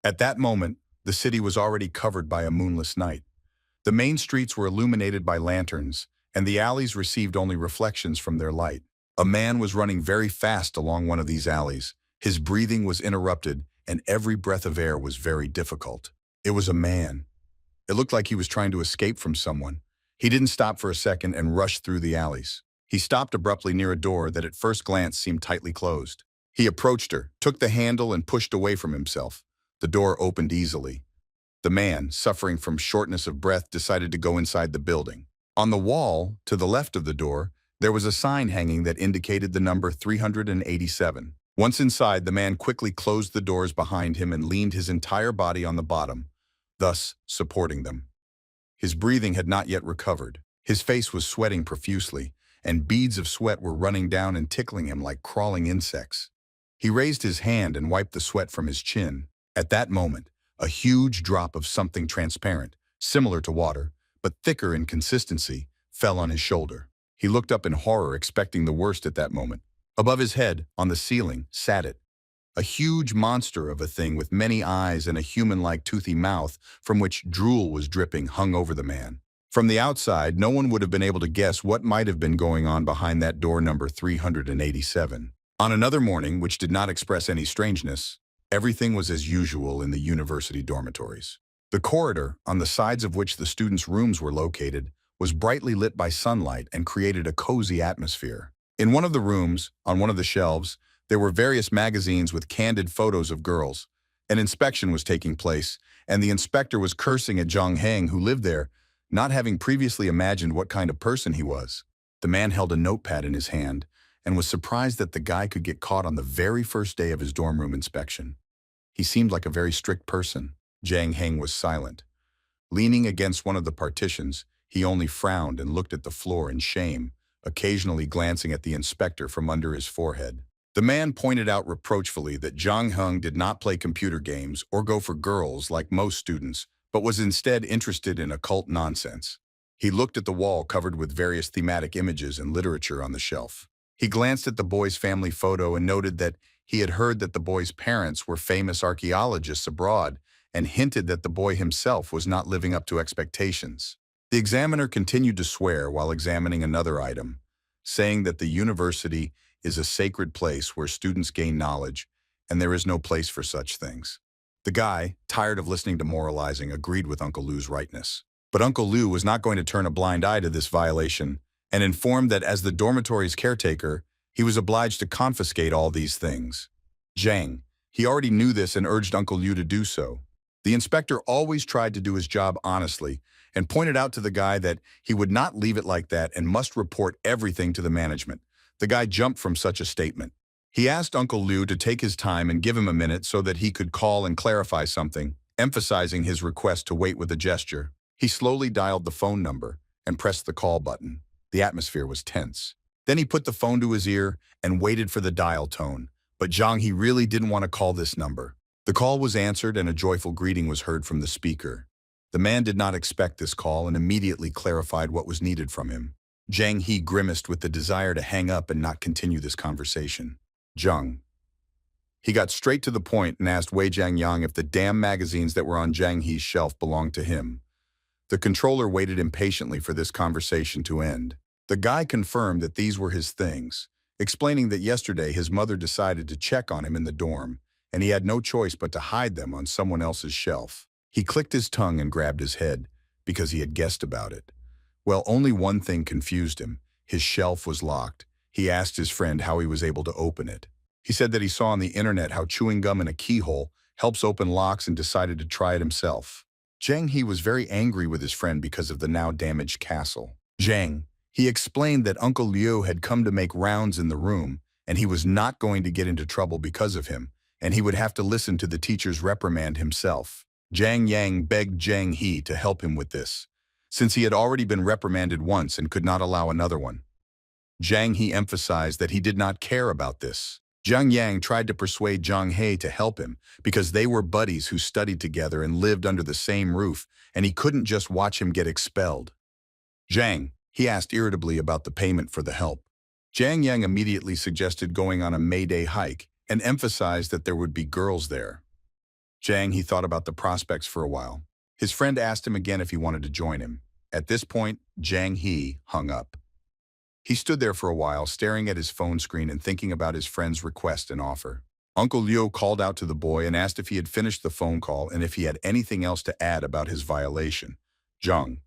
At that moment, the city was already covered by a moonless night. The main streets were illuminated by lanterns, and the alleys received only reflections from their light. A man was running very fast along one of these alleys. His breathing was interrupted, and every breath of air was very difficult. It was a man. It looked like he was trying to escape from someone. He didn't stop for a second and rushed through the alleys. He stopped abruptly near a door that at first glance seemed tightly closed. He approached her, took the handle, and pushed away from himself. The door opened easily. The man, suffering from shortness of breath, decided to go inside the building. On the wall, to the left of the door, there was a sign hanging that indicated the number 387. Once inside, the man quickly closed the doors behind him and leaned his entire body on the bottom, thus supporting them. His breathing had not yet recovered. His face was sweating profusely, and beads of sweat were running down and tickling him like crawling insects. He raised his hand and wiped the sweat from his chin. At that moment, a huge drop of something transparent, similar to water, but thicker in consistency, fell on his shoulder. He looked up in horror, expecting the worst at that moment. Above his head, on the ceiling, sat it. A huge monster of a thing with many eyes and a human-like toothy mouth from which drool was dripping hung over the man. From the outside, no one would have been able to guess what might have been going on behind that door number 387. On another morning, which did not express any strangeness, everything was as usual in the university dormitories. The corridor, on the sides of which the students' rooms were located, was brightly lit by sunlight and created a cozy atmosphere. In one of the rooms, on one of the shelves, there were various magazines with candid photos of girls. An inspection was taking place, and the inspector was cursing at Zhang Heng, who lived there, not having previously imagined what kind of person he was. The man held a notepad in his hand and was surprised that the guy could get caught on the very first day of his dorm room inspection. He seemed like a very strict person. Zhang Heng was silent. Leaning against one of the partitions, he only frowned and looked at the floor in shame, occasionally glancing at the inspector from under his forehead. The man pointed out reproachfully that Zhang Heng did not play computer games or go for girls like most students, but was instead interested in occult nonsense. He looked at the wall covered with various thematic images and literature on the shelf. He glanced at the boy's family photo and noted that he had heard that the boy's parents were famous archaeologists abroad and hinted that the boy himself was not living up to expectations. The examiner continued to swear while examining another item, saying that the university is a sacred place where students gain knowledge, and there is no place for such things. The guy, tired of listening to moralizing, agreed with Uncle Lu's rightness. But Uncle Lu was not going to turn a blind eye to this violation, and informed that as the dormitory's caretaker, he was obliged to confiscate all these things. Zhang, he already knew this and urged Uncle Lu to do so. The inspector always tried to do his job honestly and pointed out to the guy that he would not leave it like that and must report everything to the management. The guy jumped from such a statement. He asked Uncle Lu to take his time and give him a minute so that he could call and clarify something, emphasizing his request to wait with a gesture. He slowly dialed the phone number and pressed the call button. The atmosphere was tense. Then he put the phone to his ear and waited for the dial tone. But Zhang, he really didn't want to call this number. The call was answered and a joyful greeting was heard from the speaker. The man did not expect this call and immediately clarified what was needed from him. Zhang He grimaced with the desire to hang up and not continue this conversation. Zhang. He got straight to the point and asked Wei Jiangyang if the damn magazines that were on Zhang He's shelf belonged to him. The controller waited impatiently for this conversation to end. The guy confirmed that these were his things, explaining that yesterday his mother decided to check on him in the dorm, and he had no choice but to hide them on someone else's shelf. He clicked his tongue and grabbed his head, because he had guessed about it. Well, only one thing confused him. His shelf was locked. He asked his friend how he was able to open it. He said that he saw on the internet how chewing gum in a keyhole helps open locks and decided to try it himself. Zhang He was very angry with his friend because of the now damaged castle. Zhang, he explained that Uncle Liu had come to make rounds in the room, and he was not going to get into trouble because of him, and he would have to listen to the teacher's reprimand himself. Zhang Yang begged Zhang He to help him with this, since he had already been reprimanded once and could not allow another one. Zhang He emphasized that he did not care about this. Zhang Yang tried to persuade Zhang He to help him because they were buddies who studied together and lived under the same roof, and he couldn't just watch him get expelled. Zhang, he asked irritably about the payment for the help. Zhang Yang immediately suggested going on a May Day hike and emphasized that there would be girls there. Jang He thought about the prospects for a while. His friend asked him again if he wanted to join him. At this point, Jang He hung up. He stood there for a while, staring at his phone screen and thinking about his friend's request and offer. Uncle Liu called out to the boy and asked if he had finished the phone call and if he had anything else to add about his violation. Zhang.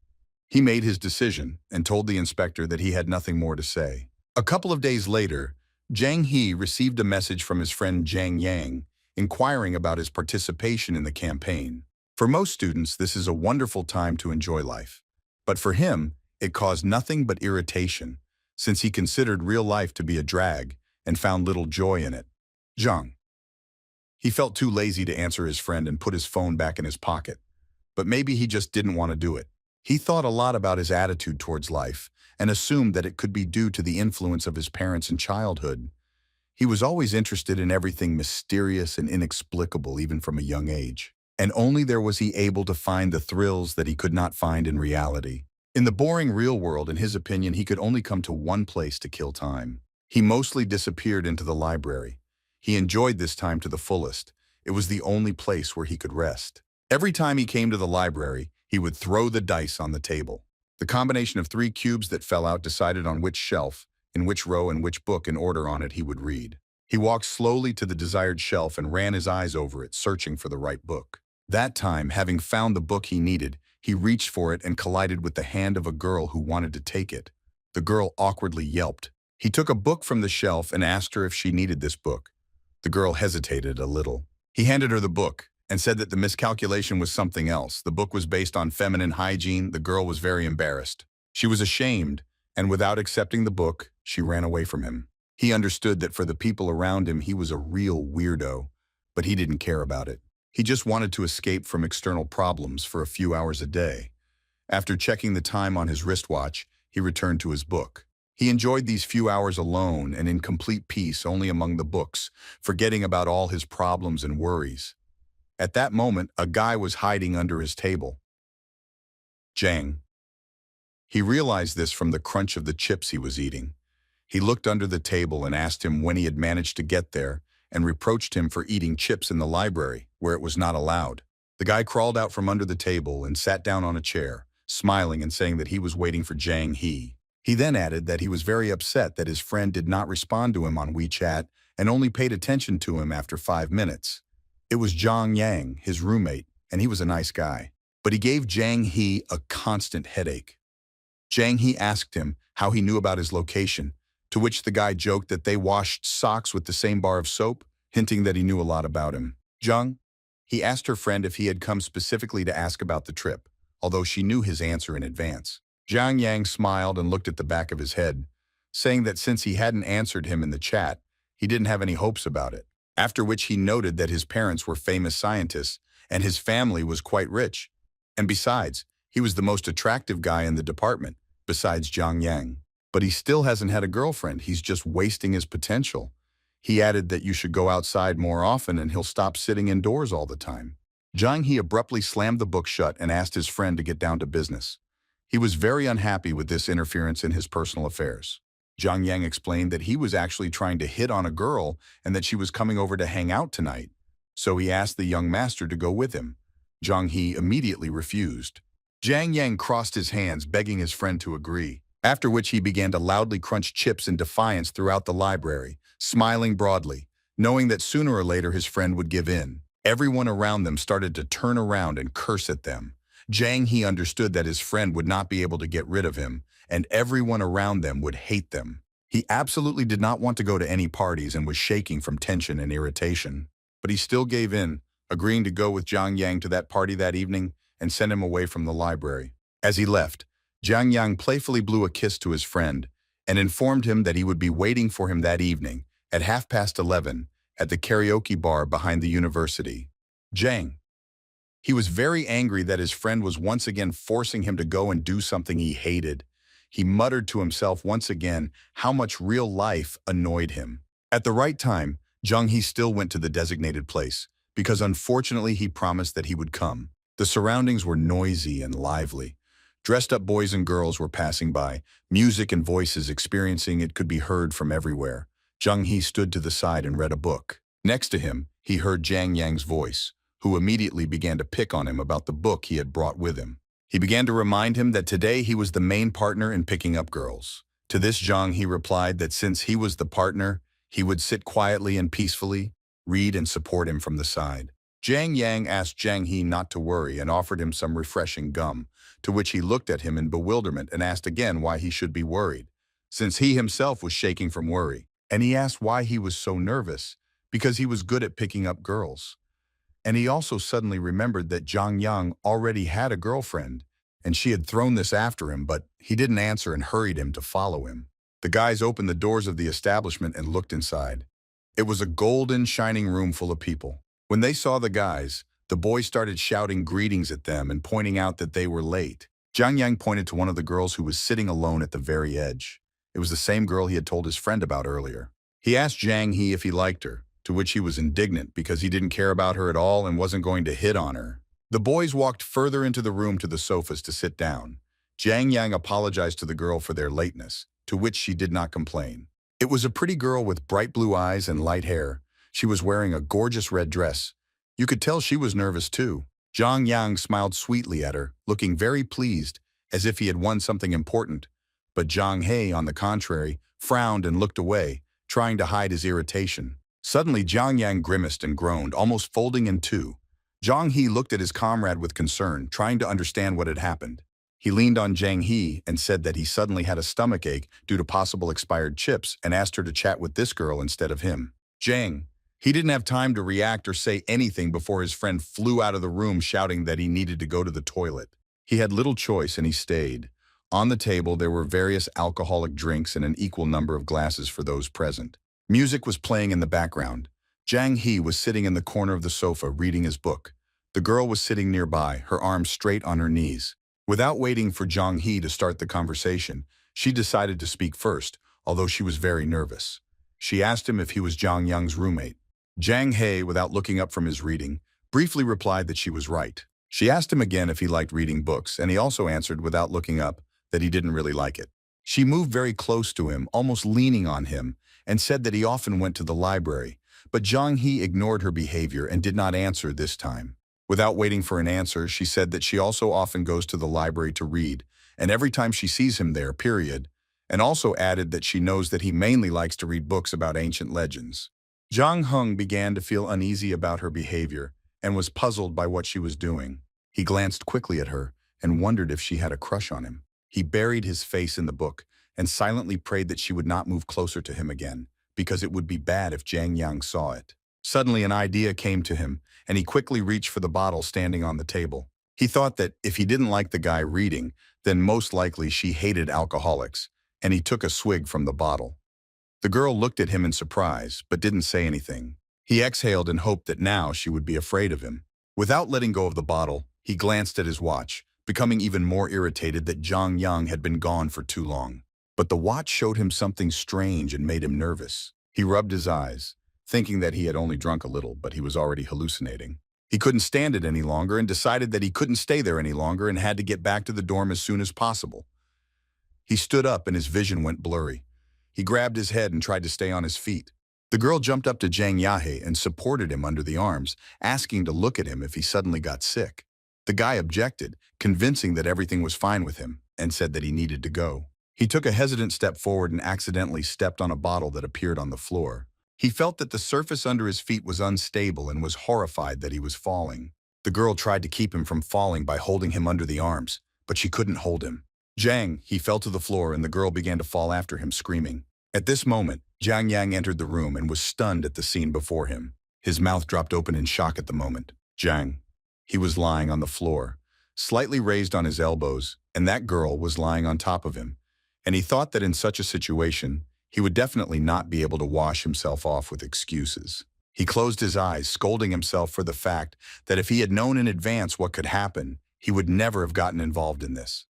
He made his decision and told the inspector that he had nothing more to say. A couple of days later, Jang He received a message from his friend Zhang Yang, inquiring about his participation in the campaign. For most students, this is a wonderful time to enjoy life. But for him, it caused nothing but irritation, since he considered real life to be a drag and found little joy in it. Zhang. He felt too lazy to answer his friend and put his phone back in his pocket. But maybe he just didn't want to do it. He thought a lot about his attitude towards life and assumed that it could be due to the influence of his parents in childhood. He was always interested in everything mysterious and inexplicable even from a young age. And only there was he able to find the thrills that he could not find in reality. In the boring real world, in his opinion, he could only come to one place to kill time. He mostly disappeared into the library. He enjoyed this time to the fullest. It was the only place where he could rest. Every time he came to the library, he would throw the dice on the table. The combination of 3 cubes that fell out decided on which shelf, in which row and which book in order on it he would read. He walked slowly to the desired shelf and ran his eyes over it, searching for the right book. That time, having found the book he needed, he reached for it and collided with the hand of a girl who wanted to take it. The girl awkwardly yelped. He took a book from the shelf and asked her if she needed this book. The girl hesitated a little. He handed her the book and said that the miscalculation was something else. The book was based on feminine hygiene. The girl was very embarrassed. She was ashamed, and without accepting the book, she ran away from him. He understood that for the people around him, he was a real weirdo, but he didn't care about it. He just wanted to escape from external problems for a few hours a day. After checking the time on his wristwatch, he returned to his book. He enjoyed these few hours alone and in complete peace only among the books, forgetting about all his problems and worries. At that moment, a guy was hiding under his table. Jang. He realized this from the crunch of the chips he was eating. He looked under the table and asked him when he had managed to get there, and reproached him for eating chips in the library, where it was not allowed. The guy crawled out from under the table and sat down on a chair, smiling and saying that he was waiting for Jang He. He then added that he was very upset that his friend did not respond to him on WeChat and only paid attention to him after 5 minutes. It was Zhang Yang, his roommate, and he was a nice guy. But he gave Jang He a constant headache. Jang He asked him how he knew about his location, to which the guy joked that they washed socks with the same bar of soap, hinting that he knew a lot about him. Zhang. He asked her friend if he had come specifically to ask about the trip, although she knew his answer in advance. Zhang Yang smiled and looked at the back of his head, saying that since he hadn't answered him in the chat, he didn't have any hopes about it. After which he noted that his parents were famous scientists and his family was quite rich. And besides, he was the most attractive guy in the department, besides Zhang Yang. But he still hasn't had a girlfriend. He's just wasting his potential. He added that you should go outside more often and he'll stop sitting indoors all the time. Zhang He abruptly slammed the book shut and asked his friend to get down to business. He was very unhappy with this interference in his personal affairs. Zhang Yang explained that he was actually trying to hit on a girl and that she was coming over to hang out tonight. So he asked the young master to go with him. Zhang He immediately refused. Zhang Yang crossed his hands, begging his friend to agree, after which he began to loudly crunch chips in defiance throughout the library, smiling broadly, knowing that sooner or later his friend would give in. Everyone around them started to turn around and curse at them. Zhang He understood that his friend would not be able to get rid of him, and everyone around them would hate them. He absolutely did not want to go to any parties and was shaking from tension and irritation. But he still gave in, agreeing to go with Zhang Yang to that party that evening and send him away from the library. As he left, Zhang Yang playfully blew a kiss to his friend and informed him that he would be waiting for him that evening at 11:30 at the karaoke bar behind the university. Zhang. He was very angry that his friend was once again forcing him to go and do something he hated. He muttered to himself once again how much real life annoyed him. At the right time, Zhang He still went to the designated place, because unfortunately he promised that he would come. The surroundings were noisy and lively. Dressed-up boys and girls were passing by, music and voices experiencing it could be heard from everywhere. Zhang He stood to the side and read a book. Next to him, he heard Zhang Yang's voice. who immediately began to pick on him about the book he had brought with him. He began to remind him that today he was the main partner in picking up girls. To this, Zhang He replied that since he was the partner, he would sit quietly and peacefully, read and support him from the side. Jiang Yang asked Zhang He not to worry and offered him some refreshing gum, to which he looked at him in bewilderment and asked again why he should be worried, since he himself was shaking from worry. And he asked why he was so nervous, because he was good at picking up girls. And he also suddenly remembered that Zhang Yang already had a girlfriend, and she had thrown this after him, but he didn't answer and hurried him to follow him. The guys opened the doors of the establishment and looked inside. It was a golden, shining room full of people. When they saw the guys, the boys started shouting greetings at them and pointing out that they were late. Zhang Yang pointed to one of the girls who was sitting alone at the very edge. It was the same girl he had told his friend about earlier. He asked Zhang He if he liked her, to which he was indignant because he didn't care about her at all and wasn't going to hit on her. The boys walked further into the room to the sofas to sit down. Zhang Yang apologized to the girl for their lateness, to which she did not complain. It was a pretty girl with bright blue eyes and light hair. She was wearing a gorgeous red dress. You could tell she was nervous too. Zhang Yang smiled sweetly at her, looking very pleased, as if he had won something important. But Zhang He, on the contrary, frowned and looked away, trying to hide his irritation. Suddenly, Zhang Yang grimaced and groaned, almost folding in two. Zhang He looked at his comrade with concern, trying to understand what had happened. He leaned on Zhang He and said that he suddenly had a stomachache due to possible expired chips and asked her to chat with this girl instead of him. Zhang. He didn't have time to react or say anything before his friend flew out of the room shouting that he needed to go to the toilet. He had little choice and he stayed. On the table, there were various alcoholic drinks and an equal number of glasses for those present. Music was playing in the background. Zhang He was sitting in the corner of the sofa reading his book. The girl was sitting nearby, her arms straight on her knees. Without waiting for Zhang He to start the conversation, she decided to speak first, although she was very nervous. She asked him if he was Zhang Yang's roommate. Zhang He, without looking up from his reading, briefly replied that she was right. She asked him again if he liked reading books, and he also answered without looking up that he didn't really like it. She moved very close to him, almost leaning on him, and said that he often went to the library, but Zhang He ignored her behavior and did not answer this time. Without waiting for an answer, she said that she also often goes to the library to read, and every time she sees him there, period, and also added that she knows that he mainly likes to read books about ancient legends. Zhang Heng began to feel uneasy about her behavior and was puzzled by what she was doing. He glanced quickly at her and wondered if she had a crush on him. He buried his face in the book and silently prayed that she would not move closer to him again, because it would be bad if Zhang Yang saw it. Suddenly an idea came to him, and he quickly reached for the bottle standing on the table. He thought that if he didn't like the guy reading, then most likely she hated alcoholics, and he took a swig from the bottle. The girl looked at him in surprise, but didn't say anything. He exhaled and hoped that now she would be afraid of him. Without letting go of the bottle, he glanced at his watch, becoming even more irritated that Zhang Yang had been gone for too long. But the watch showed him something strange and made him nervous. He rubbed his eyes, thinking that he had only drunk a little, but he was already hallucinating. He couldn't stand it any longer and decided that he couldn't stay there any longer and had to get back to the dorm as soon as possible. He stood up and his vision went blurry. He grabbed his head and tried to stay on his feet. The girl jumped up to Zhang Yahe and supported him under the arms, asking to look at him if he suddenly got sick. The guy objected, convincing that everything was fine with him, and said that he needed to go. He took a hesitant step forward and accidentally stepped on a bottle that appeared on the floor. He felt that the surface under his feet was unstable and was horrified that he was falling. The girl tried to keep him from falling by holding him under the arms, but she couldn't hold him. Zhang, he fell to the floor and the girl began to fall after him, screaming. At this moment, Zhang Yang entered the room and was stunned at the scene before him. His mouth dropped open in shock at the moment. Zhang. He was lying on the floor, slightly raised on his elbows, and that girl was lying on top of him. And he thought that in such a situation, he would definitely not be able to wash himself off with excuses. He closed his eyes, scolding himself for the fact that if he had known in advance what could happen, he would never have gotten involved in this.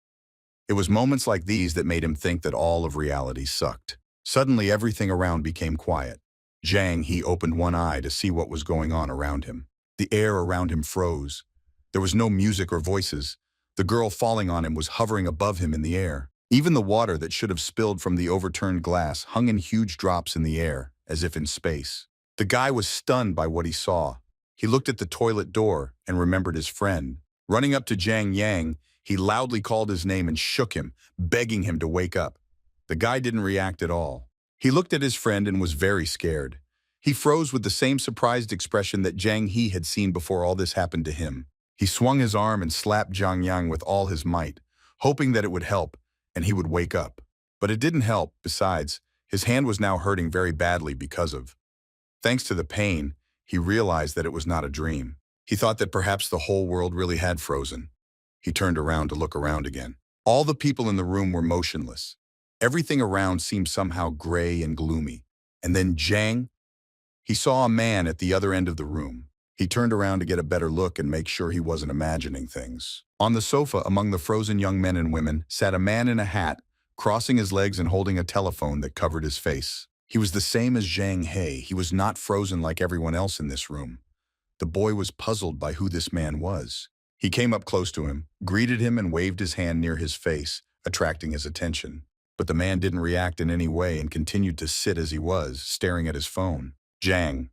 It was moments like these that made him think that all of reality sucked. Suddenly, everything around became quiet. Zhang He opened one eye to see what was going on around him. The air around him froze. There was no music or voices. The girl falling on him was hovering above him in the air. Even the water that should have spilled from the overturned glass hung in huge drops in the air, as if in space. The guy was stunned by what he saw. He looked at the toilet door and remembered his friend. Running up to Jiang Yang, he loudly called his name and shook him, begging him to wake up. The guy didn't react at all. He looked at his friend and was very scared. He froze with the same surprised expression that Jiang He had seen before all this happened to him. He swung his arm and slapped Jiang Yang with all his might, hoping that it would help and he would wake up. But it didn't help. Besides, his hand was now hurting very badly because of. Thanks to the pain, he realized that it was not a dream. He thought that perhaps the whole world really had frozen. He turned around to look around again. All the people in the room were motionless. Everything around seemed somehow gray and gloomy. And then Jiang, he saw a man at the other end of the room. He turned around to get a better look and make sure he wasn't imagining things. On the sofa among the frozen young men and women sat a man in a hat, crossing his legs and holding a telephone that covered his face. He was the same as Jiang He. He was not frozen like everyone else in this room. The boy was puzzled by who this man was. He came up close to him, greeted him and waved his hand near his face, attracting his attention. But the man didn't react in any way and continued to sit as he was, staring at his phone. Jiang.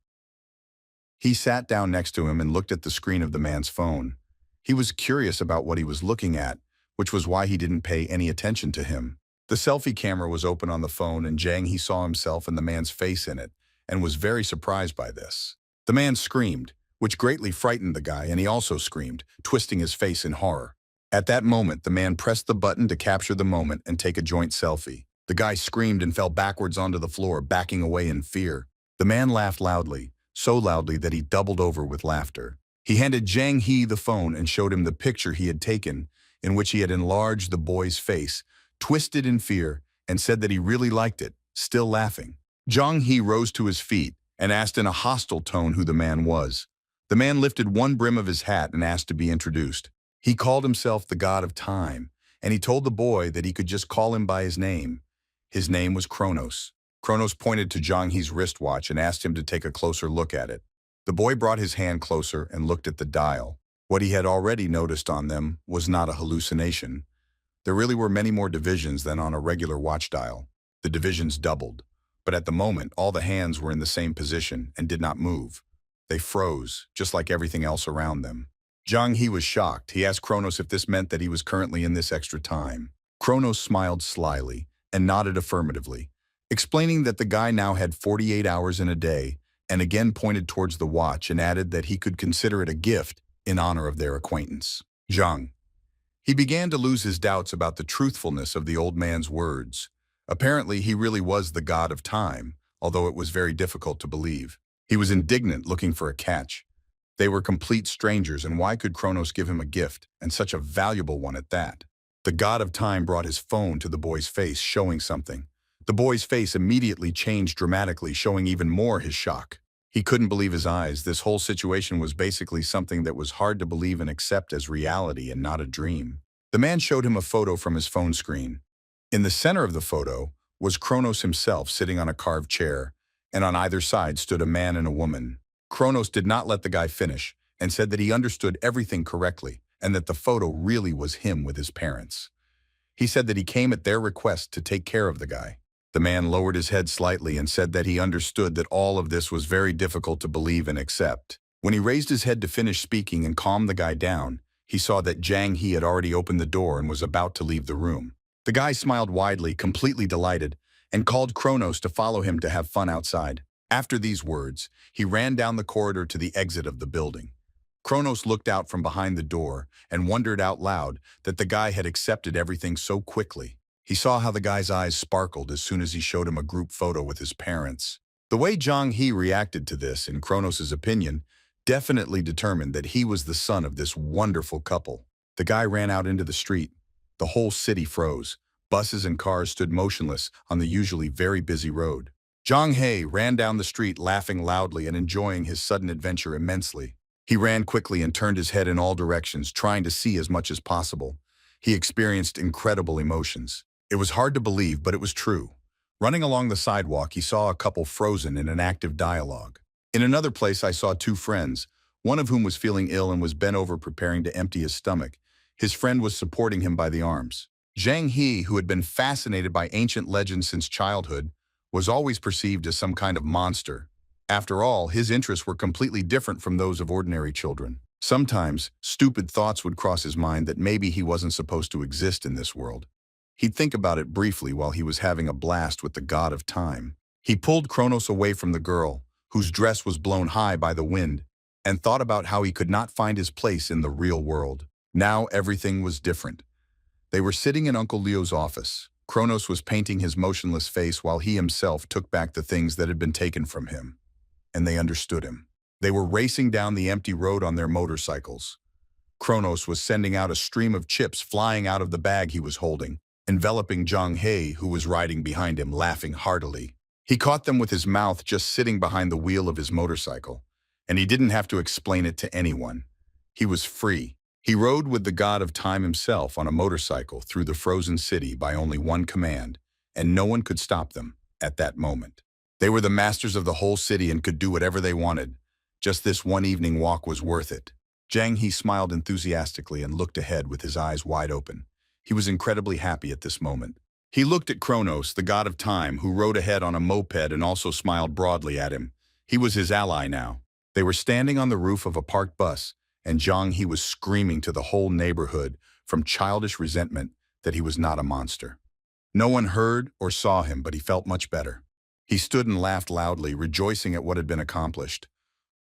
He sat down next to him and looked at the screen of the man's phone. He was curious about what he was looking at, which was why he didn't pay any attention to him. The selfie camera was open on the phone and Jiang He saw himself and the man's face in it and was very surprised by this. The man screamed, which greatly frightened the guy, and he also screamed, twisting his face in horror. At that moment, the man pressed the button to capture the moment and take a joint selfie. The guy screamed and fell backwards onto the floor, backing away in fear. The man laughed loudly, so loudly that he doubled over with laughter. He handed Jiang He the phone and showed him the picture he had taken, in which he had enlarged the boy's face, twisted in fear, and said that he really liked it, still laughing. Jiang He rose to his feet and asked in a hostile tone who the man was. The man lifted one brim of his hat and asked to be introduced. He called himself the God of Time, and he told the boy that he could just call him by his name. His name was Kronos. Kronos pointed to Jiang He's wristwatch and asked him to take a closer look at it. The boy brought his hand closer and looked at the dial. What he had already noticed on them was not a hallucination. There really were many more divisions than on a regular watch dial. The divisions doubled, but at the moment all the hands were in the same position and did not move. They froze, just like everything else around them. Jiang He was shocked. He asked Kronos if this meant that he was currently in this extra time. Kronos smiled slyly and nodded affirmatively, explaining that the guy now had 48 hours in a day, and again pointed towards the watch and added that he could consider it a gift in honor of their acquaintance. Jiang. He began to lose his doubts about the truthfulness of the old man's words. Apparently, he really was the God of Time, although it was very difficult to believe. He was indignant, looking for a catch. They were complete strangers, and why could Kronos give him a gift, and such a valuable one at that? The God of Time brought his phone to the boy's face, showing something. The boy's face immediately changed dramatically, showing even more his shock. He couldn't believe his eyes. This whole situation was basically something that was hard to believe and accept as reality and not a dream. The man showed him a photo from his phone screen. In the center of the photo was Kronos himself sitting on a carved chair, and on either side stood a man and a woman. Kronos did not let the guy finish and said that he understood everything correctly and that the photo really was him with his parents. He said that he came at their request to take care of the guy. The man lowered his head slightly and said that he understood that all of this was very difficult to believe and accept. When he raised his head to finish speaking and calm the guy down, he saw that Jiang He had already opened the door and was about to leave the room. The guy smiled widely, completely delighted, and called Kronos to follow him to have fun outside. After these words, he ran down the corridor to the exit of the building. Kronos looked out from behind the door and wondered out loud that the guy had accepted everything so quickly. He saw how the guy's eyes sparkled as soon as he showed him a group photo with his parents. The way Jiang He reacted to this, in Kronos' opinion, definitely determined that he was the son of this wonderful couple. The guy ran out into the street. The whole city froze. Buses and cars stood motionless on the usually very busy road. Jiang He ran down the street laughing loudly and enjoying his sudden adventure immensely. He ran quickly and turned his head in all directions, trying to see as much as possible. He experienced incredible emotions. It was hard to believe, but it was true. Running along the sidewalk, he saw a couple frozen in an active dialogue. In another place, I saw two friends, one of whom was feeling ill and was bent over preparing to empty his stomach. His friend was supporting him by the arms. Jiang He, who had been fascinated by ancient legends since childhood, was always perceived as some kind of monster. After all, his interests were completely different from those of ordinary children. Sometimes, stupid thoughts would cross his mind that maybe he wasn't supposed to exist in this world. He'd think about it briefly while he was having a blast with the god of time. He pulled Kronos away from the girl, whose dress was blown high by the wind, and thought about how he could not find his place in the real world. Now everything was different. They were sitting in Uncle Leo's office. Kronos was painting his motionless face while he himself took back the things that had been taken from him. And they understood him. They were racing down the empty road on their motorcycles. Kronos was sending out a stream of chips flying out of the bag he was holding, enveloping Jong Hae, who was riding behind him, laughing heartily. He caught them with his mouth just sitting behind the wheel of his motorcycle, and he didn't have to explain it to anyone. He was free. He rode with the god of time himself on a motorcycle through the frozen city by only one command, and no one could stop them at that moment. They were the masters of the whole city and could do whatever they wanted. Just this one evening walk was worth it. Jang He smiled enthusiastically and looked ahead with his eyes wide open. He was incredibly happy at this moment. He looked at Kronos, the god of time, who rode ahead on a moped and also smiled broadly at him. He was his ally now. They were standing on the roof of a parked bus, and Jang He was screaming to the whole neighborhood from childish resentment that he was not a monster. No one heard or saw him, but he felt much better. He stood and laughed loudly, rejoicing at what had been accomplished.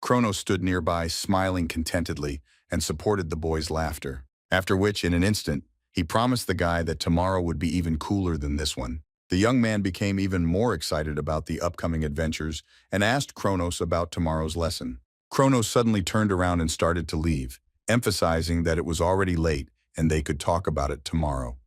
Kronos stood nearby, smiling contentedly, and supported the boy's laughter. After which, in an instant, he promised the guy that tomorrow would be even cooler than this one. The young man became even more excited about the upcoming adventures and asked Kronos about tomorrow's lesson. Kronos suddenly turned around and started to leave, emphasizing that it was already late and they could talk about it tomorrow.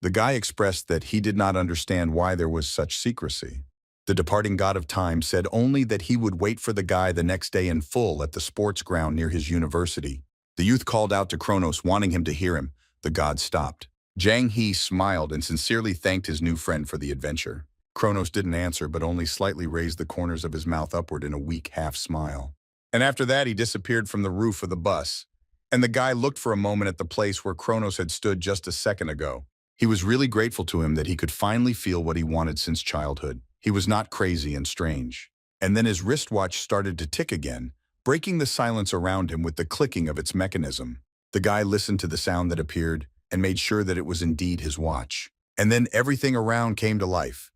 The guy expressed that he did not understand why there was such secrecy. The departing god of time said only that he would wait for the guy the next day in full at the sports ground near his university. The youth called out to Kronos, wanting him to hear him. The god stopped. Jang He smiled and sincerely thanked his new friend for the adventure. Kronos didn't answer, but only slightly raised the corners of his mouth upward in a weak half-smile. And after that, he disappeared from the roof of the bus. And the guy looked for a moment at the place where Kronos had stood just a second ago. He was really grateful to him that he could finally feel what he wanted since childhood. He was not crazy and strange. And then his wristwatch started to tick again, breaking the silence around him with the clicking of its mechanism. The guy listened to the sound that appeared and made sure that it was indeed his watch. And then everything around came to life.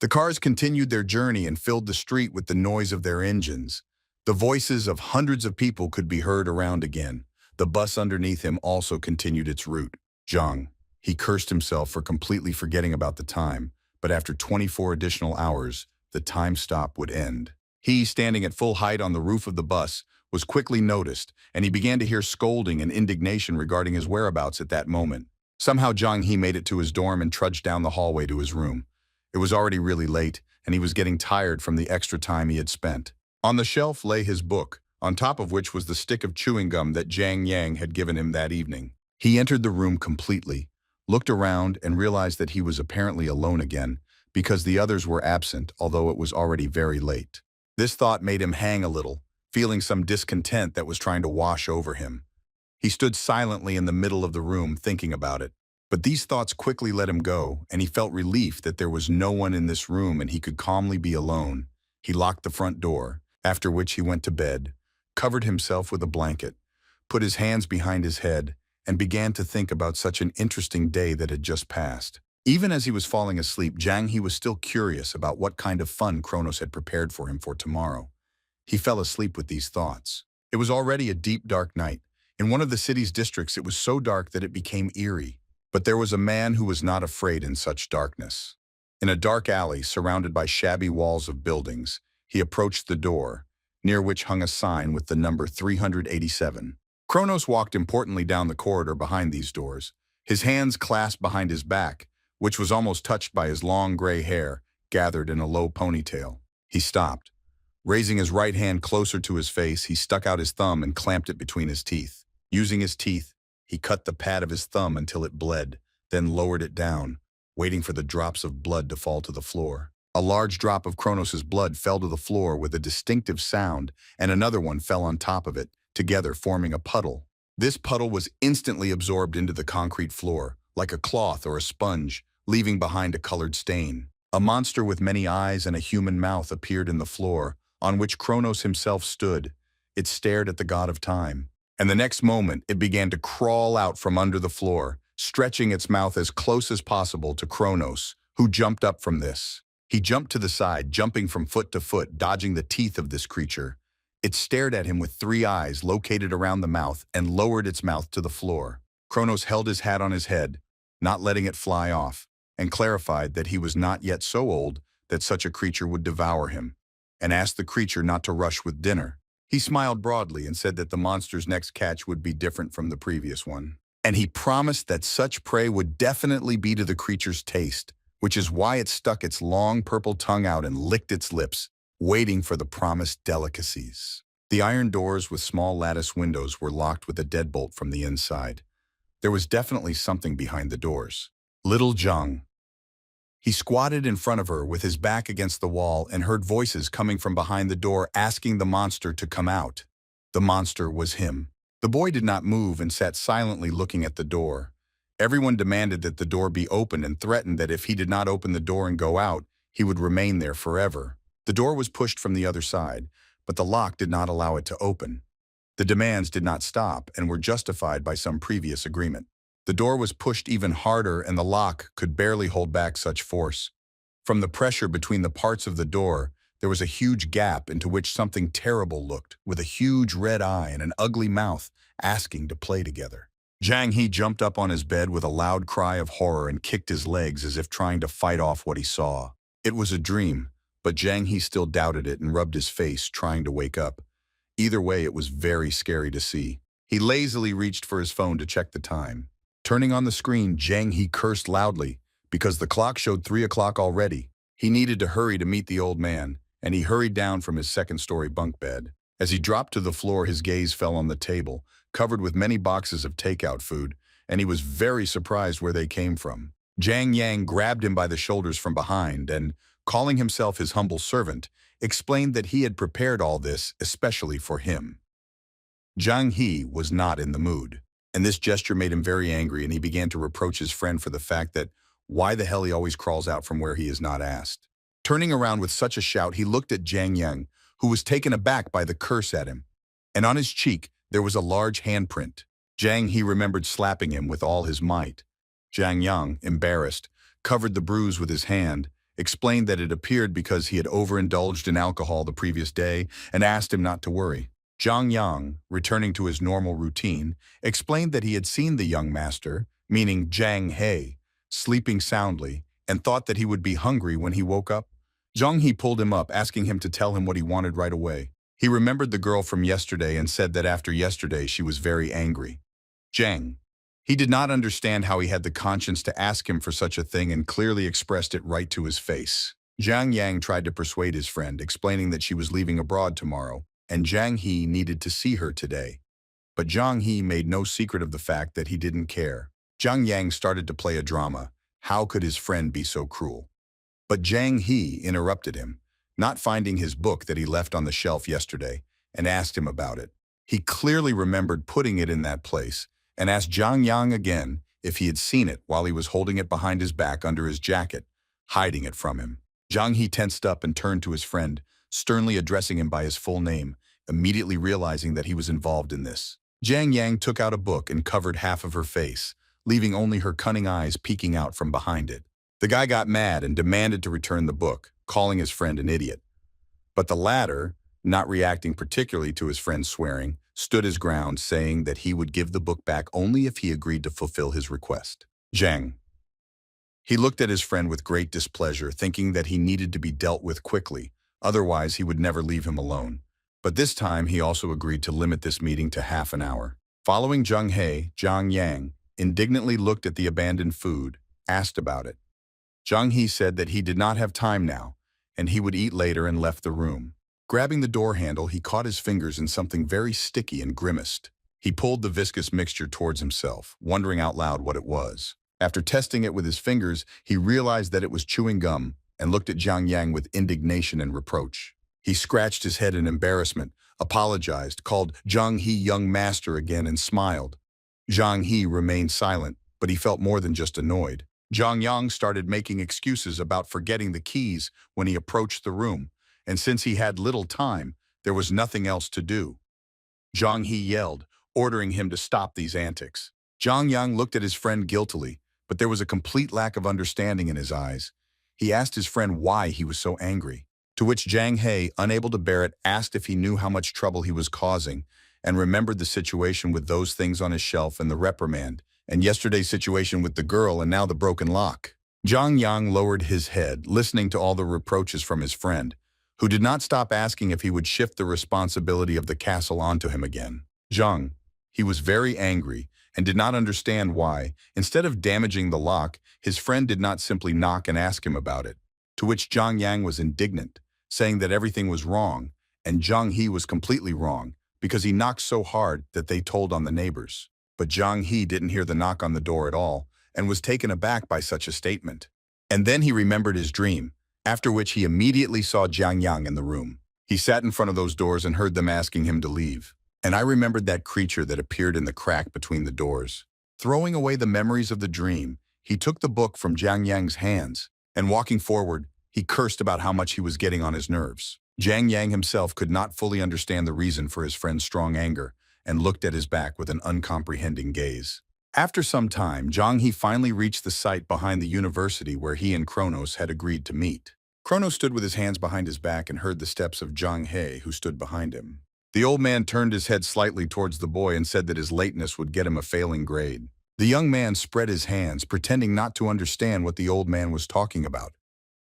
The cars continued their journey and filled the street with the noise of their engines. The voices of hundreds of people could be heard around again. The bus underneath him also continued its route. Jang. He cursed himself for completely forgetting about the time, but after 24 additional hours, the time stop would end. He, standing at full height on the roof of the bus, was quickly noticed, and he began to hear scolding and indignation regarding his whereabouts at that moment. Somehow Jang He made it to his dorm and trudged down the hallway to his room. It was already really late, and he was getting tired from the extra time he had spent. On the shelf lay his book, on top of which was the stick of chewing gum that Jang Yang had given him that evening. He entered the room completely, looked around, and realized that he was apparently alone again, because the others were absent, although it was already very late. This thought made him hang a little, feeling some discontent that was trying to wash over him. He stood silently in the middle of the room thinking about it. But these thoughts quickly let him go, and he felt relief that there was no one in this room and he could calmly be alone. He locked the front door, after which he went to bed, covered himself with a blanket, put his hands behind his head, and began to think about such an interesting day that had just passed. Even as he was falling asleep, Jang He was still curious about what kind of fun Kronos had prepared for him for tomorrow. He fell asleep with these thoughts. It was already a deep, dark night. In one of the city's districts, it was so dark that it became eerie. But there was a man who was not afraid in such darkness. In a dark alley surrounded by shabby walls of buildings, he approached the door, near which hung a sign with the number 387. Kronos walked importantly down the corridor behind these doors, his hands clasped behind his back, which was almost touched by his long gray hair, gathered in a low ponytail. He stopped. Raising his right hand closer to his face, he stuck out his thumb and clamped it between his teeth. Using his teeth, he cut the pad of his thumb until it bled, then lowered it down, waiting for the drops of blood to fall to the floor. A large drop of Kronos' blood fell to the floor with a distinctive sound, and another one fell on top of it, together forming a puddle. This puddle was instantly absorbed into the concrete floor, like a cloth or a sponge, leaving behind a colored stain. A monster with many eyes and a human mouth appeared in the floor, on which Kronos himself stood. It stared at the god of time. And the next moment, it began to crawl out from under the floor, stretching its mouth as close as possible to Kronos, who jumped up from this. He jumped to the side, jumping from foot to foot, dodging the teeth of this creature. It stared at him with 3 eyes located around the mouth and lowered its mouth to the floor. Kronos held his hat on his head, not letting it fly off, and clarified that he was not yet so old that such a creature would devour him, and asked the creature not to rush with dinner. He smiled broadly and said that the monster's next catch would be different from the previous one. And he promised that such prey would definitely be to the creature's taste, which is why it stuck its long purple tongue out and licked its lips, waiting for the promised delicacies. The iron doors with small lattice windows were locked with a deadbolt from the inside. There was definitely something behind the doors. Little Zhang. He squatted in front of her with his back against the wall and heard voices coming from behind the door asking the monster to come out. The monster was him. The boy did not move and sat silently looking at the door. Everyone demanded that the door be opened and threatened that if he did not open the door and go out, he would remain there forever. The door was pushed from the other side, but the lock did not allow it to open. The demands did not stop and were justified by some previous agreement. The door was pushed even harder and the lock could barely hold back such force. From the pressure between the parts of the door, there was a huge gap into which something terrible looked, with a huge red eye and an ugly mouth, asking to play together. Zhang He jumped up on his bed with a loud cry of horror and kicked his legs as if trying to fight off what he saw. It was a dream, but Zhang He still doubted it and rubbed his face, trying to wake up. Either way, it was very scary to see. He lazily reached for his phone to check the time. Turning on the screen, Zhang He cursed loudly because the clock showed 3 o'clock already. He needed to hurry to meet the old man, and he hurried down from his second-story bunk bed. As he dropped to the floor, his gaze fell on the table, covered with many boxes of takeout food, and he was very surprised where they came from. Zhang Yang grabbed him by the shoulders from behind and, calling himself his humble servant, explained that he had prepared all this especially for him. Zhang He was not in the mood, and this gesture made him very angry, and he began to reproach his friend for the fact that why the hell he always crawls out from where he is not asked. Turning around with such a shout, he looked at Zhang Yang, who was taken aback by the curse at him, and on his cheek there was a large handprint. Zhang He remembered slapping him with all his might. Zhang Yang, embarrassed, covered the bruise with his hand, explained that it appeared because he had overindulged in alcohol the previous day, and asked him not to worry. Zhang Yang, returning to his normal routine, explained that he had seen the young master, meaning Zhang He, sleeping soundly, and thought that he would be hungry when he woke up. Zhang He pulled him up, asking him to tell him what he wanted right away. He remembered the girl from yesterday and said that after yesterday she was very angry. Zhang. He did not understand how he had the conscience to ask him for such a thing and clearly expressed it right to his face. Zhang Yang tried to persuade his friend, explaining that she was leaving abroad tomorrow, and Zhang He needed to see her today. But Zhang He made no secret of the fact that he didn't care. Zhang Yang started to play a drama. How could his friend be so cruel? But Zhang He interrupted him, not finding his book that he left on the shelf yesterday, and asked him about it. He clearly remembered putting it in that place, and asked Zhang Yang again if he had seen it while he was holding it behind his back under his jacket, hiding it from him. Zhang He tensed up and turned to his friend, sternly addressing him by his full name, immediately realizing that he was involved in this. Zhang Yang took out a book and covered half of her face, leaving only her cunning eyes peeking out from behind it. The guy got mad and demanded to return the book, calling his friend an idiot. But the latter, not reacting particularly to his friend's swearing, stood his ground, saying that he would give the book back only if he agreed to fulfill his request. Zhang. He looked at his friend with great displeasure, thinking that he needed to be dealt with quickly, otherwise he would never leave him alone. But this time he also agreed to limit this meeting to half an hour. Following Zhang He, Zhang Yang indignantly looked at the abandoned food, asked about it. Zhang He said that he did not have time now, and he would eat later, and left the room. Grabbing the door handle, he caught his fingers in something very sticky and grimaced. He pulled the viscous mixture towards himself, wondering out loud what it was. After testing it with his fingers, he realized that it was chewing gum, and looked at Zhang Yang with indignation and reproach. He scratched his head in embarrassment, apologized, called Zhang He young master again, and smiled. Zhang He remained silent, but he felt more than just annoyed. Zhang Yang started making excuses about forgetting the keys when he approached the room, and since he had little time, there was nothing else to do. Zhang He yelled, ordering him to stop these antics. Zhang Yang looked at his friend guiltily, but there was a complete lack of understanding in his eyes. He asked his friend why he was so angry, to which Zhang He, unable to bear it, asked if he knew how much trouble he was causing, and remembered the situation with those things on his shelf and the reprimand, and yesterday's situation with the girl and now the broken lock. Zhang Yang lowered his head, listening to all the reproaches from his friend, who did not stop asking if he would shift the responsibility of the castle onto him again. Zhang, he was very angry and did not understand why, instead of damaging the lock, his friend did not simply knock and ask him about it, to which Zhang Yang was indignant, saying that everything was wrong, and Zhang He was completely wrong, because he knocked so hard that they told on the neighbors. But Zhang He didn't hear the knock on the door at all, and was taken aback by such a statement. And then he remembered his dream, after which he immediately saw Zhang Yang in the room. He sat in front of those doors and heard them asking him to leave. And I remembered that creature that appeared in the crack between the doors. Throwing away the memories of the dream, he took the book from Zhang Yang's hands, and walking forward, he cursed about how much he was getting on his nerves. Zhang Yang himself could not fully understand the reason for his friend's strong anger, and looked at his back with an uncomprehending gaze. After some time, Zhang He finally reached the site behind the university where he and Kronos had agreed to meet. Kronos stood with his hands behind his back and heard the steps of Zhang He, who stood behind him. The old man turned his head slightly towards the boy and said that his lateness would get him a failing grade. The young man spread his hands, pretending not to understand what the old man was talking about.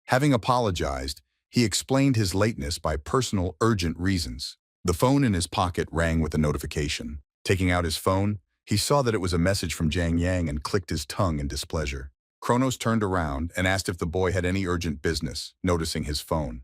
Having apologized, he explained his lateness by personal, urgent reasons. The phone in his pocket rang with a notification. Taking out his phone, he saw that it was a message from Zhang Yang and clicked his tongue in displeasure. Kronos turned around and asked if the boy had any urgent business, noticing his phone.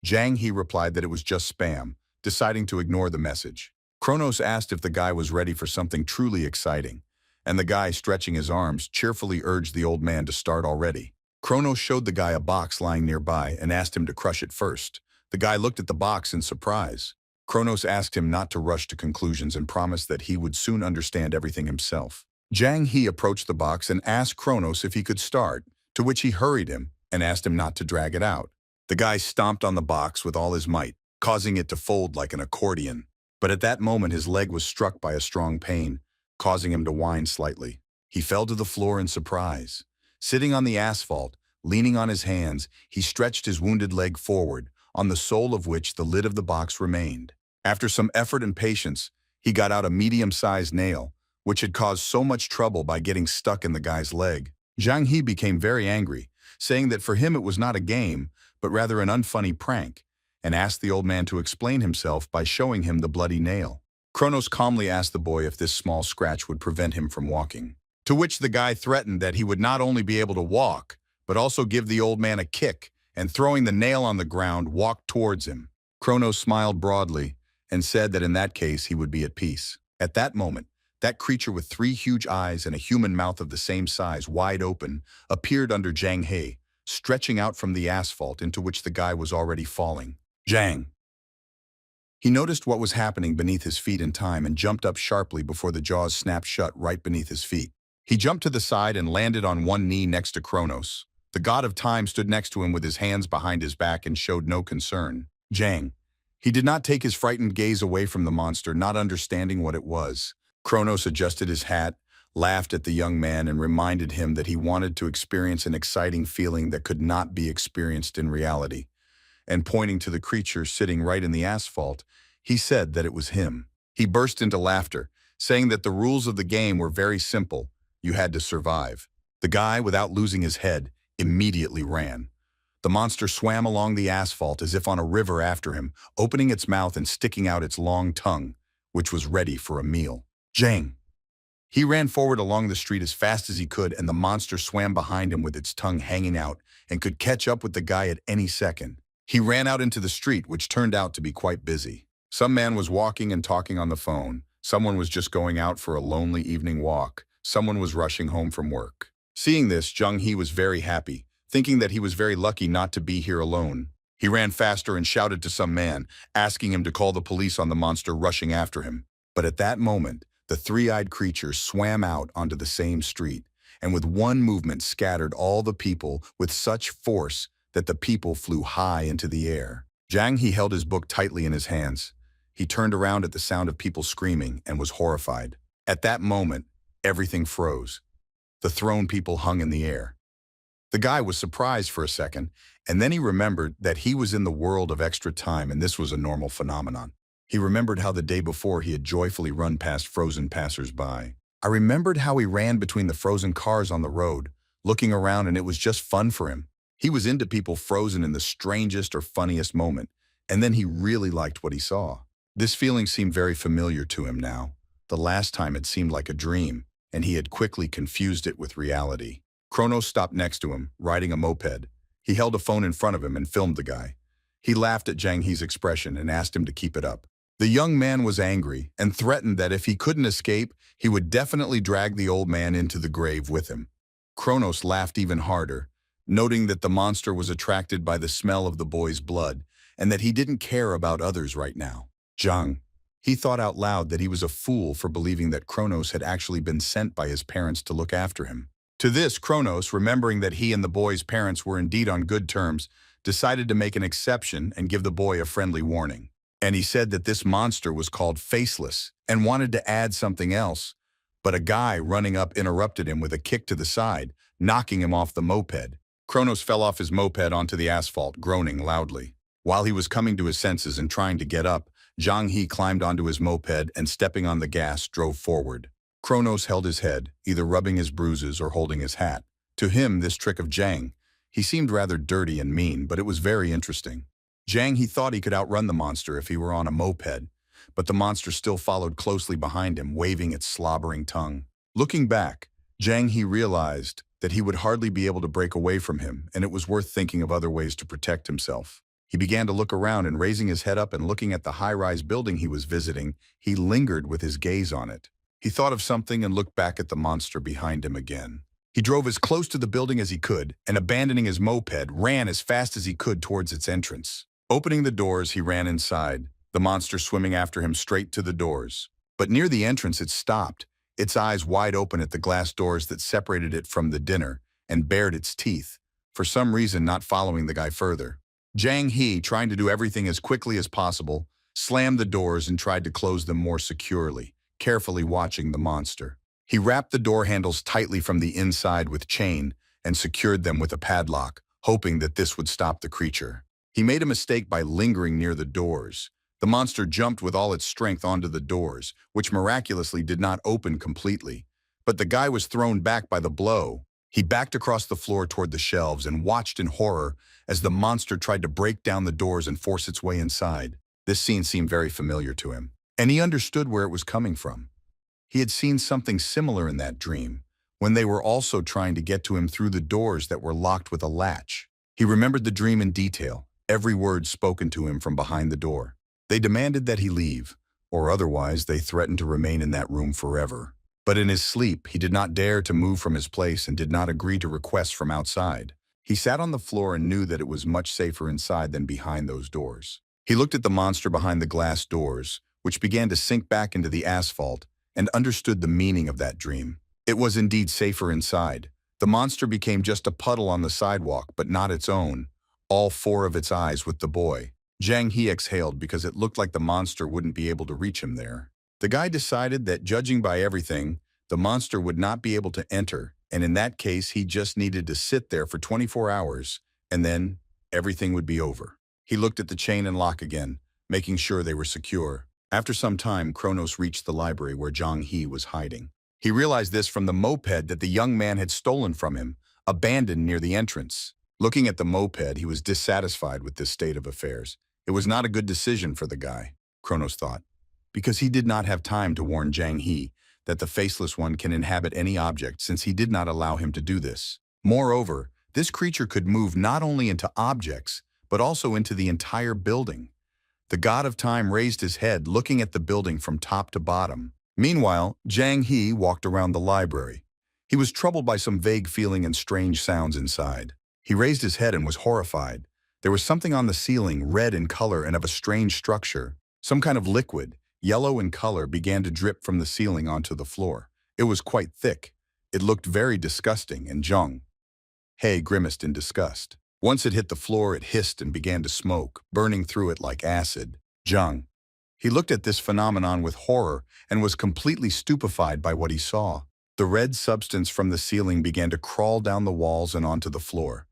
Zhang He replied that it was just spam, deciding to ignore the message. Kronos asked if the guy was ready for something truly exciting, and the guy, stretching his arms, cheerfully urged the old man to start already. Kronos showed the guy a box lying nearby and asked him to crush it first. The guy looked at the box in surprise. Kronos asked him not to rush to conclusions and promised that he would soon understand everything himself. Zhang He approached the box and asked Kronos if he could start, to which he hurried him and asked him not to drag it out. The guy stomped on the box with all his might, causing it to fold like an accordion. But at that moment his leg was struck by a strong pain, causing him to whine slightly. He fell to the floor in surprise. Sitting on the asphalt, leaning on his hands, he stretched his wounded leg forward, on the sole of which the lid of the box remained. After some effort and patience, he got out a medium-sized nail, which had caused so much trouble by getting stuck in the guy's leg. Zhang He became very angry, saying that for him it was not a game, but rather an unfunny prank, and asked the old man to explain himself by showing him the bloody nail. Kronos calmly asked the boy if this small scratch would prevent him from walking, to which the guy threatened that he would not only be able to walk, but also give the old man a kick, and throwing the nail on the ground, walked towards him. Kronos smiled broadly and said that in that case he would be at peace. At that moment, that creature with 3 huge eyes and a human mouth of the same size, wide open, appeared under Zhang He, stretching out from the asphalt into which the guy was already falling. Zhang. He noticed what was happening beneath his feet in time and jumped up sharply before the jaws snapped shut right beneath his feet. He jumped to the side and landed on one knee next to Kronos. The god of time stood next to him with his hands behind his back and showed no concern. Zhang. He did not take his frightened gaze away from the monster, not understanding what it was. Kronos adjusted his hat, laughed at the young man, and reminded him that he wanted to experience an exciting feeling that could not be experienced in reality. And pointing to the creature sitting right in the asphalt, he said that it was him. He burst into laughter, saying that the rules of the game were very simple. You had to survive. The guy, without losing his head, immediately ran. The monster swam along the asphalt as if on a river after him, opening its mouth and sticking out its long tongue, which was ready for a meal. Zhang. He ran forward along the street as fast as he could, and the monster swam behind him with its tongue hanging out and could catch up with the guy at any second. He ran out into the street, which turned out to be quite busy. Some man was walking and talking on the phone. Someone was just going out for a lonely evening walk. Someone was rushing home from work. Seeing this, Zhang He was very happy, thinking that he was very lucky not to be here alone. He ran faster and shouted to some man, asking him to call the police on the monster rushing after him. But at that moment, the 3-eyed creature swam out onto the same street, and with one movement scattered all the people with such force that the people flew high into the air. Zhang He held his book tightly in his hands. He turned around at the sound of people screaming and was horrified. At that moment, everything froze. The thrown people hung in the air. The guy was surprised for a second, and then he remembered that he was in the world of extra time and this was a normal phenomenon. He remembered how the day before he had joyfully run past frozen passers-by. I remembered how he ran between the frozen cars on the road, looking around, and it was just fun for him. He was into people frozen in the strangest or funniest moment, and then he really liked what he saw. This feeling seemed very familiar to him now. The last time it seemed like a dream, and he had quickly confused it with reality. Kronos stopped next to him, riding a moped. He held a phone in front of him and filmed the guy. He laughed at Zhang He's expression and asked him to keep it up. The young man was angry and threatened that if he couldn't escape, he would definitely drag the old man into the grave with him. Kronos laughed even harder, noting that the monster was attracted by the smell of the boy's blood and that he didn't care about others right now. Zhang. He thought out loud that he was a fool for believing that Kronos had actually been sent by his parents to look after him. To this, Kronos, remembering that he and the boy's parents were indeed on good terms, decided to make an exception and give the boy a friendly warning. And he said that this monster was called Faceless and wanted to add something else, but a guy running up interrupted him with a kick to the side, knocking him off the moped. Kronos fell off his moped onto the asphalt, groaning loudly. While he was coming to his senses and trying to get up, Zhang He climbed onto his moped and, stepping on the gas, drove forward. Kronos held his head, either rubbing his bruises or holding his hat. To him, this trick of Zhang, he seemed rather dirty and mean, but it was very interesting. Zhang He thought he could outrun the monster if he were on a moped, but the monster still followed closely behind him, waving its slobbering tongue. Looking back, Zhang He realized that he would hardly be able to break away from him, and it was worth thinking of other ways to protect himself. He began to look around, and raising his head up and looking at the high-rise building he was visiting, he lingered with his gaze on it. He thought of something and looked back at the monster behind him again. He drove as close to the building as he could, and abandoning his moped, ran as fast as he could towards its entrance. Opening the doors, he ran inside, the monster swimming after him straight to the doors. But near the entrance it stopped, its eyes wide open at the glass doors that separated it from the dinner, and bared its teeth, for some reason not following the guy further. Zhang He, trying to do everything as quickly as possible, slammed the doors and tried to close them more securely, carefully watching the monster. He wrapped the door handles tightly from the inside with chain and secured them with a padlock, hoping that this would stop the creature. He made a mistake by lingering near the doors. The monster jumped with all its strength onto the doors, which miraculously did not open completely. But the guy was thrown back by the blow. He backed across the floor toward the shelves and watched in horror as the monster tried to break down the doors and force its way inside. This scene seemed very familiar to him, and he understood where it was coming from. He had seen something similar in that dream, when they were also trying to get to him through the doors that were locked with a latch. He remembered the dream in detail, every word spoken to him from behind the door. They demanded that he leave, or otherwise they threatened to remain in that room forever. But in his sleep, he did not dare to move from his place and did not agree to requests from outside. He sat on the floor and knew that it was much safer inside than behind those doors. He looked at the monster behind the glass doors, which began to sink back into the asphalt, and understood the meaning of that dream. It was indeed safer inside. The monster became just a puddle on the sidewalk, but not its own, all four of its eyes with the boy. Zhang He exhaled because it looked like the monster wouldn't be able to reach him there. The guy decided that, judging by everything, the monster would not be able to enter, and in that case he just needed to sit there for 24 hours, and then everything would be over. He looked at the chain and lock again, making sure they were secure. After some time, Kronos reached the library where Zhang He was hiding. He realized this from the moped that the young man had stolen from him, abandoned near the entrance. Looking at the moped, he was dissatisfied with this state of affairs. It was not a good decision for the guy, Kronos thought, because he did not have time to warn Zhang He that the Faceless One can inhabit any object since he did not allow him to do this. Moreover, this creature could move not only into objects, but also into the entire building. The god of time raised his head, looking at the building from top to bottom. Meanwhile, Zhang He walked around the library. He was troubled by some vague feeling and strange sounds inside. He raised his head and was horrified. There was something on the ceiling, red in color and of a strange structure. Some kind of liquid, yellow in color, began to drip from the ceiling onto the floor. It was quite thick. It looked very disgusting, and Zhang He grimaced in disgust. Once it hit the floor, it hissed and began to smoke, burning through it like acid. Jung. He looked at this phenomenon with horror and was completely stupefied by what he saw. The red substance from the ceiling began to crawl down the walls and onto the floor.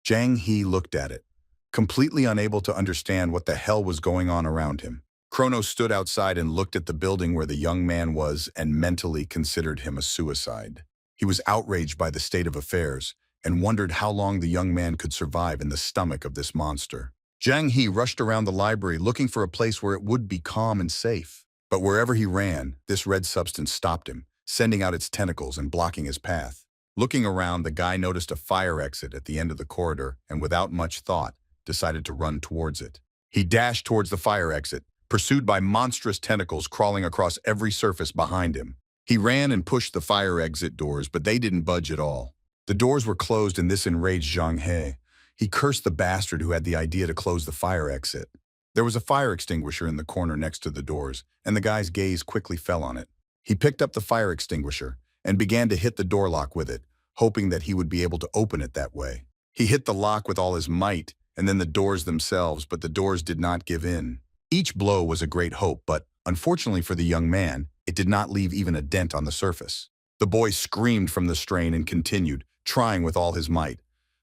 Jang Hee looked at it, completely unable to understand what the hell was going on around him. Kronos stood outside and looked at the building where the young man was and mentally considered him a suicide. He was outraged by the state of affairs and wondered how long the young man could survive in the stomach of this monster. Jang Hee rushed around the library looking for a place where it would be calm and safe. But wherever he ran, this red substance stopped him, sending out its tentacles and blocking his path. Looking around, the guy noticed a fire exit at the end of the corridor and without much thought, decided to run towards it. He dashed towards the fire exit, pursued by monstrous tentacles crawling across every surface behind him. He ran and pushed the fire exit doors, but they didn't budge at all. The doors were closed and this enraged Zhang He. He cursed the bastard who had the idea to close the fire exit. There was a fire extinguisher in the corner next to the doors, and the guy's gaze quickly fell on it. He picked up the fire extinguisher and began to hit the door lock with it, hoping that he would be able to open it that way. He hit the lock with all his might, and then the doors themselves, but the doors did not give in. Each blow was a great hope, but, unfortunately for the young man, it did not leave even a dent on the surface. The boy screamed from the strain and continued, trying with all his might.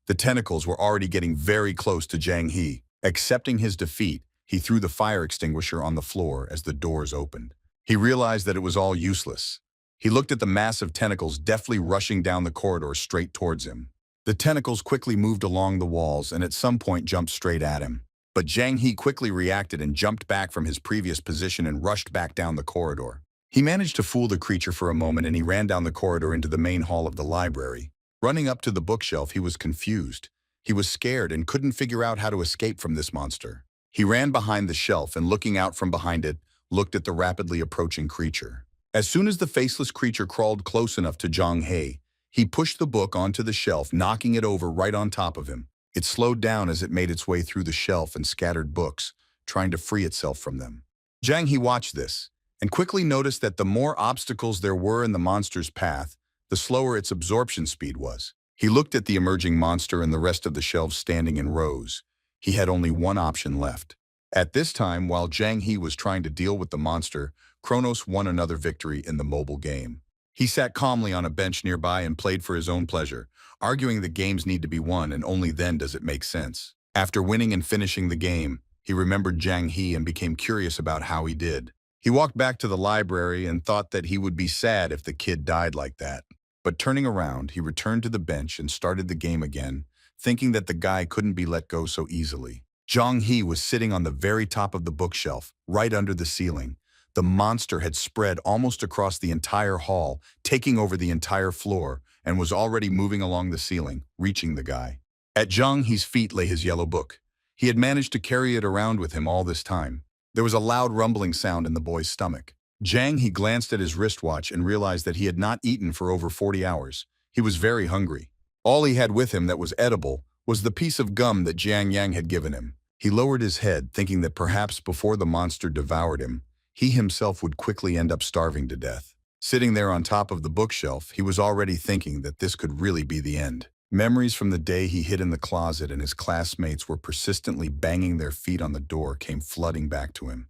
The tentacles were already getting very close to Jang Hee. Accepting his defeat, he threw the fire extinguisher on the floor as the doors opened. He realized that it was all useless. He looked at the massive tentacles deftly rushing down the corridor straight towards him. The tentacles quickly moved along the walls and at some point jumped straight at him. But Jang Hee quickly reacted and jumped back from his previous position and rushed back down the corridor. He managed to fool the creature for a moment and he ran down the corridor into the main hall of the library. Running up to the bookshelf, he was confused. He was scared and couldn't figure out how to escape from this monster. He ran behind the shelf and looking out from behind it, looked at the rapidly approaching creature. As soon as the faceless creature crawled close enough to Zhang He, he pushed the book onto the shelf, knocking it over right on top of him. It slowed down as it made its way through the shelf and scattered books, trying to free itself from them. Zhang He watched this, and quickly noticed that the more obstacles there were in the monster's path, the slower its absorption speed was. He looked at the emerging monster and the rest of the shelves standing in rows. He had only one option left. At this time, while Zhang He was trying to deal with the monster, Kronos won another victory in the mobile game. He sat calmly on a bench nearby and played for his own pleasure, arguing that games need to be won and only then does it make sense. After winning and finishing the game, he remembered Zhang He and became curious about how he did. He walked back to the library and thought that he would be sad if the kid died like that. But turning around, he returned to the bench and started the game again, thinking that the guy couldn't be let go so easily. Zhang He was sitting on the very top of the bookshelf, right under the ceiling. The monster had spread almost across the entire hall, taking over the entire floor, and was already moving along the ceiling, reaching the guy. At Zhang He's feet lay his yellow book. He had managed to carry it around with him all this time. There was a loud rumbling sound in the boy's stomach. Zhang He glanced at his wristwatch and realized that he had not eaten for over 40 hours. He was very hungry. All he had with him that was edible was the piece of gum that Jiang Yang had given him. He lowered his head, thinking that perhaps before the monster devoured him, he himself would quickly end up starving to death. Sitting there on top of the bookshelf, he was already thinking that this could really be the end. Memories from the day he hid in the closet and his classmates were persistently banging their feet on the door came flooding back to him.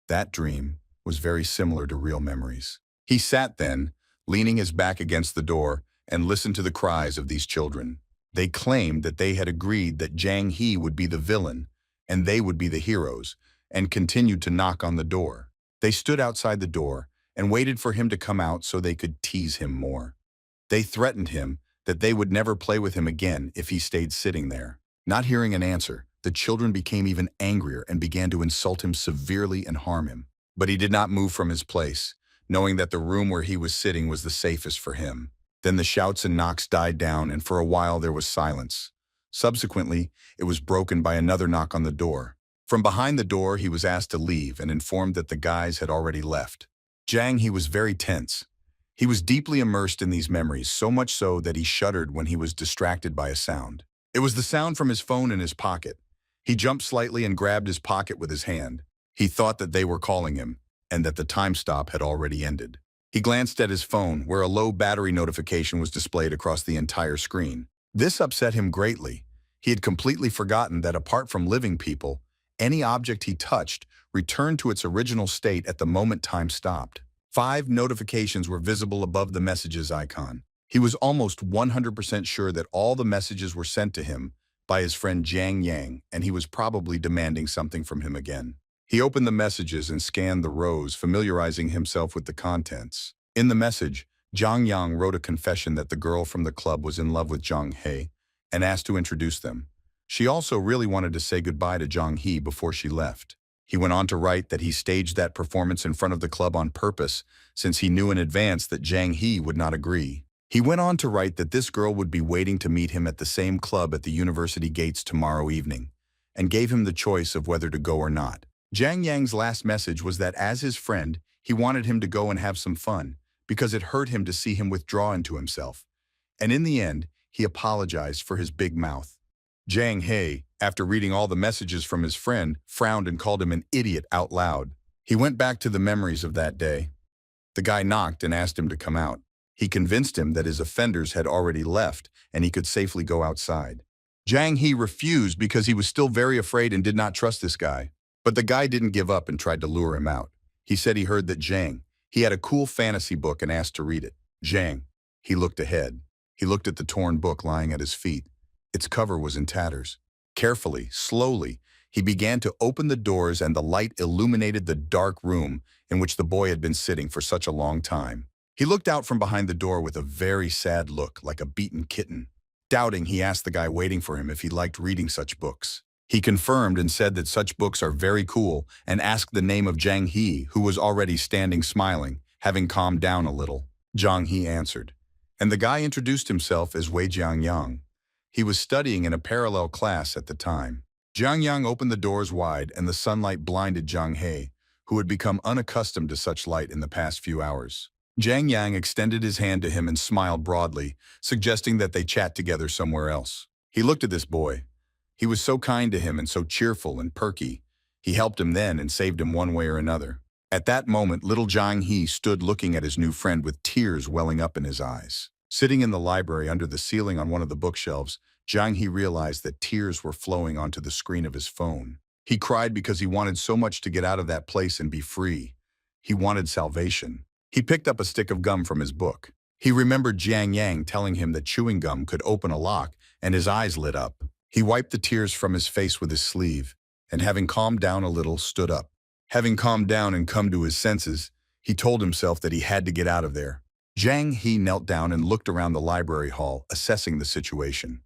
That dream was very similar to real memories. He sat then, leaning his back against the door, and listened to the cries of these children. They claimed that they had agreed that Zhang He would be the villain, and they would be the heroes, and continued to knock on the door. They stood outside the door and waited for him to come out so they could tease him more. They threatened him that they would never play with him again if he stayed sitting there. Not hearing an answer, the children became even angrier and began to insult him severely and harm him. But he did not move from his place, knowing that the room where he was sitting was the safest for him. Then the shouts and knocks died down, and for a while there was silence. Subsequently, it was broken by another knock on the door. From behind the door, he was asked to leave and informed that the guys had already left. Zhang He was very tense. He was deeply immersed in these memories, so much so that he shuddered when he was distracted by a sound. It was the sound from his phone in his pocket. He jumped slightly and grabbed his pocket with his hand. He thought that they were calling him, and that the time stop had already ended. He glanced at his phone, where a low battery notification was displayed across the entire screen. This upset him greatly. He had completely forgotten that apart from living people, any object he touched returned to its original state at the moment time stopped. 5 notifications were visible above the messages icon. He was almost 100% sure that all the messages were sent to him by his friend Jiang Yang, and he was probably demanding something from him again. He opened the messages and scanned the rows, familiarizing himself with the contents. In the message, Jiang Yang wrote a confession that the girl from the club was in love with Zhang He and asked to introduce them. She also really wanted to say goodbye to Zhang He before she left. He went on to write that he staged that performance in front of the club on purpose, since he knew in advance that Zhang He would not agree. He went on to write that this girl would be waiting to meet him at the same club at the university gates tomorrow evening, and gave him the choice of whether to go or not. Jiang Yang's last message was that as his friend, he wanted him to go and have some fun, because it hurt him to see him withdraw into himself. And in the end, he apologized for his big mouth. Zhang He, after reading all the messages from his friend, frowned and called him an idiot out loud. He went back to the memories of that day. The guy knocked and asked him to come out. He convinced him that his offenders had already left and he could safely go outside. Zhang He refused because he was still very afraid and did not trust this guy. But the guy didn't give up and tried to lure him out. He said he heard that he had a cool fantasy book and asked to read it. He looked ahead. He looked at the torn book lying at his feet. Its cover was in tatters. Carefully, slowly, he began to open the doors and the light illuminated the dark room in which the boy had been sitting for such a long time. He looked out from behind the door with a very sad look, like a beaten kitten. Doubting, he asked the guy waiting for him if he liked reading such books. He confirmed and said that such books are very cool and asked the name of Zhang He, who was already standing smiling, having calmed down a little. Zhang He answered. And the guy introduced himself as Wei Jiangyang. He was studying in a parallel class at the time. Jiangyang opened the doors wide and the sunlight blinded Zhang He, who had become unaccustomed to such light in the past few hours. Jiang Yang extended his hand to him and smiled broadly, suggesting that they chat together somewhere else. He looked at this boy. He was so kind to him and so cheerful and perky. He helped him then and saved him one way or another. At that moment, little Zhang He stood looking at his new friend with tears welling up in his eyes. Sitting in the library under the ceiling on one of the bookshelves, Zhang He realized that tears were flowing onto the screen of his phone. He cried because he wanted so much to get out of that place and be free. He wanted salvation. He picked up a stick of gum from his book. He remembered Jiang Yang telling him that chewing gum could open a lock, and his eyes lit up. He wiped the tears from his face with his sleeve, and having calmed down a little, stood up. Having calmed down and come to his senses, he told himself that he had to get out of there. Zhang He knelt down and looked around the library hall, assessing the situation.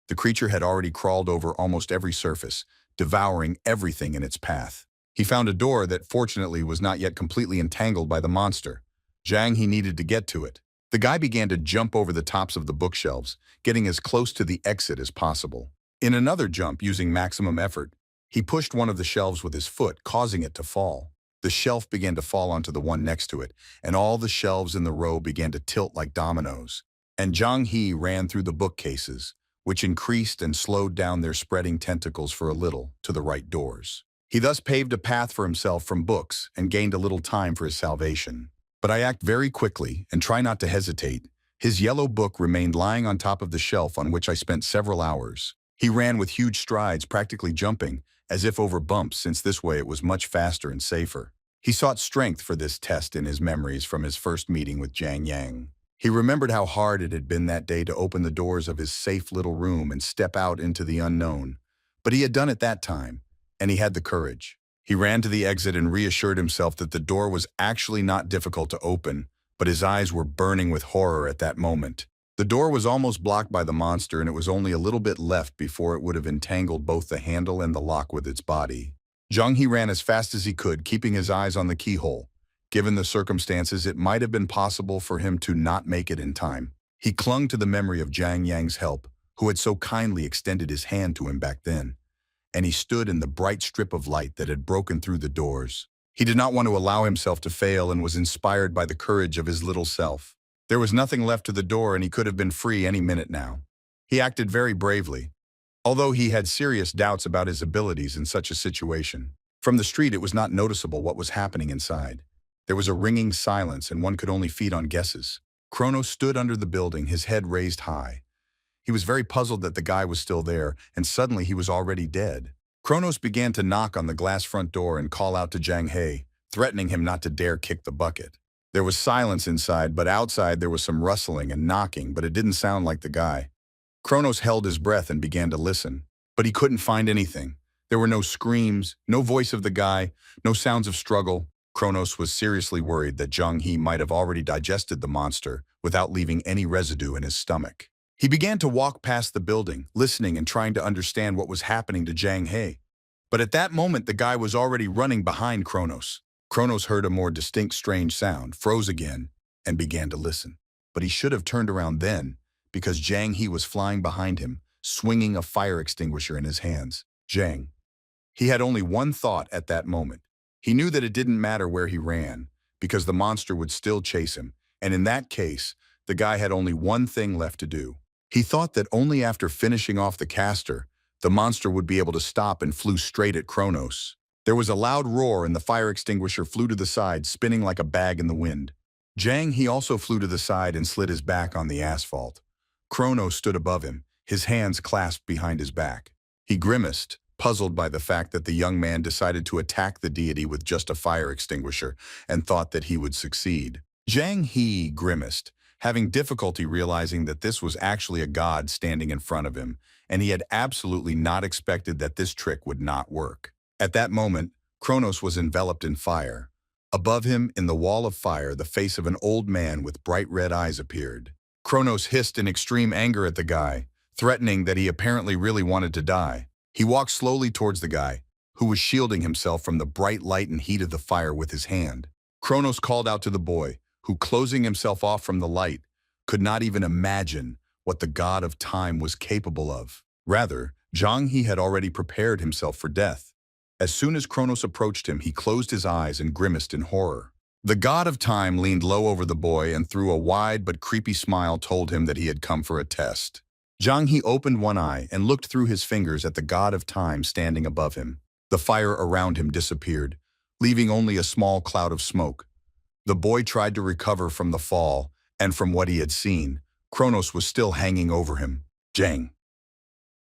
The creature had already crawled over almost every surface, devouring everything in its path. He found a door that fortunately was not yet completely entangled by the monster. Zhang He needed to get to it. The guy began to jump over the tops of the bookshelves, getting as close to the exit as possible. In another jump, using maximum effort, he pushed one of the shelves with his foot, causing it to fall. The shelf began to fall onto the one next to it, and all the shelves in the row began to tilt like dominoes. And Zhang He ran through the bookcases, which increased and slowed down their spreading tentacles for a little, to the right doors. He thus paved a path for himself from books and gained a little time for his salvation. But I act very quickly and try not to hesitate. His yellow book remained lying on top of the shelf on which I spent several hours. He ran with huge strides, practically jumping, as if over bumps, since this way it was much faster and safer. He sought strength for this test in his memories from his first meeting with Jiang Yang. He remembered how hard it had been that day to open the doors of his safe little room and step out into the unknown. But he had done it that time, and he had the courage. He ran to the exit and reassured himself that the door was actually not difficult to open, but his eyes were burning with horror at that moment. The door was almost blocked by the monster, and it was only a little bit left before it would have entangled both the handle and the lock with its body. Zhang He ran as fast as he could, keeping his eyes on the keyhole. Given the circumstances, it might have been possible for him to not make it in time. He clung to the memory of Jiang Yang's help, who had so kindly extended his hand to him back then. And he stood in the bright strip of light that had broken through the doors. He did not want to allow himself to fail and was inspired by the courage of his little self. There was nothing left to the door and he could have been free any minute now. He acted very bravely, although he had serious doubts about his abilities in such a situation. From the street, it was not noticeable what was happening inside. There was a ringing silence and one could only feed on guesses. Kronos stood under the building, his head raised high. He was very puzzled that the guy was still there, and suddenly he was already dead. Kronos began to knock on the glass front door and call out to Jang Hae, threatening him not to dare kick the bucket. There was silence inside, but outside there was some rustling and knocking, but it didn't sound like the guy. Kronos held his breath and began to listen, but he couldn't find anything. There were no screams, no voice of the guy, no sounds of struggle. Kronos was seriously worried that Jang Hee might have already digested the monster without leaving any residue in his stomach. He began to walk past the building, listening and trying to understand what was happening to Jang Hae. But at that moment, the guy was already running behind Kronos. Kronos heard a more distinct strange sound, froze again, and began to listen. But he should have turned around then, because Jang Hee was flying behind him, swinging a fire extinguisher in his hands. Jang. He had only one thought at that moment. He knew that it didn't matter where he ran, because the monster would still chase him, and in that case, the guy had only one thing left to do. He thought that only after finishing off the caster, the monster would be able to stop and flew straight at Kronos. There was a loud roar and the fire extinguisher flew to the side, spinning like a bag in the wind. Jang Hee also flew to the side and slid his back on the asphalt. Kronos stood above him, his hands clasped behind his back. He grimaced, puzzled by the fact that the young man decided to attack the deity with just a fire extinguisher and thought that he would succeed. Jang Hee grimaced, having difficulty realizing that this was actually a god standing in front of him, and he had absolutely not expected that this trick would not work. At that moment, Kronos was enveloped in fire. Above him, in the wall of fire, the face of an old man with bright red eyes appeared. Kronos hissed in extreme anger at the guy, threatening that he apparently really wanted to die. He walked slowly towards the guy, who was shielding himself from the bright light and heat of the fire with his hand. Kronos called out to the boy, who, closing himself off from the light, could not even imagine what the god of time was capable of. Rather, Jang Hee had already prepared himself for death. As soon as Kronos approached him, he closed his eyes and grimaced in horror. The god of time leaned low over the boy and through a wide but creepy smile told him that he had come for a test. Jang Hee opened one eye and looked through his fingers at the god of time standing above him. The fire around him disappeared, leaving only a small cloud of smoke. The boy tried to recover from the fall, and from what he had seen, Kronos was still hanging over him. Jang.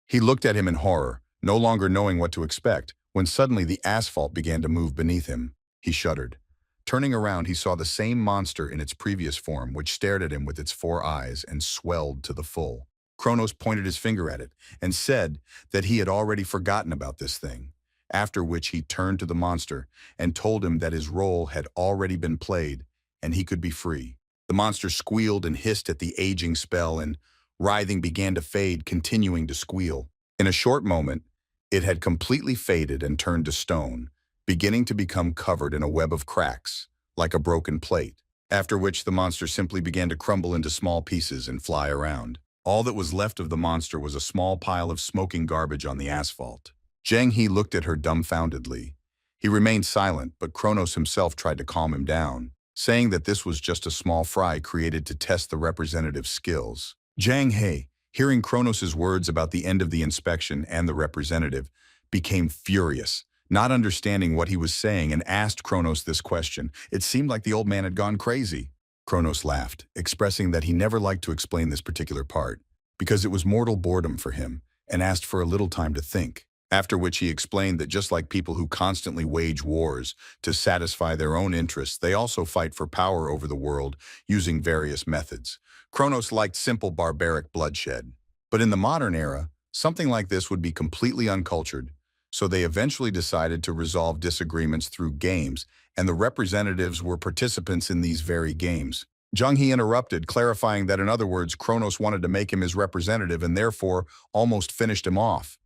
He looked at him in horror, no longer knowing what to expect, when suddenly the asphalt began to move beneath him. He shuddered. Turning around, he saw the same monster in its previous form, which stared at him with its 4 eyes and swelled to the full. Kronos pointed his finger at it and said that he had already forgotten about this thing, after which he turned to the monster and told him that his role had already been played and he could be free. The monster squealed and hissed at the aging spell, and writhing began to fade, continuing to squeal. In a short moment, it had completely faded and turned to stone, beginning to become covered in a web of cracks, like a broken plate, after which the monster simply began to crumble into small pieces and fly around. All that was left of the monster was a small pile of smoking garbage on the asphalt. Jang Hee looked at her dumbfoundedly. He remained silent, but Kronos himself tried to calm him down, saying that this was just a small fry created to test the representative's skills. Jang Hee, hearing Kronos' words about the end of the inspection and the representative, became furious, not understanding what he was saying, and asked Kronos this question. It seemed like the old man had gone crazy. Kronos laughed, expressing that he never liked to explain this particular part, because it was mortal boredom for him, and asked for a little time to think. After which he explained that just like people who constantly wage wars to satisfy their own interests, they also fight for power over the world using various methods. Kronos liked simple barbaric bloodshed. But in the modern era, something like this would be completely uncultured, so they eventually decided to resolve disagreements through games, and the representatives were participants in these very games. Jang Hee interrupted, clarifying that in other words, Kronos wanted to make him his representative and therefore almost finished him off.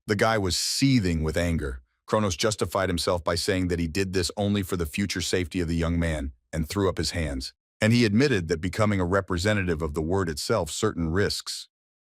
The guy was seething with anger. Kronos justified himself by saying that he did this only for the future safety of the young man, and threw up his hands. And he admitted that becoming a representative of the word itself certain risks.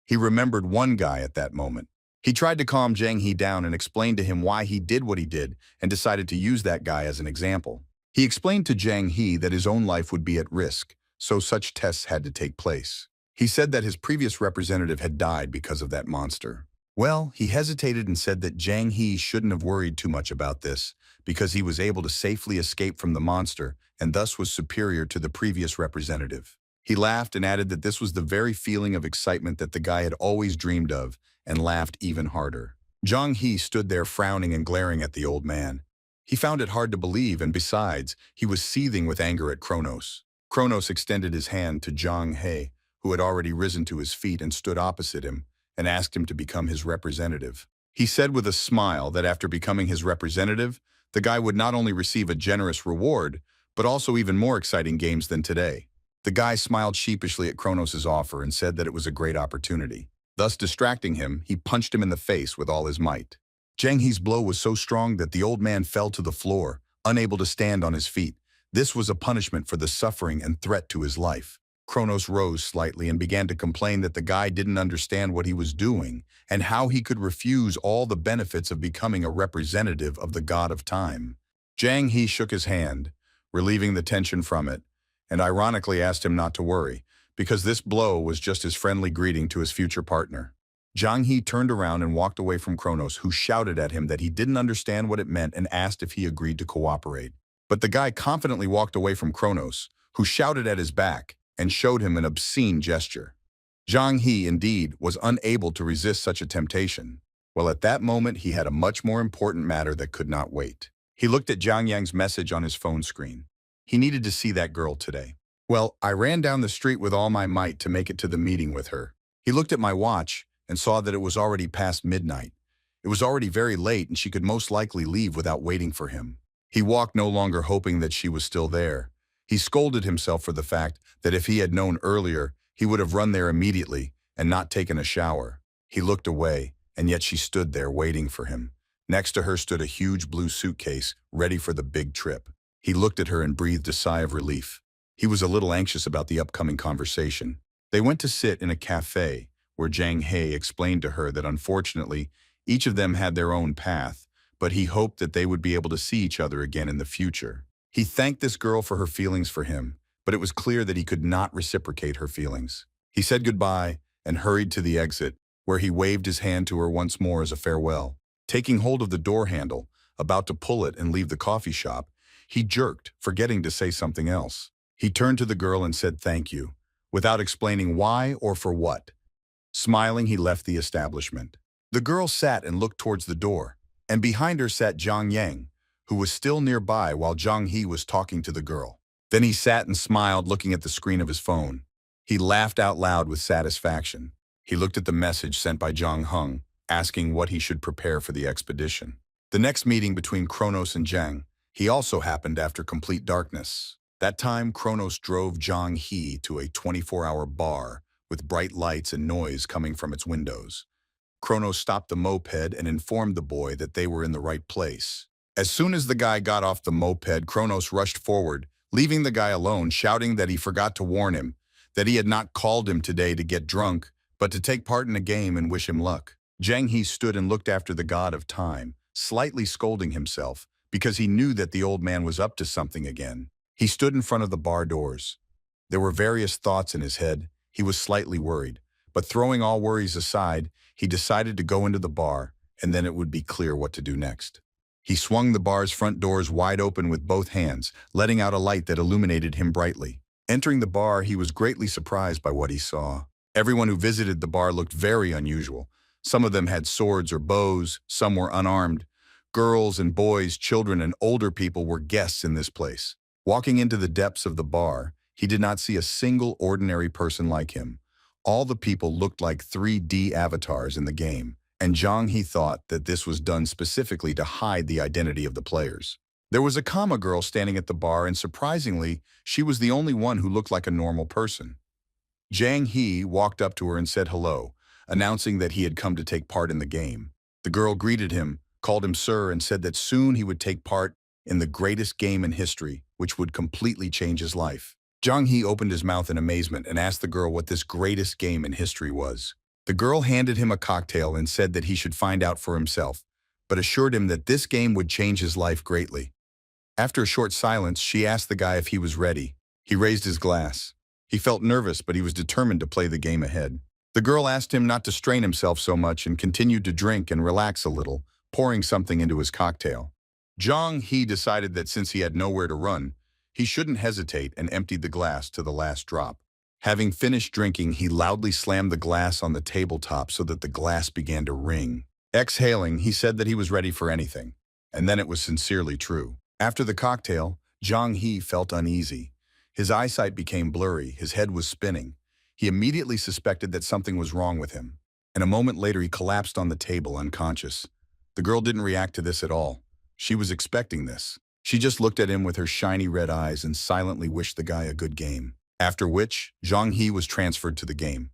He remembered one guy at that moment. He tried to calm Jang Hee down and explained to him why he did what he did, and decided to use that guy as an example. He explained to Jang Hee that his own life would be at risk, so such tests had to take place. He said that his previous representative had died because of that monster. Well, he hesitated and said that Jang Hee shouldn't have worried too much about this, because he was able to safely escape from the monster and thus was superior to the previous representative. He laughed and added that this was the very feeling of excitement that the guy had always dreamed of, and laughed even harder. Jang Hee stood there frowning and glaring at the old man. He found it hard to believe, and besides, he was seething with anger at Kronos. Kronos extended his hand to Jang Hee, who had already risen to his feet and stood opposite him, and asked him to become his representative. He said with a smile that after becoming his representative, the guy would not only receive a generous reward, but also even more exciting games than today. The guy smiled sheepishly at Kronos' offer and said that it was a great opportunity. Thus distracting him, he punched him in the face with all his might. Jang Hee's blow was so strong that the old man fell to the floor, unable to stand on his feet. This was a punishment for the suffering and threat to his life. Kronos rose slightly and began to complain that the guy didn't understand what he was doing and how he could refuse all the benefits of becoming a representative of the god of time. Jang Hee shook his hand, relieving the tension from it, and ironically asked him not to worry, because this blow was just his friendly greeting to his future partner. Jang Hee turned around and walked away from Kronos, who shouted at him that he didn't understand what it meant and asked if he agreed to cooperate. But the guy confidently walked away from Kronos, who shouted at his back and showed him an obscene gesture. Jang Hee, indeed, was unable to resist such a temptation. Well, at that moment, he had a much more important matter that could not wait. He looked at Jiang Yang's message on his phone screen. He needed to see that girl today. Well, I ran down the street with all my might to make it to the meeting with her. He looked at my watch and saw that it was already past midnight. It was already very late and she could most likely leave without waiting for him. He walked no longer hoping that she was still there. He scolded himself for the fact that if he had known earlier, he would have run there immediately and not taken a shower. He looked away, and yet she stood there waiting for him. Next to her stood a huge blue suitcase, ready for the big trip. He looked at her and breathed a sigh of relief. He was a little anxious about the upcoming conversation. They went to sit in a cafe, where Jang Hee explained to her that unfortunately, each of them had their own path, but he hoped that they would be able to see each other again in the future. He thanked this girl for her feelings for him, but it was clear that he could not reciprocate her feelings. He said goodbye and hurried to the exit, where he waved his hand to her once more as a farewell. Taking hold of the door handle, about to pull it and leave the coffee shop, he jerked, forgetting to say something else. He turned to the girl and said thank you, without explaining why or for what. Smiling, he left the establishment. The girl sat and looked towards the door, and behind her sat Jiang Yang, who was still nearby while Jang Hee was talking to the girl. Then he sat and smiled, looking at the screen of his phone. He laughed out loud with satisfaction. He looked at the message sent by Zhang Heng, asking what he should prepare for the expedition. The next meeting between Kronos and Jang Hee also happened after complete darkness. That time, Kronos drove Jang Hee to a 24-hour bar with bright lights and noise coming from its windows. Kronos stopped the moped and informed the boy that they were in the right place. As soon as the guy got off the moped, Kronos rushed forward, leaving the guy alone, shouting that he forgot to warn him, that he had not called him today to get drunk, but to take part in a game and wish him luck. Jang Hee stood and looked after the god of time, slightly scolding himself, because he knew that the old man was up to something again. He stood in front of the bar doors. There were various thoughts in his head. He was slightly worried, but throwing all worries aside, he decided to go into the bar, and then it would be clear what to do next. He swung the bar's front doors wide open with both hands, letting out a light that illuminated him brightly. Entering the bar, he was greatly surprised by what he saw. Everyone who visited the bar looked very unusual. Some of them had swords or bows, some were unarmed. Girls and boys, children and older people were guests in this place. Walking into the depths of the bar, he did not see a single ordinary person like him. All the people looked like 3D avatars in the game, and Jang Hee thought that this was done specifically to hide the identity of the players. There was a comma girl standing at the bar, and surprisingly, she was the only one who looked like a normal person. Jang Hee walked up to her and said hello, announcing that he had come to take part in the game. The girl greeted him, called him sir, and said that soon he would take part in the greatest game in history, which would completely change his life. Jang Hee opened his mouth in amazement and asked the girl what this greatest game in history was. The girl handed him a cocktail and said that he should find out for himself, but assured him that this game would change his life greatly. After a short silence, she asked the guy if he was ready. He raised his glass. He felt nervous, but he was determined to play the game ahead. The girl asked him not to strain himself so much and continued to drink and relax a little, pouring something into his cocktail. Jang Hee decided that since he had nowhere to run, he shouldn't hesitate and emptied the glass to the last drop. Having finished drinking, he loudly slammed the glass on the tabletop so that the glass began to ring. Exhaling, he said that he was ready for anything. And then it was sincerely true. After the cocktail, Zhang He felt uneasy. His eyesight became blurry, his head was spinning. He immediately suspected that something was wrong with him. And a moment later, he collapsed on the table unconscious. The girl didn't react to this at all. She was expecting this. She just looked at him with her shiny red eyes and silently wished the guy a good game. After which, Zhang He was transferred to the game.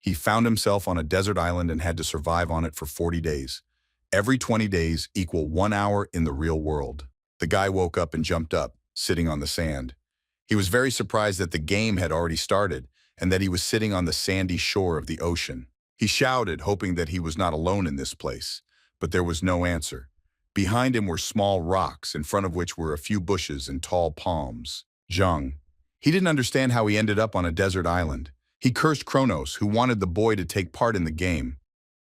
He found himself on a desert island and had to survive on it for 40 days. Every 20 days equal 1 hour in the real world. The guy woke up and jumped up, sitting on the sand. He was very surprised that the game had already started and that he was sitting on the sandy shore of the ocean. He shouted, hoping that he was not alone in this place, but there was no answer. Behind him were small rocks, in front of which were a few bushes and tall palms. Zhang. He didn't understand how he ended up on a desert island. He cursed Kronos, who wanted the boy to take part in the game.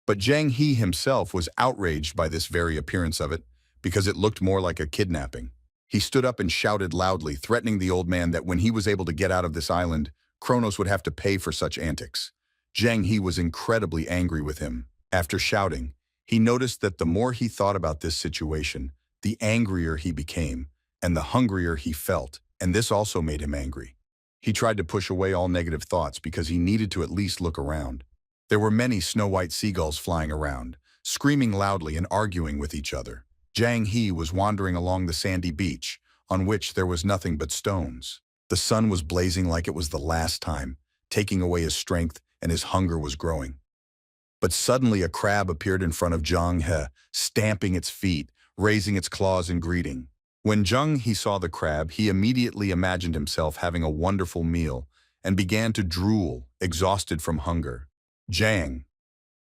But Zhang He himself was outraged by this very appearance of it, because it looked more like a kidnapping. He stood up and shouted loudly, threatening the old man that when he was able to get out of this island, Kronos would have to pay for such antics. Zhang He was incredibly angry with him. After shouting, he noticed that the more he thought about this situation, the angrier he became, and the hungrier he felt, and this also made him angry. He tried to push away all negative thoughts because he needed to at least look around. There were many snow-white seagulls flying around, screaming loudly and arguing with each other. Zhang He was wandering along the sandy beach, on which there was nothing but stones. The sun was blazing like it was the last time, taking away his strength, and his hunger was growing. But suddenly a crab appeared in front of Zhang He, stamping its feet, raising its claws in greeting. When Zhang He saw the crab, he immediately imagined himself having a wonderful meal and began to drool, exhausted from hunger. Zhang.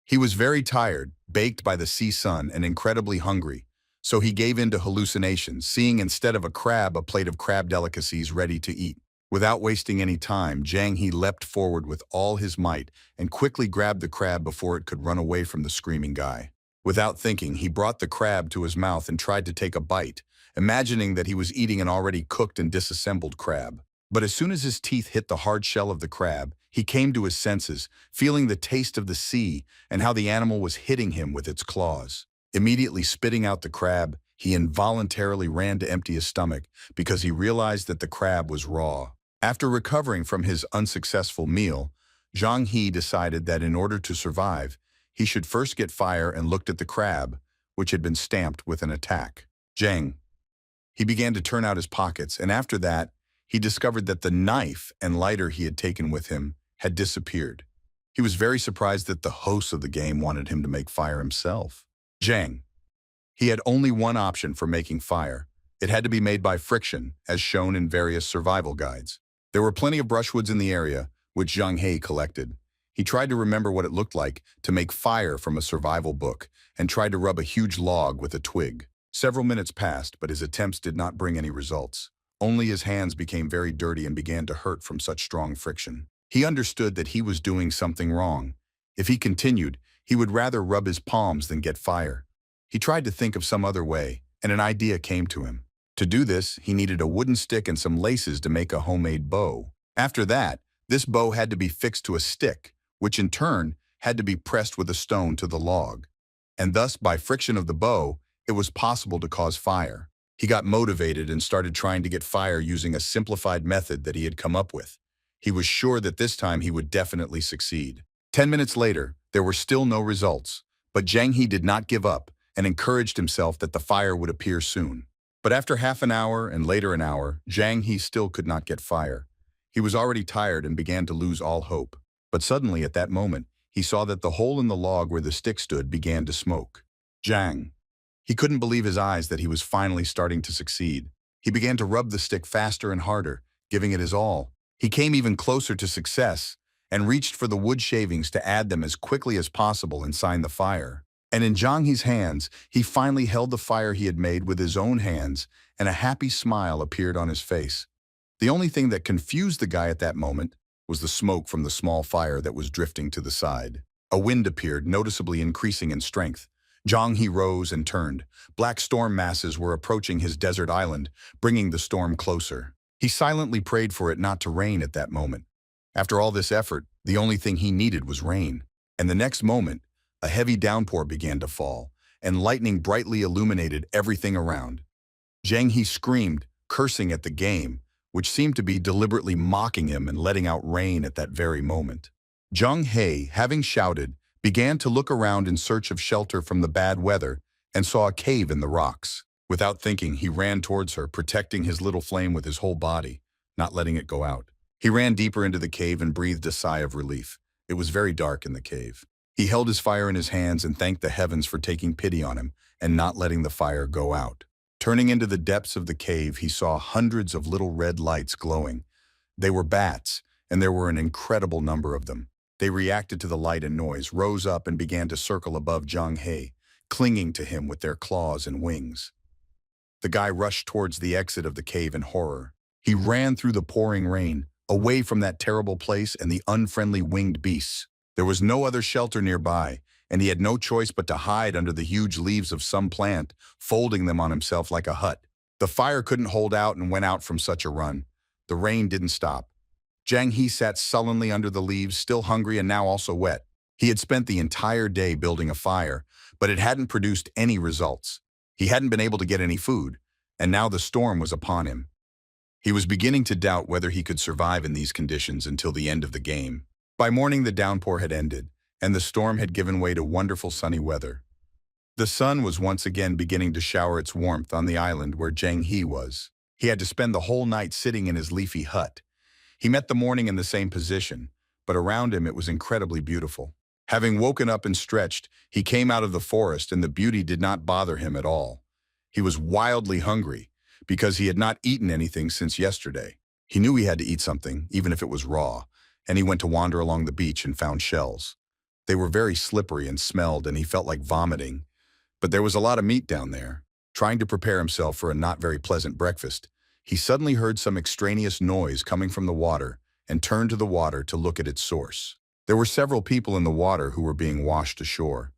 He was very tired, baked by the sea sun, and incredibly hungry, so he gave in to hallucinations, seeing instead of a crab a plate of crab delicacies ready to eat. Without wasting any time, Zhang He leapt forward with all his might and quickly grabbed the crab before it could run away from the screaming guy. Without thinking, he brought the crab to his mouth and tried to take a bite, imagining that he was eating an already cooked and disassembled crab. But as soon as his teeth hit the hard shell of the crab, he came to his senses, feeling the taste of the sea and how the animal was hitting him with its claws. Immediately spitting out the crab, he involuntarily ran to empty his stomach because he realized that the crab was raw. After recovering from his unsuccessful meal, Zhang He decided that in order to survive, he should first get fire and looked at the crab, which had been stamped with an attack. Zhang. He began to turn out his pockets, and after that, he discovered that the knife and lighter he had taken with him had disappeared. He was very surprised that the host of the game wanted him to make fire himself. Zhang. He had only one option for making fire. It had to be made by friction, as shown in various survival guides. There were plenty of brushwoods in the area, which Zhang He collected. He tried to remember what it looked like to make fire from a survival book and tried to rub a huge log with a twig. Several minutes passed, but his attempts did not bring any results. Only his hands became very dirty and began to hurt from such strong friction. He understood that he was doing something wrong. If he continued, he would rather rub his palms than get fire. He tried to think of some other way, and an idea came to him. To do this, he needed a wooden stick and some laces to make a homemade bow. After that, this bow had to be fixed to a stick, which in turn had to be pressed with a stone to the log. And thus, by friction of the bow, it was possible to cause fire. He got motivated and started trying to get fire using a simplified method that he had come up with. He was sure that this time he would definitely succeed. 10 minutes later, there were still no results, but Zhang He did not give up and encouraged himself that the fire would appear soon. But after half an hour and later an hour, Zhang He still could not get fire. He was already tired and began to lose all hope. But suddenly at that moment, he saw that the hole in the log where the stick stood began to smoke. Zhang. He couldn't believe his eyes that he was finally starting to succeed. He began to rub the stick faster and harder, giving it his all. He came even closer to success and reached for the wood shavings to add them as quickly as possible and sign the fire. And in Zhang He's hands, he finally held the fire he had made with his own hands, and a happy smile appeared on his face. The only thing that confused the guy at that moment was the smoke from the small fire that was drifting to the side. A wind appeared, noticeably increasing in strength. Zhang He rose and turned. Black storm masses were approaching his desert island, bringing the storm closer. He silently prayed for it not to rain at that moment. After all this effort, the only thing he needed was rain. And the next moment, a heavy downpour began to fall, and lightning brightly illuminated everything around. Zhang He screamed, cursing at the game, which seemed to be deliberately mocking him and letting out rain at that very moment. Zhang He, having shouted, began to look around in search of shelter from the bad weather and saw a cave in the rocks. Without thinking, he ran towards her, protecting his little flame with his whole body, not letting it go out. He ran deeper into the cave and breathed a sigh of relief. It was very dark in the cave. He held his fire in his hands and thanked the heavens for taking pity on him and not letting the fire go out. Turning into the depths of the cave, he saw hundreds of little red lights glowing. They were bats, and there were an incredible number of them. They reacted to the light and noise, rose up and began to circle above Zhang He, clinging to him with their claws and wings. The guy rushed towards the exit of the cave in horror. He ran through the pouring rain, away from that terrible place and the unfriendly winged beasts. There was no other shelter nearby, and he had no choice but to hide under the huge leaves of some plant, folding them on himself like a hut. The fire couldn't hold out and went out from such a run. The rain didn't stop. Zhang He sat sullenly under the leaves, still hungry and now also wet. He had spent the entire day building a fire, but it hadn't produced any results. He hadn't been able to get any food, and now the storm was upon him. He was beginning to doubt whether he could survive in these conditions until the end of the game. By morning, the downpour had ended, and the storm had given way to wonderful sunny weather. The sun was once again beginning to shower its warmth on the island where Zhang He was. He had to spend the whole night sitting in his leafy hut. He met the morning in the same position, but around him it was incredibly beautiful. Having woken up and stretched, he came out of the forest and the beauty did not bother him at all. He was wildly hungry because he had not eaten anything since yesterday. He knew he had to eat something, even if it was raw, and he went to wander along the beach and found shells. They were very slippery and smelled, and he felt like vomiting. But there was a lot of meat down there. Trying to prepare himself for a not very pleasant breakfast, he suddenly heard some extraneous noise coming from the water and turned to the water to look at its source. There were several people in the water who were being washed ashore.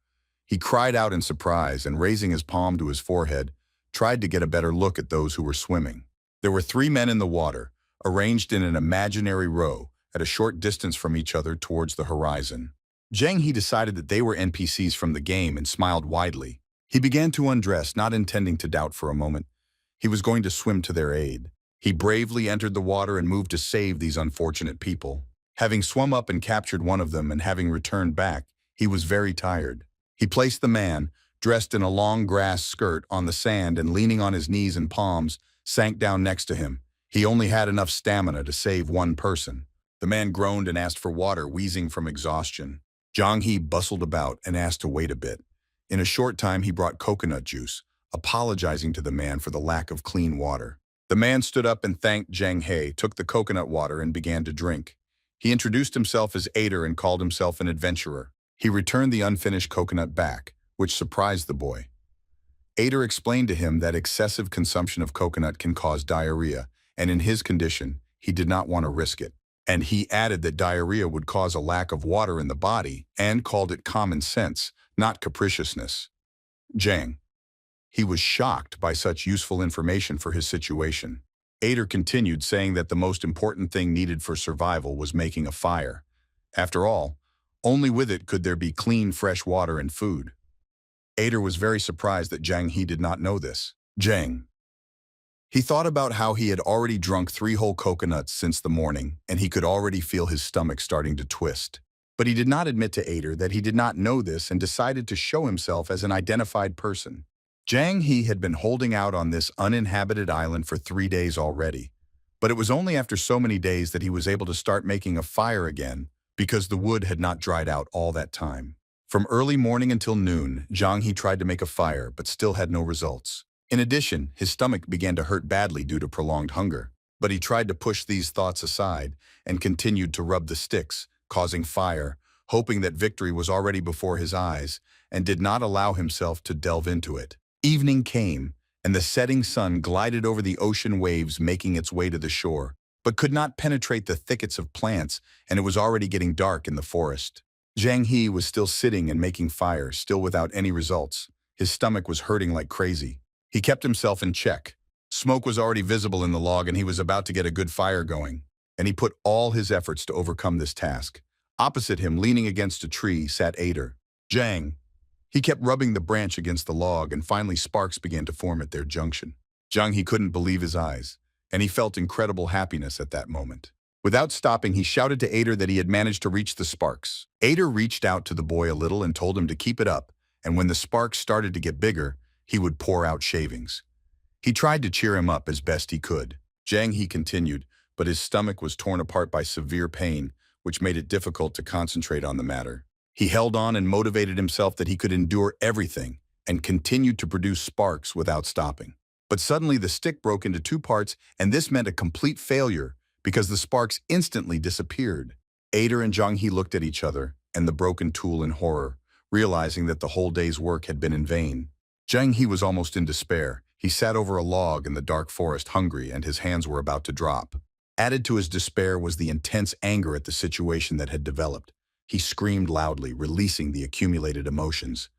He cried out in surprise and, raising his palm to his forehead, tried to get a better look at those who were swimming. There were 3 men in the water, arranged in an imaginary row at a short distance from each other towards the horizon. Zhang He decided that they were NPCs from the game and smiled widely. He began to undress, not intending to doubt for a moment. He was going to swim to their aid. He bravely entered the water and moved to save these unfortunate people. Having swum up and captured one of them and having returned back, he was very tired. He placed the man, dressed in a long grass skirt, on the sand and, leaning on his knees and palms, sank down next to him. He only had enough stamina to save one person. The man groaned and asked for water, wheezing from exhaustion. Zhang He bustled about and asked to wait a bit. In a short time, he brought coconut juice, apologizing to the man for the lack of clean water. The man stood up and thanked Zhang He, took the coconut water and began to drink. He introduced himself as Ader and called himself an adventurer. He returned the unfinished coconut back, which surprised the boy. Ader explained to him that excessive consumption of coconut can cause diarrhea, and in his condition, he did not want to risk it. And he added that diarrhea would cause a lack of water in the body and called it common sense, not capriciousness. Zhang He was shocked by such useful information for his situation. Ader continued, saying that the most important thing needed for survival was making a fire. After all, only with it could there be clean, fresh water and food. Ader was very surprised that Zhang He did not know this. He thought about how he had already drunk 3 whole coconuts since the morning, and he could already feel his stomach starting to twist. But he did not admit to Ader that he did not know this and decided to show himself as an identified person. Zhang He had been holding out on this uninhabited island for 3 days already, but it was only after so many days that he was able to start making a fire again, because the wood had not dried out all that time. From early morning until noon, Zhang He tried to make a fire, but still had no results. In addition, his stomach began to hurt badly due to prolonged hunger, but he tried to push these thoughts aside and continued to rub the sticks, causing fire, hoping that victory was already before his eyes, and did not allow himself to delve into it. Evening came, and the setting sun glided over the ocean waves, making its way to the shore, but could not penetrate the thickets of plants, and it was already getting dark in the forest. Zhang He was still sitting and making fire, still without any results. His stomach was hurting like crazy. He kept himself in check. Smoke was already visible in the log, and he was about to get a good fire going. and he put all his efforts to overcome this task. Opposite him, leaning against a tree, sat Ader. Jang. He kept rubbing the branch against the log, and finally sparks began to form at their junction. Jang he couldn't believe his eyes, and he felt incredible happiness at that moment. Without stopping, he shouted to Ader that he had managed to reach the sparks. Ader reached out to the boy a little and told him to keep it up, and when the sparks started to get bigger, he would pour out shavings. He tried to cheer him up as best he could. Jang he continued, but his stomach was torn apart by severe pain, which made it difficult to concentrate on the matter. He held on and motivated himself that he could endure everything and continued to produce sparks without stopping. But suddenly the stick broke into two parts, and this meant a complete failure because the sparks instantly disappeared. Ader and Jang Hee looked at each other and the broken tool in horror, realizing that the whole day's work had been in vain. Jang Hee was almost in despair. He sat over a log in the dark forest hungry, and his hands were about to drop. Added to his despair was the intense anger at the situation that had developed. He screamed loudly, releasing the accumulated emotions.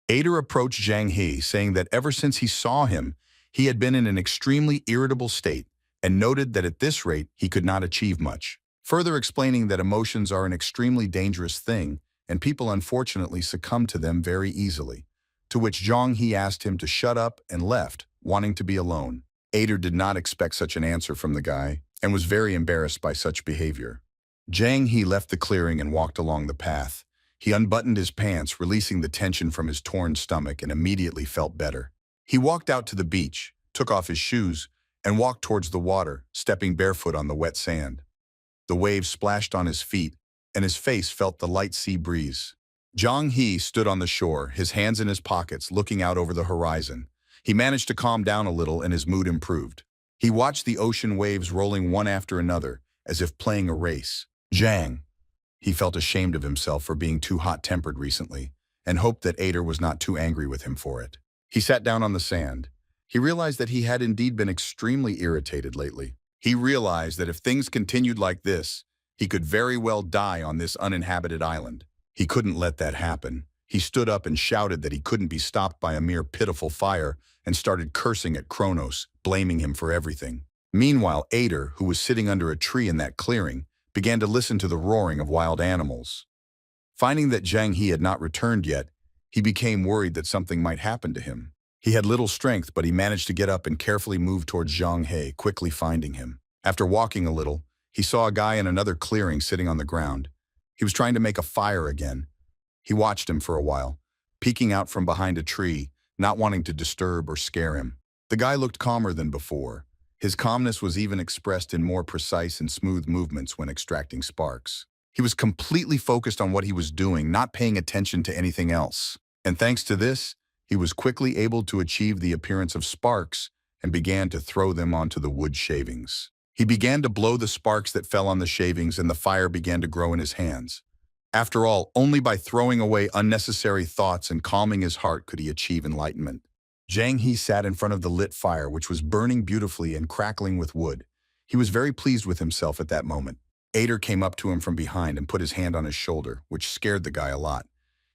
Ader approached Jang Hee, saying that ever since he saw him, he had been in an extremely irritable state, and noted that at this rate he could not achieve much, further explaining that emotions are an extremely dangerous thing, and people unfortunately succumb to them very easily. To which Jang Hee asked him to shut up and left, wanting to be alone. Ader did not expect such an answer from the guy, and was very embarrassed by such behavior. Jang Hee left the clearing and walked along the path. He unbuttoned his pants, releasing the tension from his torn stomach, and immediately felt better. He walked out to the beach, took off his shoes, and walked towards the water, stepping barefoot on the wet sand. The waves splashed on his feet, and his face felt the light sea breeze. Jang Hee stood on the shore, his hands in his pockets, looking out over the horizon. He managed to calm down a little, and his mood improved. He watched the ocean waves rolling one after another, as if playing a race. Jang. He felt ashamed of himself for being too hot-tempered recently, and hoped that Ader was not too angry with him for it. He sat down on the sand. He realized that he had indeed been extremely irritated lately. He realized that if things continued like this, he could very well die on this uninhabited island. He couldn't let that happen. He stood up and shouted that he couldn't be stopped by a mere pitiful fire, and started cursing at Kronos, blaming him for everything. Meanwhile, Ader, who was sitting under a tree in that clearing, began to listen to the roaring of wild animals. Finding that Jang Hee had not returned yet, he became worried that something might happen to him. He had little strength, but he managed to get up and carefully move towards Jang Hee, quickly finding him. After walking a little, he saw a guy in another clearing sitting on the ground. He was trying to make a fire again. He watched him for a while, peeking out from behind a tree, not wanting to disturb or scare him. The guy looked calmer than before. His calmness was even expressed in more precise and smooth movements when extracting sparks. He was completely focused on what he was doing, not paying attention to anything else. And thanks to this, he was quickly able to achieve the appearance of sparks and began to throw them onto the wood shavings. He began to blow the sparks that fell on the shavings, and the fire began to grow in his hands. After all, only by throwing away unnecessary thoughts and calming his heart could he achieve enlightenment. Jang Hee sat in front of the lit fire, which was burning beautifully and crackling with wood. He was very pleased with himself at that moment. Ader came up to him from behind and put his hand on his shoulder, which scared the guy a lot.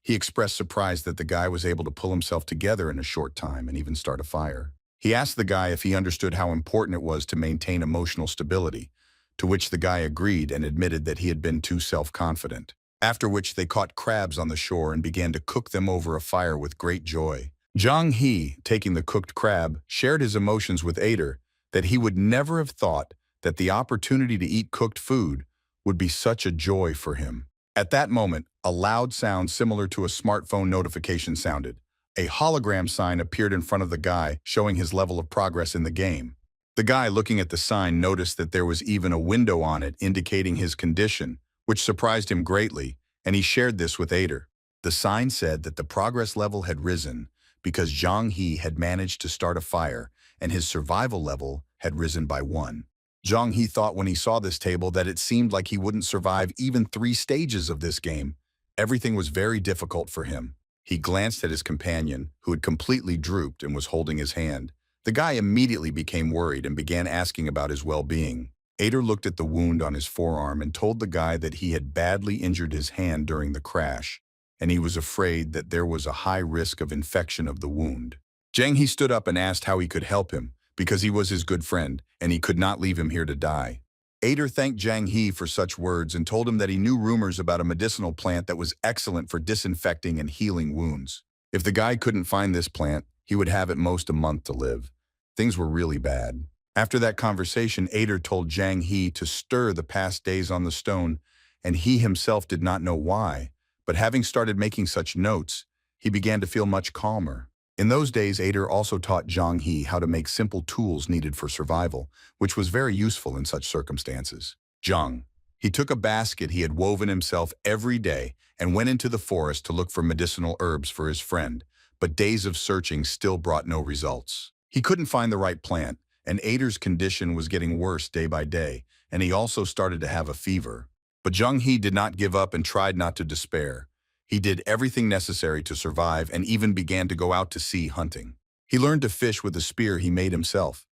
He expressed surprise that the guy was able to pull himself together in a short time and even start a fire. He asked the guy if he understood how important it was to maintain emotional stability, to which the guy agreed and admitted that he had been too self-confident. After which they caught crabs on the shore and began to cook them over a fire with great joy. Jang Hee, taking the cooked crab, shared his emotions with Ader that he would never have thought that the opportunity to eat cooked food would be such a joy for him. At that moment, a loud sound similar to a smartphone notification sounded. A hologram sign appeared in front of the guy, showing his level of progress in the game. The guy, looking at the sign, noticed that there was even a window on it indicating his condition, which surprised him greatly, and he shared this with Ader. The sign said that the progress level had risen because Jang Hee had managed to start a fire, and his survival level had risen by 1. Jang Hee thought when he saw this table that it seemed like he wouldn't survive even 3 stages of this game. Everything was very difficult for him. He glanced at his companion, who had completely drooped and was holding his hand. The guy immediately became worried and began asking about his well-being. Ader looked at the wound on his forearm and told the guy that he had badly injured his hand during the crash, and he was afraid that there was a high risk of infection of the wound. Jang Hee stood up and asked how he could help him, because he was his good friend, and he could not leave him here to die. Ader thanked Zhang He for such words and told him that he knew rumors about a medicinal plant that was excellent for disinfecting and healing wounds. If the guy couldn't find this plant, he would have at most a month to live. Things were really bad. After that conversation, Ader told Zhang He to stir the past days on the stone, and he himself did not know why, but having started making such notes, he began to feel much calmer. In those days, Ader also taught Zhang He how to make simple tools needed for survival, which was very useful in such circumstances. Zhang. He took a basket he had woven himself every day and went into the forest to look for medicinal herbs for his friend, but days of searching still brought no results. He couldn't find the right plant, and Ader's condition was getting worse day by day, and he also started to have a fever. But Zhang He did not give up and tried not to despair. He did everything necessary to survive and even began to go out to sea hunting. He learned to fish with a spear he made himself.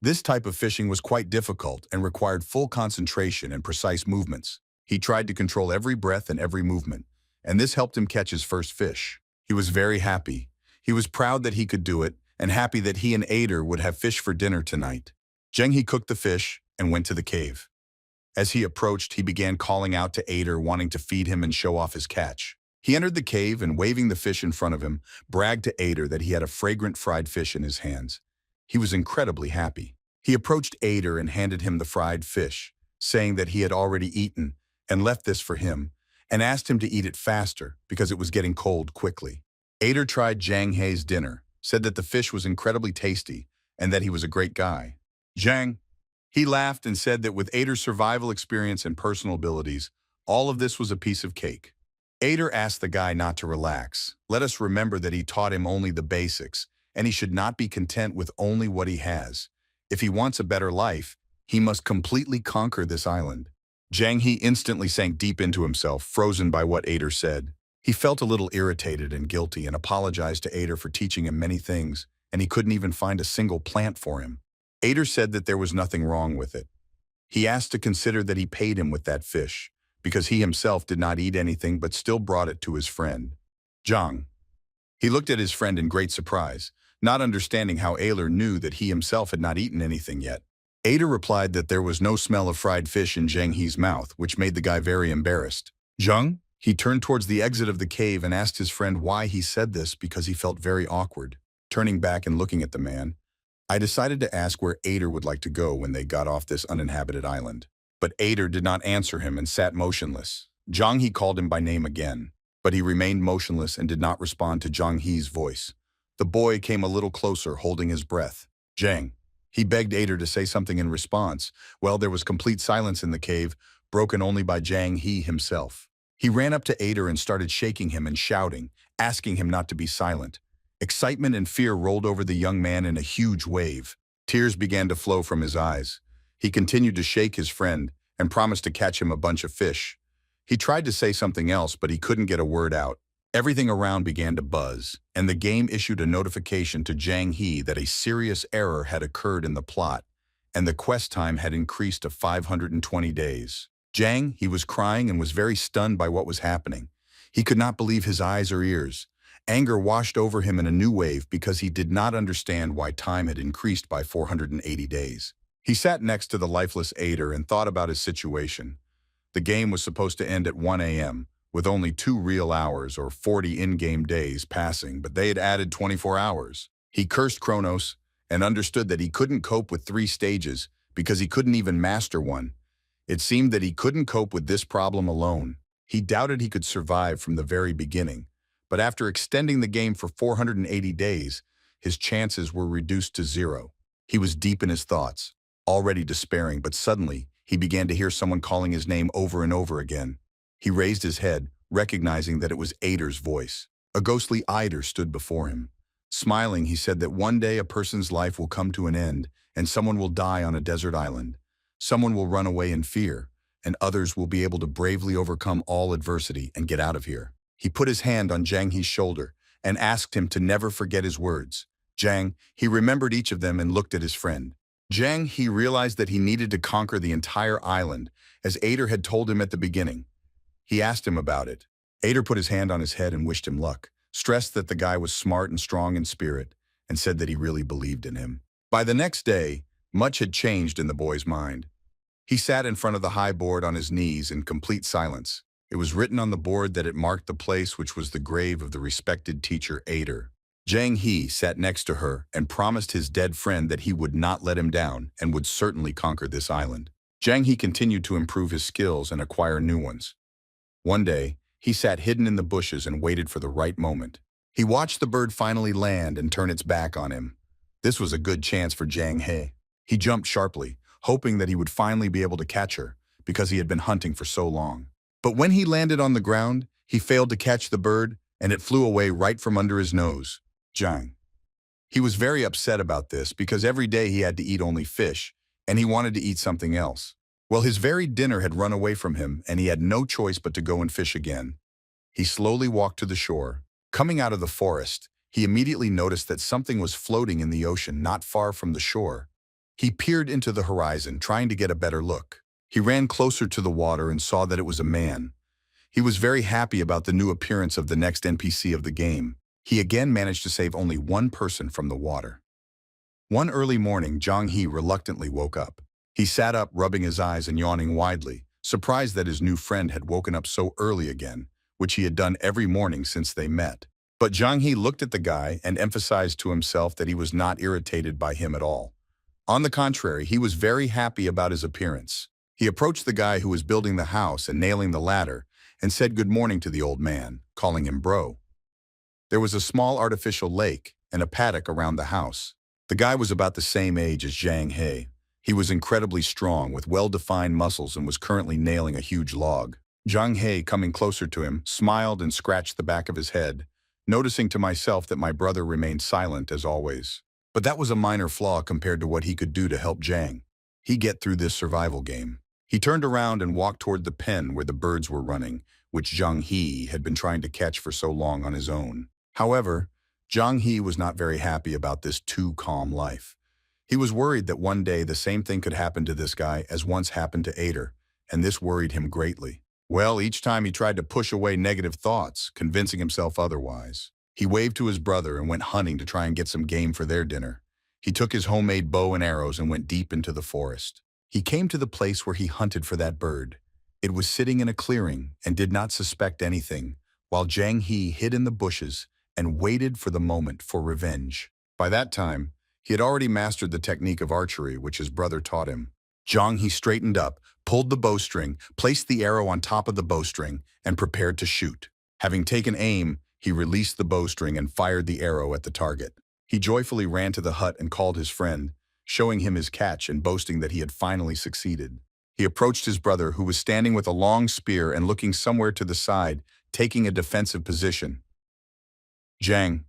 This type of fishing was quite difficult and required full concentration and precise movements. He tried to control every breath and every movement, and this helped him catch his first fish. He was very happy. He was proud that he could do it and happy that he and Ader would have fish for dinner tonight. Zhang He cooked the fish and went to the cave. As he approached, he began calling out to Ader, wanting to feed him and show off his catch. He entered the cave and, waving the fish in front of him, bragged to Ader that he had a fragrant fried fish in his hands. He was incredibly happy. He approached Ader and handed him the fried fish, saying that he had already eaten and left this for him, and asked him to eat it faster because it was getting cold quickly. Ader tried Zhang He's dinner, said that the fish was incredibly tasty, and that he was a great guy. Zhang. He laughed and said that with Ader's survival experience and personal abilities, all of this was a piece of cake. Ader asked the guy not to relax. Let us remember that he taught him only the basics, and he should not be content with only what he has. If he wants a better life, he must completely conquer this island. Zhang He instantly sank deep into himself, frozen by what Ader said. He felt a little irritated and guilty and apologized to Ader for teaching him many things, and he couldn't even find a single plant for him. Ader said that there was nothing wrong with it. He asked to consider that he paid him with that fish, because he himself did not eat anything but still brought it to his friend. Zhang. He looked at his friend in great surprise, not understanding how Ader knew that he himself had not eaten anything yet. Ader replied that there was no smell of fried fish in Zhang He's mouth, which made the guy very embarrassed. Zhang? He turned towards the exit of the cave and asked his friend why he said this because he felt very awkward. Turning back and looking at the man, I decided to ask where Ader would like to go when they got off this uninhabited island. But Ader did not answer him and sat motionless. Zhang He called him by name again, but he remained motionless and did not respond to Zhang He's voice. The boy came a little closer, holding his breath. Zhang. He begged Ader to say something in response. Well, there was complete silence in the cave, broken only by Zhang He himself. He ran up to Ader and started shaking him and shouting, asking him not to be silent. Excitement and fear rolled over the young man in a huge wave. Tears began to flow from his eyes. He continued to shake his friend and promised to catch him a bunch of fish. He tried to say something else, but he couldn't get a word out. Everything around began to buzz, and the game issued a notification to Zhang He that a serious error had occurred in the plot, and the quest time had increased to 520 days. Zhang, he was crying and was very stunned by what was happening. He could not believe his eyes or ears. Anger washed over him in a new wave because he did not understand why time had increased by 480 days. He sat next to the lifeless Ader and thought about his situation. The game was supposed to end at 1 a.m., with only 2 real hours or 40 in-game days passing, but they had added 24 hours. He cursed Kronos and understood that he couldn't cope with 3 stages because he couldn't even master one. It seemed that he couldn't cope with this problem alone. He doubted he could survive from the very beginning, but after extending the game for 480 days, his chances were reduced to 0. He was deep in his thoughts, already despairing, but suddenly he began to hear someone calling his name over and over again. He raised his head, recognizing that it was Ader's voice. A ghostly Ader stood before him. Smiling, he said that one day a person's life will come to an end, and someone will die on a desert island. Someone will run away in fear, and others will be able to bravely overcome all adversity and get out of here. He put his hand on Zhang He's shoulder and asked him to never forget his words. Zhang, he remembered each of them and looked at his friend. Zhang, he realized that he needed to conquer the entire island, as Ader had told him at the beginning. He asked him about it. Ader put his hand on his head and wished him luck, stressed that the guy was smart and strong in spirit, and said that he really believed in him. By the next day, much had changed in the boy's mind. He sat in front of the high board on his knees in complete silence. It was written on the board that it marked the place which was the grave of the respected teacher Ader. Jang He sat next to her and promised his dead friend that he would not let him down and would certainly conquer this island. Jang He continued to improve his skills and acquire new ones. One day, he sat hidden in the bushes and waited for the right moment. He watched the bird finally land and turn its back on him. This was a good chance for Jang He. He jumped sharply, hoping that he would finally be able to catch her, because he had been hunting for so long. But when he landed on the ground, he failed to catch the bird, and it flew away right from under his nose. Jang. He was very upset about this because every day he had to eat only fish, and he wanted to eat something else. Well, his very dinner had run away from him, and he had no choice but to go and fish again. He slowly walked to the shore. Coming out of the forest, he immediately noticed that something was floating in the ocean not far from the shore. He peered into the horizon, trying to get a better look. He ran closer to the water and saw that it was a man. He was very happy about the new appearance of the next NPC of the game. He again managed to save only one person from the water. One early morning, Jang He reluctantly woke up. He sat up, rubbing his eyes and yawning widely, surprised that his new friend had woken up so early again, which he had done every morning since they met. But Jang He looked at the guy and emphasized to himself that he was not irritated by him at all. On the contrary, he was very happy about his appearance. He approached the guy who was building the house and nailing the ladder and said good morning to the old man, calling him bro. There was a small artificial lake and a paddock around the house. The guy was about the same age as Jang He. He was incredibly strong with well-defined muscles and was currently nailing a huge log. Jang He, coming closer to him, smiled and scratched the back of his head, noticing to myself that my brother remained silent as always. But that was a minor flaw compared to what he could do to help Jang He get through this survival game. He turned around and walked toward the pen where the birds were running, which Jang He had been trying to catch for so long on his own. However, Jang He was not very happy about this too calm life. He was worried that one day the same thing could happen to this guy as once happened to Ader, and this worried him greatly. Well, each time he tried to push away negative thoughts, convincing himself otherwise. He waved to his brother and went hunting to try and get some game for their dinner. He took his homemade bow and arrows and went deep into the forest. He came to the place where he hunted for that bird. It was sitting in a clearing and did not suspect anything, while Jang He hid in the bushes and waited for the moment for revenge. By that time, he had already mastered the technique of archery, which his brother taught him. Jang He straightened up, pulled the bowstring, placed the arrow on top of the bowstring, and prepared to shoot. Having taken aim, he released the bowstring and fired the arrow at the target. He joyfully ran to the hut and called his friend, showing him his catch and boasting that he had finally succeeded. He approached his brother, who was standing with a long spear and looking somewhere to the side, taking a defensive position. Jang.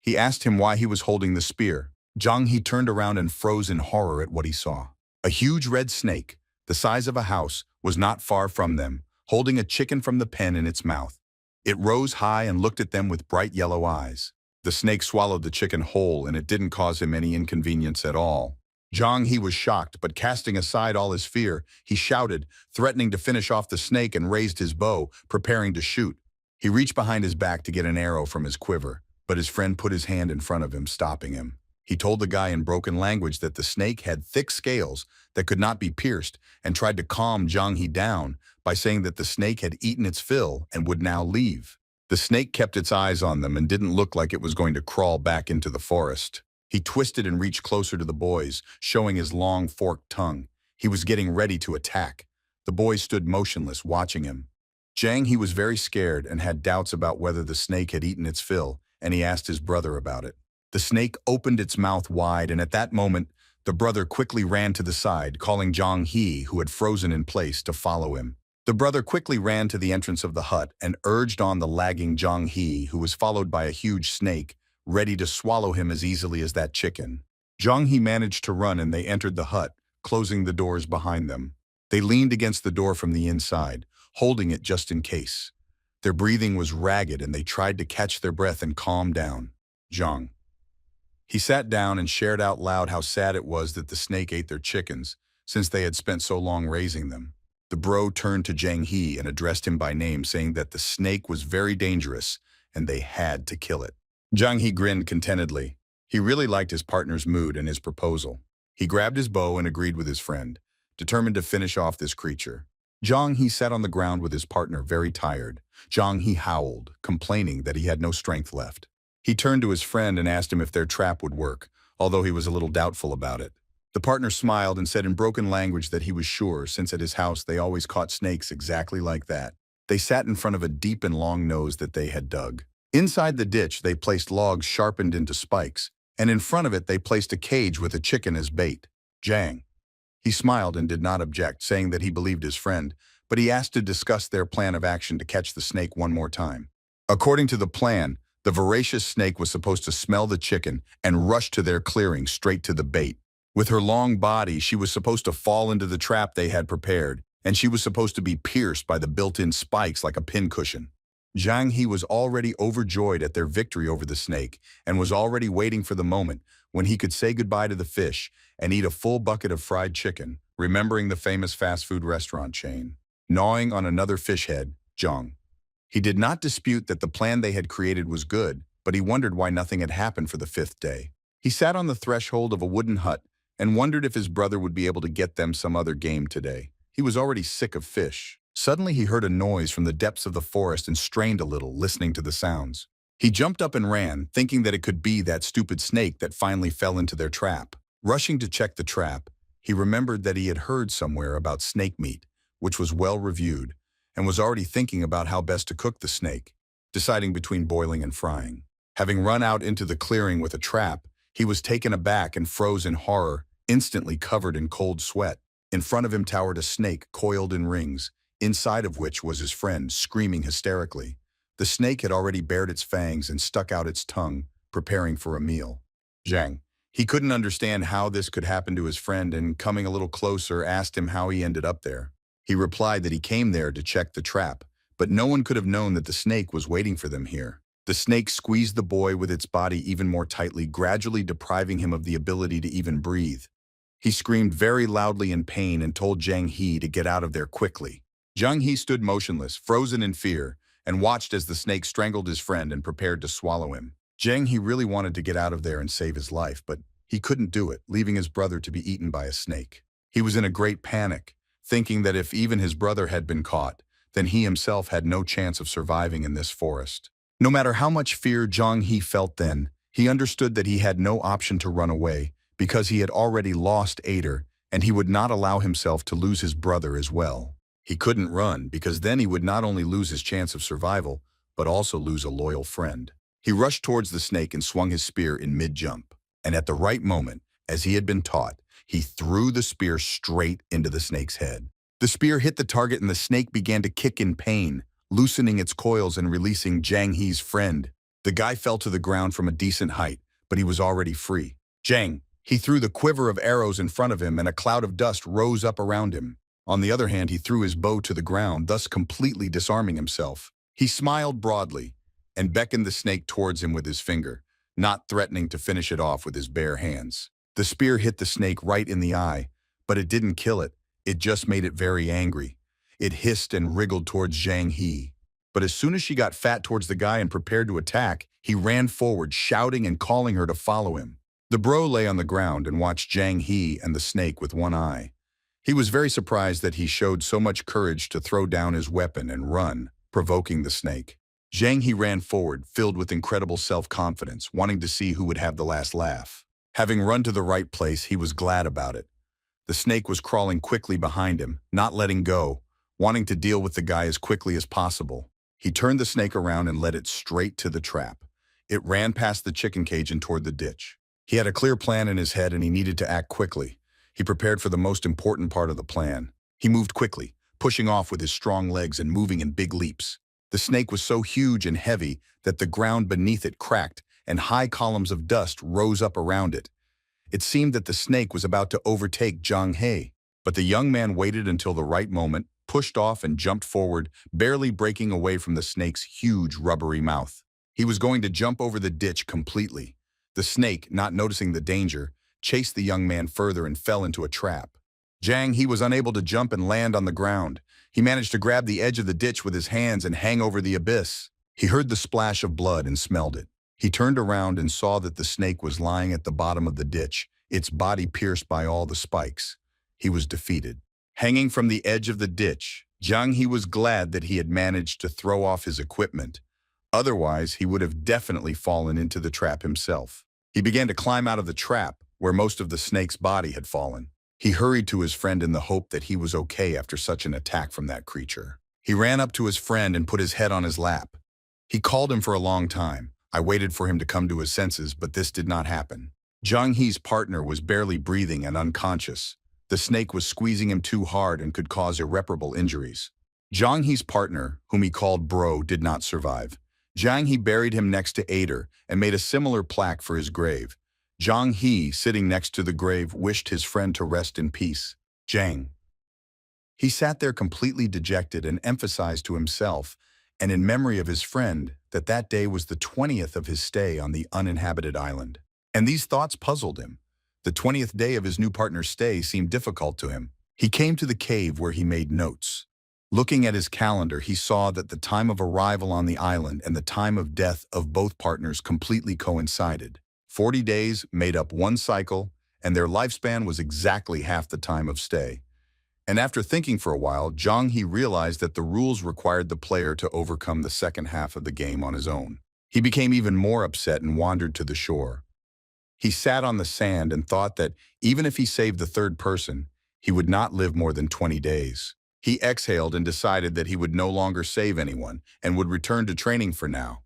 He asked him why he was holding the spear. Jang He turned around and froze in horror at what he saw. A huge red snake, the size of a house, was not far from them, holding a chicken from the pen in its mouth. It rose high and looked at them with bright yellow eyes. The snake swallowed the chicken whole, and it didn't cause him any inconvenience at all. Jang He was shocked, but casting aside all his fear, he shouted, threatening to finish off the snake, and raised his bow, preparing to shoot. He reached behind his back to get an arrow from his quiver, but his friend put his hand in front of him, stopping him. He told the guy in broken language that the snake had thick scales that could not be pierced, and tried to calm Jang He down by saying that the snake had eaten its fill and would now leave. The snake kept its eyes on them and didn't look like it was going to crawl back into the forest. He twisted and reached closer to the boys, showing his long forked tongue. He was getting ready to attack. The boys stood motionless, watching him. Jang He was very scared and had doubts about whether the snake had eaten its fill, and he asked his brother about it. The snake opened its mouth wide, and at that moment, the brother quickly ran to the side, calling Jang He, who had frozen in place, to follow him. The brother quickly ran to the entrance of the hut and urged on the lagging Jang He, who was followed by a huge snake, ready to swallow him as easily as that chicken. Jang He managed to run, and they entered the hut, closing the doors behind them. They leaned against the door from the inside, holding it just in case. Their breathing was ragged, and they tried to catch their breath and calm down. Jang. He sat down and shared out loud how sad it was that the snake ate their chickens, since they had spent so long raising them. The bro turned to Jang He and addressed him by name, saying that the snake was very dangerous and they had to kill it. Jang He grinned contentedly. He really liked his partner's mood and his proposal. He grabbed his bow and agreed with his friend. determined to finish off this creature. Jang He sat on the ground with his partner, very tired. Jang He howled, complaining that he had no strength left. He turned to his friend and asked him if their trap would work, although he was a little doubtful about it. The partner smiled and said in broken language that he was sure, since at his house they always caught snakes exactly like that. They sat in front of a deep and long nose that they had dug. Inside the ditch, they placed logs sharpened into spikes, and in front of it they placed a cage with a chicken as bait. Jang. He smiled and did not object, saying that he believed his friend, but he asked to discuss their plan of action to catch the snake one more time. According to the plan, the voracious snake was supposed to smell the chicken and rush to their clearing straight to the bait. With her long body, she was supposed to fall into the trap they had prepared, and she was supposed to be pierced by the built-in spikes like a pincushion. Jang He was already overjoyed at their victory over the snake and was already waiting for the moment when he could say goodbye to the fish and eat a full bucket of fried chicken, remembering the famous fast food restaurant chain. Gnawing on another fish head, Jang. He did not dispute that the plan they had created was good, but he wondered why nothing had happened for the 5th day. He sat on the threshold of a wooden hut and wondered if his brother would be able to get them some other game today. He was already sick of fish. Suddenly he heard a noise from the depths of the forest and strained a little, listening to the sounds. He jumped up and ran, thinking that it could be that stupid snake that finally fell into their trap. Rushing to check the trap, he remembered that he had heard somewhere about snake meat, which was well reviewed, and was already thinking about how best to cook the snake, deciding between boiling and frying. Having run out into the clearing with a trap, he was taken aback and froze in horror, instantly covered in cold sweat. In front of him towered a snake coiled in rings, inside of which was his friend, screaming hysterically. The snake had already bared its fangs and stuck out its tongue, preparing for a meal. Jang. He couldn't understand how this could happen to his friend and, coming a little closer, asked him how he ended up there. He replied that he came there to check the trap, but no one could have known that the snake was waiting for them here. The snake squeezed the boy with its body even more tightly, gradually depriving him of the ability to even breathe. He screamed very loudly in pain and told Jang He to get out of there quickly. Jang He stood motionless, frozen in fear, and watched as the snake strangled his friend and prepared to swallow him. Jang He really wanted to get out of there and save his life, but he couldn't do it, leaving his brother to be eaten by a snake. He was in a great panic, thinking that if even his brother had been caught, then he himself had no chance of surviving in this forest. No matter how much fear Jang He felt then, he understood that he had no option to run away, because he had already lost Ader, and he would not allow himself to lose his brother as well. He couldn't run, because then he would not only lose his chance of survival, but also lose a loyal friend. He rushed towards the snake and swung his spear in mid-jump. And at the right moment, as he had been taught, he threw the spear straight into the snake's head. The spear hit the target and the snake began to kick in pain, loosening its coils and releasing Jang He's friend. The guy fell to the ground from a decent height, but he was already free. Jang. He threw the quiver of arrows in front of him and a cloud of dust rose up around him. On the other hand, he threw his bow to the ground, thus completely disarming himself. He smiled broadly and beckoned the snake towards him with his finger, not threatening to finish it off with his bare hands. The spear hit the snake right in the eye, but it didn't kill it. It just made it very angry. It hissed and wriggled towards Jang He. But as soon as she got fat towards the guy and prepared to attack, he ran forward, shouting and calling her to follow him. The bro lay on the ground and watched Jang He and the snake with one eye. He was very surprised that he showed so much courage to throw down his weapon and run, provoking the snake. Jang He ran forward, filled with incredible self-confidence, wanting to see who would have the last laugh. Having run to the right place, he was glad about it. The snake was crawling quickly behind him, not letting go, wanting to deal with the guy as quickly as possible. He turned the snake around and led it straight to the trap. It ran past the chicken cage and toward the ditch. He had a clear plan in his head and he needed to act quickly. He prepared for the most important part of the plan. He moved quickly, pushing off with his strong legs and moving in big leaps. The snake was so huge and heavy that the ground beneath it cracked and high columns of dust rose up around it. It seemed that the snake was about to overtake Jang He, but the young man waited until the right moment, pushed off and jumped forward, barely breaking away from the snake's huge rubbery mouth. He was going to jump over the ditch completely. The snake, not noticing the danger, chased the young man further and fell into a trap. Jang He was unable to jump and land on the ground. He managed to grab the edge of the ditch with his hands and hang over the abyss. He heard the splash of blood and smelled it. He turned around and saw that the snake was lying at the bottom of the ditch, its body pierced by all the spikes. He was defeated. Hanging from the edge of the ditch, Jiang He was glad that he had managed to throw off his equipment. Otherwise, he would have definitely fallen into the trap himself. He began to climb out of the trap, where most of the snake's body had fallen. He hurried to his friend in the hope that he was okay after such an attack from that creature. He ran up to his friend and put his head on his lap. He called him for a long time. I waited for him to come to his senses, but this did not happen. Jiang He's partner was barely breathing and unconscious. The snake was squeezing him too hard and could cause irreparable injuries. Jiang He's partner, whom he called Bro, did not survive. Jiang He buried him next to Ader and made a similar plaque for his grave. Jiang He, sitting next to the grave, wished his friend to rest in peace. Jiang. He sat there completely dejected and emphasized to himself, and in memory of his friend, that that day was the 20th of his stay on the uninhabited island. And these thoughts puzzled him. The 20th day of his new partner's stay seemed difficult to him. He came to the cave where he made notes. Looking at his calendar, he saw that the time of arrival on the island and the time of death of both partners completely coincided. 40 days made up one cycle, and their lifespan was exactly half the time of stay. And after thinking for a while, Jiang He realized that the rules required the player to overcome the second half of the game on his own. He became even more upset and wandered to the shore. He sat on the sand and thought that even if he saved the third person, he would not live more than 20 days. He exhaled and decided that he would no longer save anyone and would return to training for now.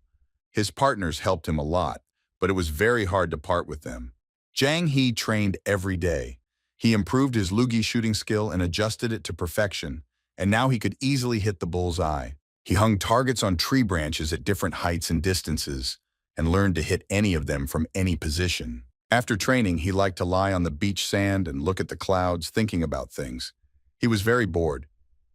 His partners helped him a lot, but it was very hard to part with them. Jiang He trained every day. He improved his loogie shooting skill and adjusted it to perfection, and now he could easily hit the bull's eye. He hung targets on tree branches at different heights and distances, and learned to hit any of them from any position. After training, he liked to lie on the beach sand and look at the clouds, thinking about things. He was very bored.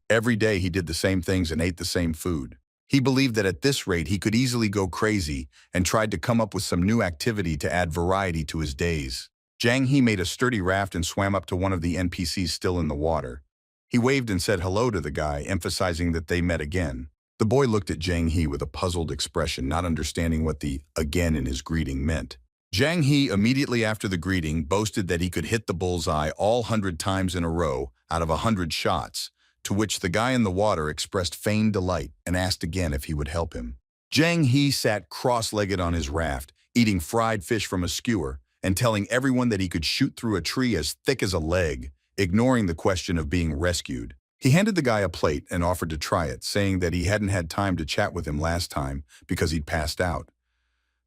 Every day he did the same things and ate the same food. He believed that at this rate he could easily go crazy and tried to come up with some new activity to add variety to his days. Jiang He made a sturdy raft and swam up to one of the NPCs still in the water. He waved and said hello to the guy, emphasizing that they met again. The boy looked at Jiang He with a puzzled expression, not understanding what the "again" in his greeting meant. Jiang He, immediately after the greeting, boasted that he could hit the bullseye all 100 times in a row out of 100 shots, to which the guy in the water expressed feigned delight and asked again if he would help him. Jiang He sat cross-legged on his raft, eating fried fish from a skewer, and telling everyone that he could shoot through a tree as thick as a leg, ignoring the question of being rescued. He handed the guy a plate and offered to try it, saying that he hadn't had time to chat with him last time because he'd passed out.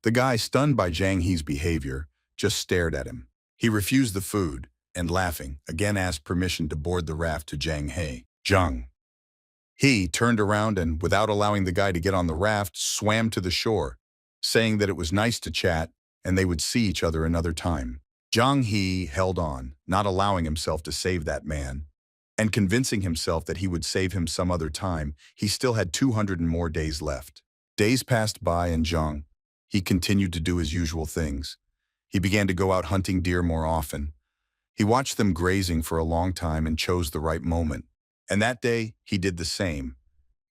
The guy, stunned by Jiang He's behavior, just stared at him. He refused the food and, laughing, again asked permission to board the raft to Jiang He. Jiang He turned around and, without allowing the guy to get on the raft, swam to the shore, saying that it was nice to chat and they would see each other another time. Jiang He held on, not allowing himself to save that man, and convincing himself that he would save him some other time. He still had 200 and more days left. Days passed by and Jiang He continued to do his usual things. He began to go out hunting deer more often. He watched them grazing for a long time and chose the right moment. And that day, he did the same.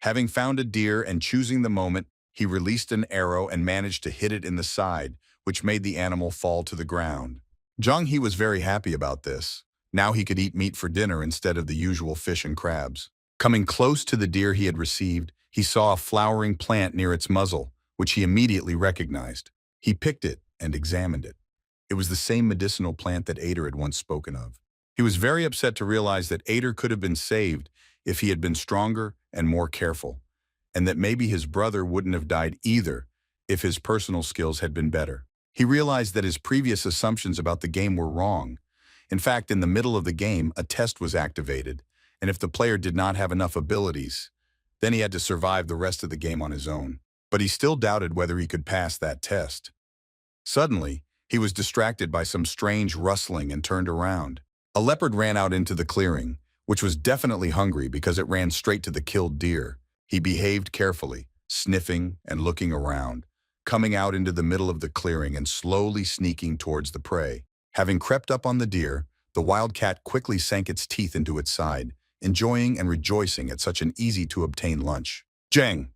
Having found a deer and choosing the moment, he released an arrow and managed to hit it in the side, which made the animal fall to the ground. Jiang He was very happy about this. Now he could eat meat for dinner instead of the usual fish and crabs. Coming close to the deer he had received, he saw a flowering plant near its muzzle, which he immediately recognized. He picked it and examined it. It was the same medicinal plant that Ader had once spoken of. He was very upset to realize that Ader could have been saved if he had been stronger and more careful, and that maybe his brother wouldn't have died either if his personal skills had been better. He realized that his previous assumptions about the game were wrong. In fact, in the middle of the game, a test was activated, and if the player did not have enough abilities, then he had to survive the rest of the game on his own. But he still doubted whether he could pass that test. Suddenly, he was distracted by some strange rustling and turned around. A leopard ran out into the clearing, which was definitely hungry because it ran straight to the killed deer. He behaved carefully, sniffing and looking around, coming out into the middle of the clearing and slowly sneaking towards the prey. Having crept up on the deer, the wildcat quickly sank its teeth into its side, enjoying and rejoicing at such an easy-to-obtain lunch. Jiang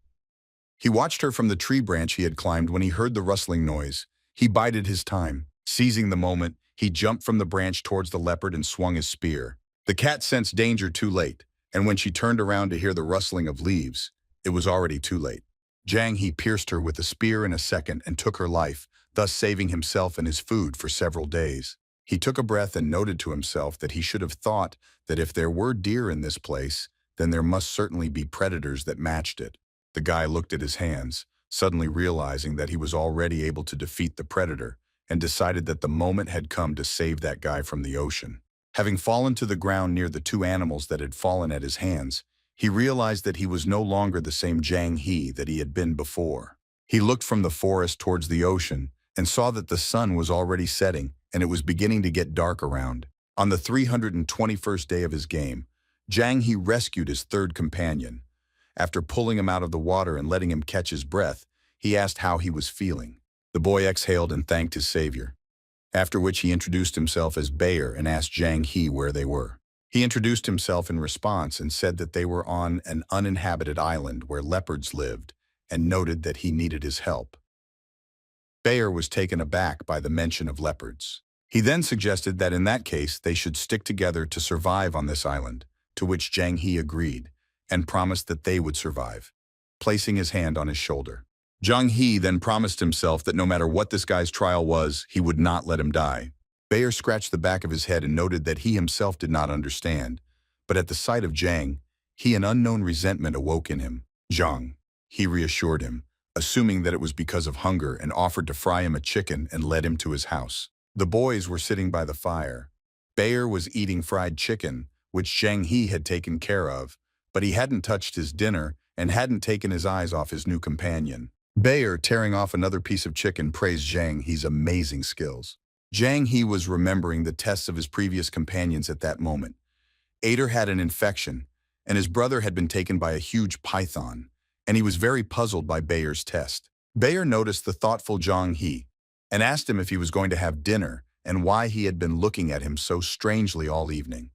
He watched her from the tree branch he had climbed when he heard the rustling noise. He bided his time. Seizing the moment, he jumped from the branch towards the leopard and swung his spear. The cat sensed danger too late, and when she turned around to hear the rustling of leaves, it was already too late. Jang He pierced her with a spear in a second and took her life, thus saving himself and his food for several days. He took a breath and noted to himself that he should have thought that if there were deer in this place, then there must certainly be predators that matched it. The guy looked at his hands, suddenly realizing that he was already able to defeat the predator, and decided that the moment had come to save that guy from the ocean. Having fallen to the ground near the two animals that had fallen at his hands, he realized that he was no longer the same Jang He that he had been before. He looked from the forest towards the ocean and saw that the sun was already setting and it was beginning to get dark around. On the 321st day of his game, Jang He rescued his third companion. After pulling him out of the water and letting him catch his breath, he asked how he was feeling. The boy exhaled and thanked his savior, after which he introduced himself as Bayer and asked Jang He where they were. He introduced himself in response and said that they were on an uninhabited island where leopards lived, and noted that he needed his help. Bayer was taken aback by the mention of leopards. He then suggested that in that case they should stick together to survive on this island, to which Jang He agreed, and promised that they would survive, placing his hand on his shoulder. Jang He then promised himself that no matter what this guy's trial was, he would not let him die. Bayer scratched the back of his head and noted that he himself did not understand, but at the sight of Jang, an unknown resentment awoke in him. Jang, he reassured him, assuming that it was because of hunger, and offered to fry him a chicken and led him to his house. The boys were sitting by the fire. Bayer was eating fried chicken, which Jang He had taken care of, but he hadn't touched his dinner and hadn't taken his eyes off his new companion. Bayer, tearing off another piece of chicken, praised Jang He's amazing skills. Jang He was remembering the tests of his previous companions at that moment. Ader had an infection, and his brother had been taken by a huge python, and he was very puzzled by Bayer's test. Bayer noticed the thoughtful Jang He and asked him if he was going to have dinner and why he had been looking at him so strangely all evening.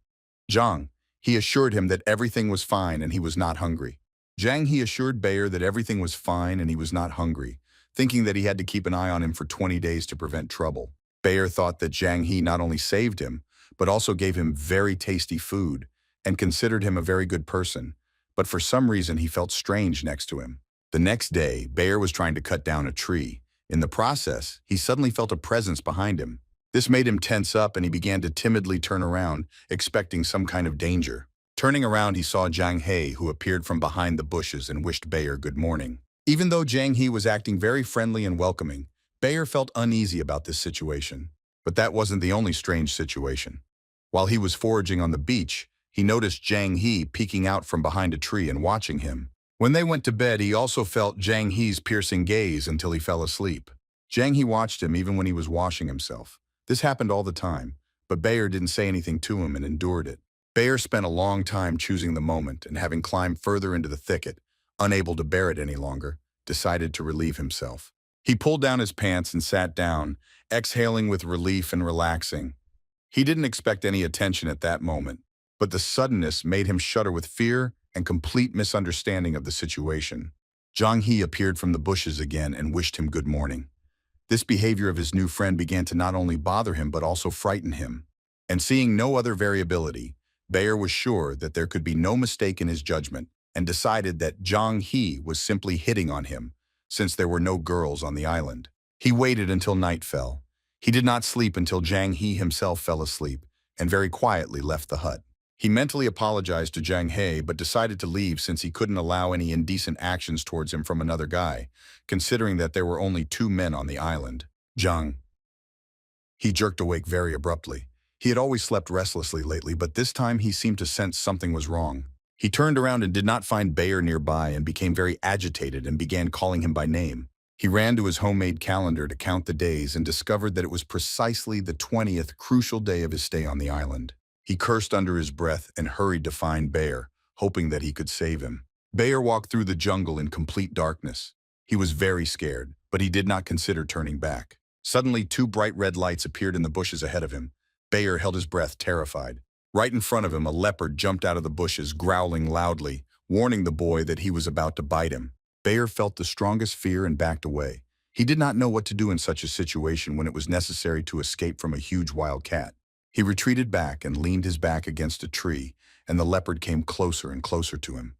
Jang He assured him that everything was fine and he was not hungry. Jang He assured Bayer that everything was fine and he was not hungry, thinking that he had to keep an eye on him for 20 days to prevent trouble. Bayer thought that Jang He not only saved him, but also gave him very tasty food and considered him a very good person, but for some reason he felt strange next to him. The next day, Bayer was trying to cut down a tree. In the process, he suddenly felt a presence behind him. This made him tense up and he began to timidly turn around, expecting some kind of danger. Turning around, he saw Jang He, who appeared from behind the bushes and wished Bayer good morning. Even though Jang He was acting very friendly and welcoming, Bayer felt uneasy about this situation. But that wasn't the only strange situation. While he was foraging on the beach, he noticed Jang He peeking out from behind a tree and watching him. When they went to bed, he also felt Jang He's piercing gaze until he fell asleep. Jang He watched him even when he was washing himself. This happened all the time, but Bayer didn't say anything to him and endured it. Bayer spent a long time choosing the moment, and having climbed further into the thicket, unable to bear it any longer, decided to relieve himself. He pulled down his pants and sat down, exhaling with relief and relaxing. He didn't expect any attention at that moment, but the suddenness made him shudder with fear and complete misunderstanding of the situation. Jang He appeared from the bushes again and wished him good morning. This behavior of his new friend began to not only bother him but also frighten him. And seeing no other variability, Bayer was sure that there could be no mistake in his judgment and decided that Jang He was simply hitting on him, since there were no girls on the island. He waited until night fell. He did not sleep until Jang He himself fell asleep and very quietly left the hut. He mentally apologized to Jang He but decided to leave since he couldn't allow any indecent actions towards him from another guy, considering that there were only 2 men on the island. Jang He jerked awake very abruptly. He had always slept restlessly lately, but this time he seemed to sense something was wrong. He turned around and did not find Bayer nearby and became very agitated and began calling him by name. He ran to his homemade calendar to count the days and discovered that it was precisely the 20th crucial day of his stay on the island. He cursed under his breath and hurried to find Bayer, hoping that he could save him. Bayer walked through the jungle in complete darkness. He was very scared, but he did not consider turning back. Suddenly, 2 bright red lights appeared in the bushes ahead of him. Bayer held his breath, terrified. Right in front of him, a leopard jumped out of the bushes, growling loudly, warning the boy that he was about to bite him. Bayer felt the strongest fear and backed away. He did not know what to do in such a situation when it was necessary to escape from a huge wild cat. He retreated back and leaned his back against a tree, and the leopard came closer and closer to him.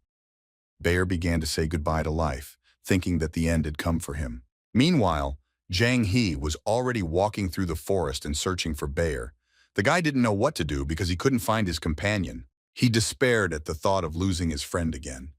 Bear began to say goodbye to life, thinking that the end had come for him. Meanwhile, Jang He was already walking through the forest and searching for Bear. The guy didn't know what to do because he couldn't find his companion. He despaired at the thought of losing his friend again.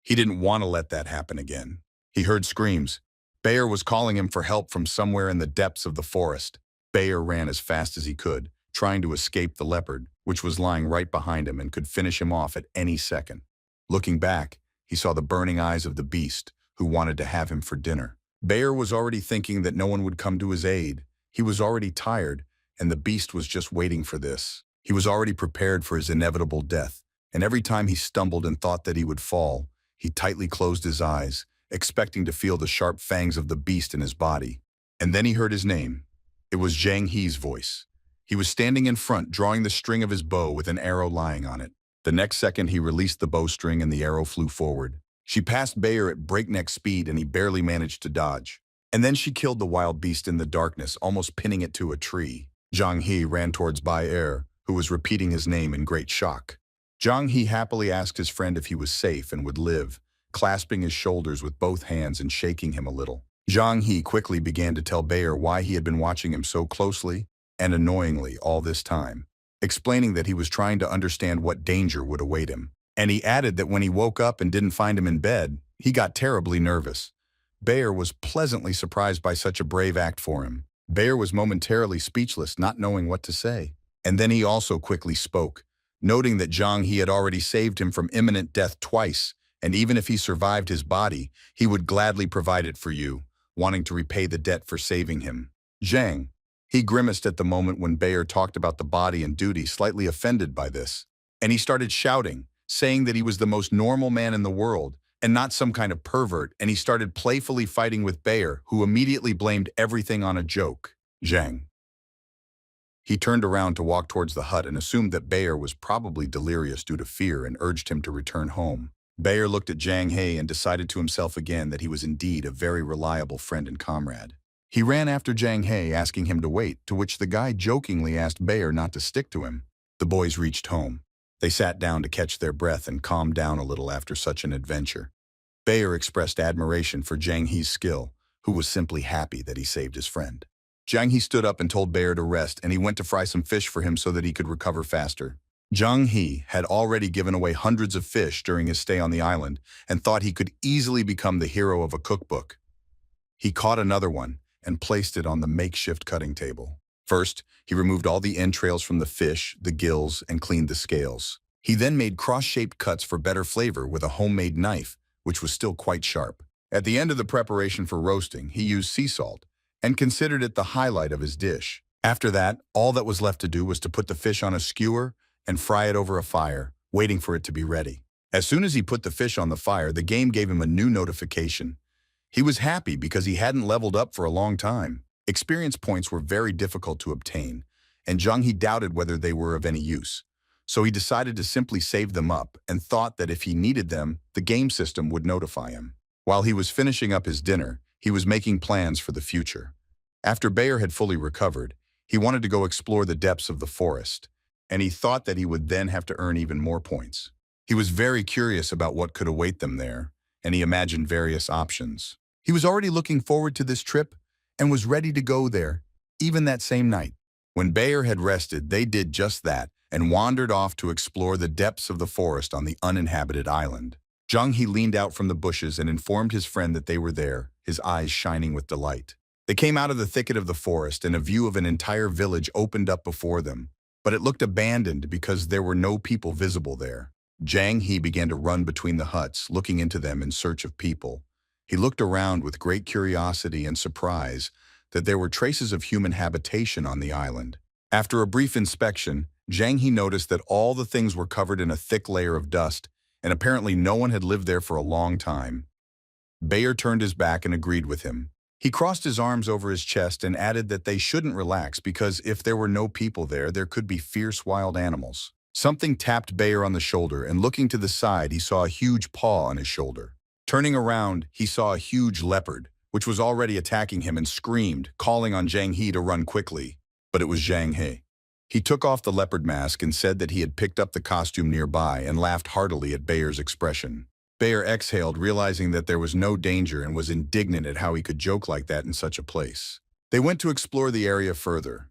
He didn't want to let that happen again. He heard screams. Bear was calling him for help from somewhere in the depths of the forest. Bear ran as fast as he could, trying to escape the leopard, which was lying right behind him and could finish him off at any second. Looking back, he saw the burning eyes of the beast, who wanted to have him for dinner. Bear was already thinking that no one would come to his aid. He was already tired, and the beast was just waiting for this. He was already prepared for his inevitable death, and every time he stumbled and thought that he would fall, he tightly closed his eyes, expecting to feel the sharp fangs of the beast in his body. And then he heard his name. It was Jang He's voice. He was standing in front, drawing the string of his bow with an arrow lying on it. The next second, he released the bowstring and the arrow flew forward. She passed Bear at breakneck speed and he barely managed to dodge. And then she killed the wild beast in the darkness, almost pinning it to a tree. Jang He ran towards Bear, who was repeating his name in great shock. Jang He happily asked his friend if he was safe and would live, clasping his shoulders with both hands and shaking him a little. Jang He quickly began to tell Bear why he had been watching him so closely and annoyingly all this time, explaining that he was trying to understand what danger would await him. And he added that when he woke up and didn't find him in bed, he got terribly nervous. Bear was pleasantly surprised by such a brave act for him. Bear was momentarily speechless, not knowing what to say. And then he also quickly spoke, noting that Jang He had already saved him from imminent death twice, and even if he survived his body, he would gladly provide it for you, wanting to repay the debt for saving him. Jang. He grimaced at the moment when Bear talked about the body and duty, slightly offended by this. And he started shouting, saying that he was the most normal man in the world, and not some kind of pervert, and he started playfully fighting with Bear, who immediately blamed everything on a joke. Jang. He turned around to walk towards the hut and assumed that Bear was probably delirious due to fear and urged him to return home. Bear looked at Jang He and decided to himself again that he was indeed a very reliable friend and comrade. He ran after Jang He, asking him to wait, to which the guy jokingly asked Bear not to stick to him. The boys reached home. They sat down to catch their breath and calm down a little after such an adventure. Bear expressed admiration for Jang He's skill, who was simply happy that he saved his friend. Jang He stood up and told Bear to rest, and he went to fry some fish for him so that he could recover faster. Jang He had already given away hundreds of fish during his stay on the island and thought he could easily become the hero of a cookbook. He caught another one and placed it on the makeshift cutting table. First, he removed all the entrails from the fish, the gills, and cleaned the scales. He then made cross-shaped cuts for better flavor with a homemade knife, which was still quite sharp. At the end of the preparation for roasting, he used sea salt and considered it the highlight of his dish. After that, all that was left to do was to put the fish on a skewer and fry it over a fire, waiting for it to be ready. As soon as he put the fish on the fire, the game gave him a new notification. He was happy because he hadn't leveled up for a long time. Experience points were very difficult to obtain, and Jang He doubted whether they were of any use. So he decided to simply save them up and thought that if he needed them, the game system would notify him. While he was finishing up his dinner, he was making plans for the future. After Bear had fully recovered, he wanted to go explore the depths of the forest, and he thought that he would then have to earn even more points. He was very curious about what could await them there, and he imagined various options. He was already looking forward to this trip and was ready to go there, even that same night. When Bear had rested, they did just that and wandered off to explore the depths of the forest on the uninhabited island. Jang He leaned out from the bushes and informed his friend that they were there, his eyes shining with delight. They came out of the thicket of the forest and a view of an entire village opened up before them, but it looked abandoned because there were no people visible there. Jang He began to run between the huts, looking into them in search of people. He looked around with great curiosity and surprise that there were traces of human habitation on the island. After a brief inspection, Jang He noticed that all the things were covered in a thick layer of dust, and apparently no one had lived there for a long time. Bear turned his back and agreed with him. He crossed his arms over his chest and added that they shouldn't relax because if there were no people there, there could be fierce wild animals. Something tapped Bear on the shoulder, and looking to the side, he saw a huge paw on his shoulder. Turning around, he saw a huge leopard, which was already attacking him and screamed, calling on Jang He to run quickly. But it was Jang He. He took off the leopard mask and said that he had picked up the costume nearby and laughed heartily at Bayer's expression. Bayer exhaled, realizing that there was no danger and was indignant at how he could joke like that in such a place. They went to explore the area further.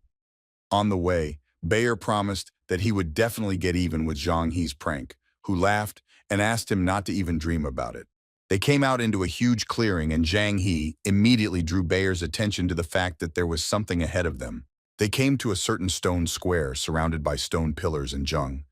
On the way, Bayer promised that he would definitely get even with Zhang He's prank, who laughed and asked him not to even dream about it. They came out into a huge clearing and Zhang He immediately drew Bayer's attention to the fact that there was something ahead of them. They came to a certain stone square surrounded by stone pillars and Zhang.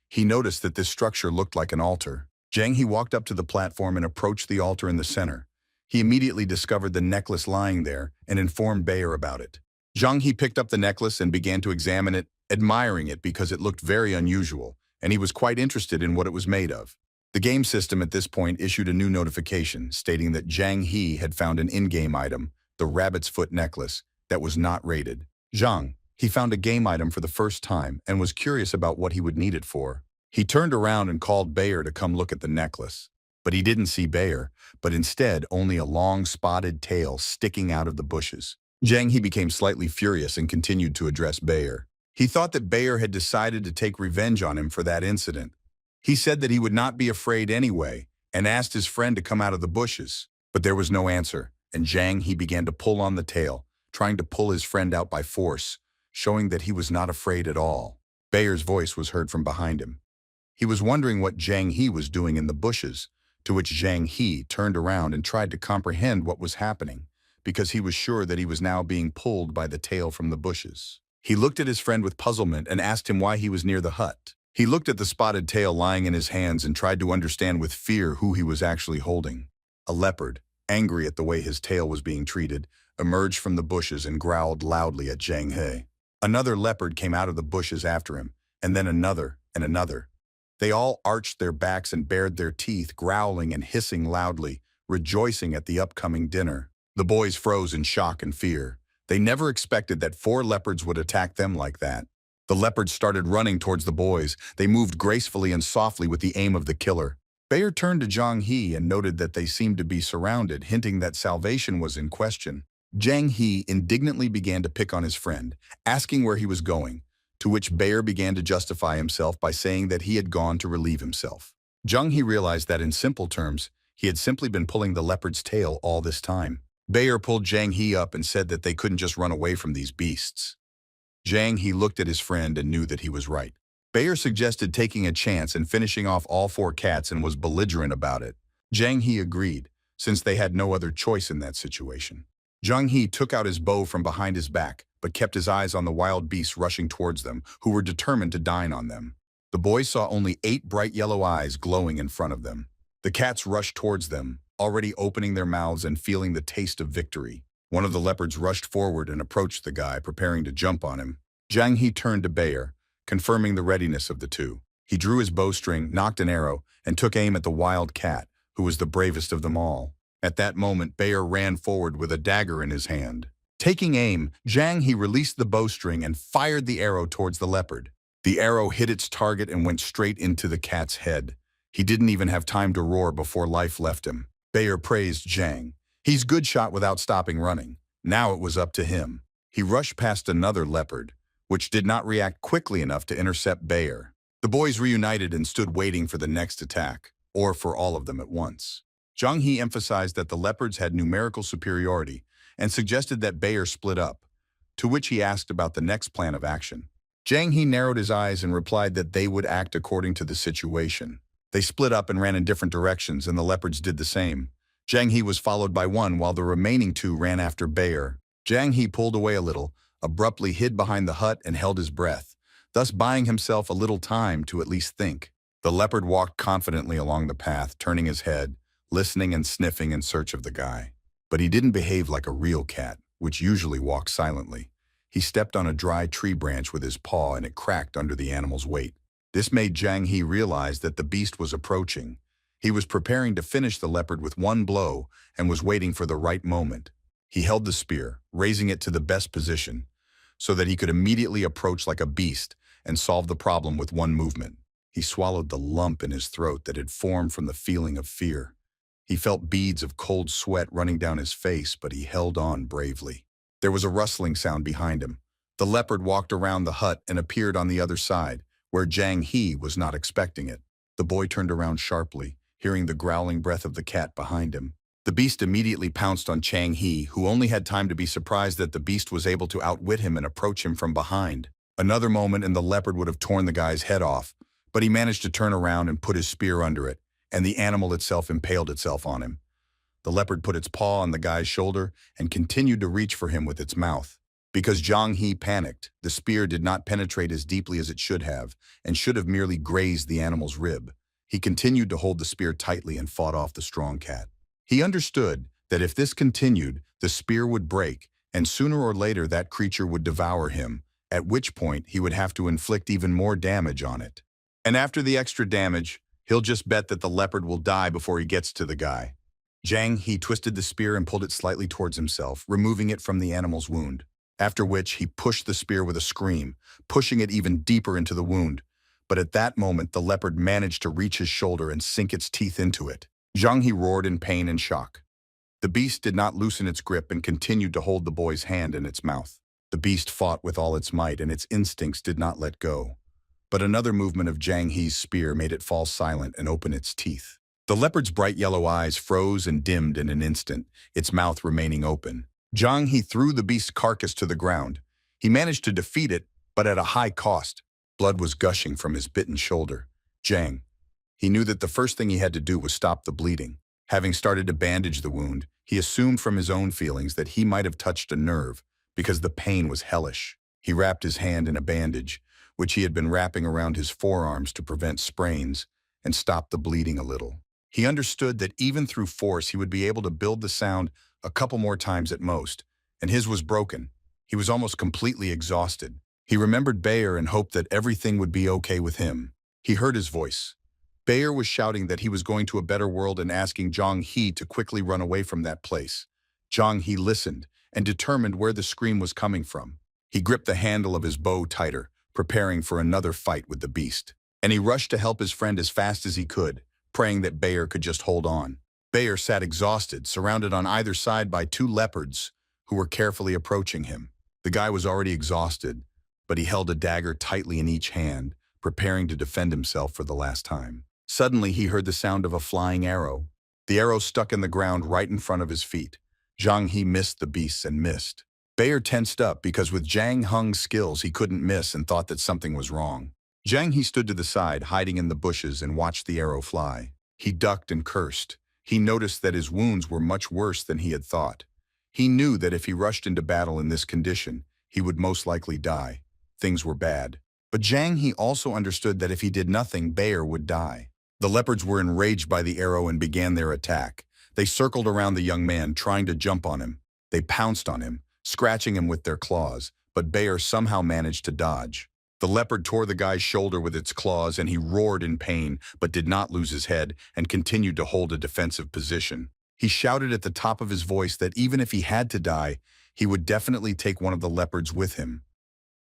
He noticed that this structure looked like an altar. Zhang He walked up to the platform and approached the altar in the center. He immediately discovered the necklace lying there and informed Bayer about it. Zhang He picked up the necklace and began to examine it, admiring it because it looked very unusual, and he was quite interested in what it was made of. The game system at this point issued a new notification stating that Zhang He had found an in-game item, the rabbit's foot necklace, that was not rated. Zhang He found a game item for the first time and was curious about what he would need it for. He turned around and called Bayer to come look at the necklace. But he didn't see Bayer, but instead only a long spotted tail sticking out of the bushes. Zhang He became slightly furious and continued to address Bayer. He thought that Bayer had decided to take revenge on him for that incident. He said that he would not be afraid anyway and asked his friend to come out of the bushes. But there was no answer, and Zhang He began to pull on the tail, trying to pull his friend out by force, showing that he was not afraid at all. Bayer's voice was heard from behind him. He was wondering what Zhang He was doing in the bushes, to which Zhang He turned around and tried to comprehend what was happening, because he was sure that he was now being pulled by the tail from the bushes. He looked at his friend with puzzlement and asked him why he was near the hut. He looked at the spotted tail lying in his hands and tried to understand with fear who he was actually holding. A leopard, angry at the way his tail was being treated, emerged from the bushes and growled loudly at Zhang He. Another leopard came out of the bushes after him, and then another and another. They all arched their backs and bared their teeth, growling and hissing loudly, rejoicing at the upcoming dinner. The boys froze in shock and fear. They never expected that 4 leopards would attack them like that. The leopards started running towards the boys. They moved gracefully and softly with the aim of the killer. Bayer turned to Zhang He and noted that they seemed to be surrounded, hinting that salvation was in question. Zhang He indignantly began to pick on his friend, asking where he was going, to which Bayer began to justify himself by saying that he had gone to relieve himself. Zhang He realized that in simple terms, he had simply been pulling the leopard's tail all this time. Bayer pulled Zhang He up and said that they couldn't just run away from these beasts. Zhang He looked at his friend and knew that he was right. Bayer suggested taking a chance and finishing off all 4 cats and was belligerent about it. Zhang He agreed, since they had no other choice in that situation. Zhang He took out his bow from behind his back, but kept his eyes on the wild beasts rushing towards them, who were determined to dine on them. The boys saw only 8 bright yellow eyes glowing in front of them. The cats rushed towards them, already opening their mouths and feeling the taste of victory. One of the leopards rushed forward and approached the guy, preparing to jump on him. Zhang He turned to Bayer, confirming the readiness of the two. He drew his bowstring, knocked an arrow, and took aim at the wild cat, who was the bravest of them all. At that moment, Bayer ran forward with a dagger in his hand. Taking aim, Zhang He released the bowstring and fired the arrow towards the leopard. The arrow hit its target and went straight into the cat's head. He didn't even have time to roar before life left him. Bayer praised Zhang. He's good shot without stopping running. Now it was up to him. He rushed past another leopard, which did not react quickly enough to intercept Bayer. The boys reunited and stood waiting for the next attack, or for all of them at once. Zhang He emphasized that the leopards had numerical superiority and suggested that Bayer split up, to which he asked about the next plan of action. Zhang He narrowed his eyes and replied that they would act according to the situation. They split up and ran in different directions, and the leopards did the same. Zhang He was followed by one, while the remaining 2 ran after Bayer. Zhang He pulled away a little, abruptly hid behind the hut and held his breath, thus buying himself a little time to at least think. The leopard walked confidently along the path, turning his head, listening and sniffing in search of the guy. But he didn't behave like a real cat, which usually walks silently. He stepped on a dry tree branch with his paw and it cracked under the animal's weight. This made Zhang He realize that the beast was approaching. He was preparing to finish the leopard with one blow and was waiting for the right moment. He held the spear, raising it to the best position, so that he could immediately approach like a beast and solve the problem with one movement. He swallowed the lump in his throat that had formed from the feeling of fear. He felt beads of cold sweat running down his face, but he held on bravely. There was a rustling sound behind him. The leopard walked around the hut and appeared on the other side, where Jang He was not expecting it. The boy turned around sharply, hearing the growling breath of the cat behind him. The beast immediately pounced on Chang He, who only had time to be surprised that the beast was able to outwit him and approach him from behind. Another moment and the leopard would have torn the guy's head off, but he managed to turn around and put his spear under it, and the animal itself impaled itself on him. The leopard put its paw on the guy's shoulder and continued to reach for him with its mouth. Because Zhang He panicked, the spear did not penetrate as deeply as it should have, and should have merely grazed the animal's rib. He continued to hold the spear tightly and fought off the strong cat. He understood that if this continued, the spear would break, and sooner or later that creature would devour him, at which point he would have to inflict even more damage on it. And after the extra damage, he'll just bet that the leopard will die before he gets to the guy. Zhang He twisted the spear and pulled it slightly towards himself, removing it from the animal's wound. After which, he pushed the spear with a scream, pushing it even deeper into the wound. But at that moment, the leopard managed to reach his shoulder and sink its teeth into it. Zhang He roared in pain and shock. The beast did not loosen its grip and continued to hold the boy's hand in its mouth. The beast fought with all its might, and its instincts did not let go. But another movement of Zhang He's spear made it fall silent and open its teeth. The leopard's bright yellow eyes froze and dimmed in an instant, its mouth remaining open. Zhang He threw the beast's carcass to the ground. He managed to defeat it, but at a high cost. Blood was gushing from his bitten shoulder. Zhang. He knew that the first thing he had to do was stop the bleeding. Having started to bandage the wound, he assumed from his own feelings that he might have touched a nerve, because the pain was hellish. He wrapped his hand in a bandage, which he had been wrapping around his forearms to prevent sprains, and stopped the bleeding a little. He understood that even through force he would be able to build the sound a couple more times at most, and his was broken. He was almost completely exhausted. He remembered Bayer and hoped that everything would be okay with him. He heard his voice. Bayer was shouting that he was going to a better world and asking Zhang He to quickly run away from that place. Zhang He listened and determined where the scream was coming from. He gripped the handle of his bow tighter, preparing for another fight with the beast. And he rushed to help his friend as fast as he could, praying that Bayer could just hold on. Bayer sat exhausted, surrounded on either side by two leopards who were carefully approaching him. The guy was already exhausted, but he held a dagger tightly in each hand, preparing to defend himself for the last time. Suddenly, he heard the sound of a flying arrow. The arrow stuck in the ground right in front of his feet. Zhang He missed the beasts and missed. Bayer tensed up because with Zhang Heng's skills he couldn't miss and thought that something was wrong. Zhang He stood to the side, hiding in the bushes, and watched the arrow fly. He ducked and cursed. He noticed that his wounds were much worse than he had thought. He knew that if he rushed into battle in this condition, he would most likely die. Things were bad. But Zhang He also understood that if he did nothing, Bayer would die. The leopards were enraged by the arrow and began their attack. They circled around the young man, trying to jump on him. They pounced on him, scratching him with their claws, but Bayer somehow managed to dodge. The leopard tore the guy's shoulder with its claws, and he roared in pain, but did not lose his head and continued to hold a defensive position. He shouted at the top of his voice that even if he had to die, he would definitely take one of the leopards with him.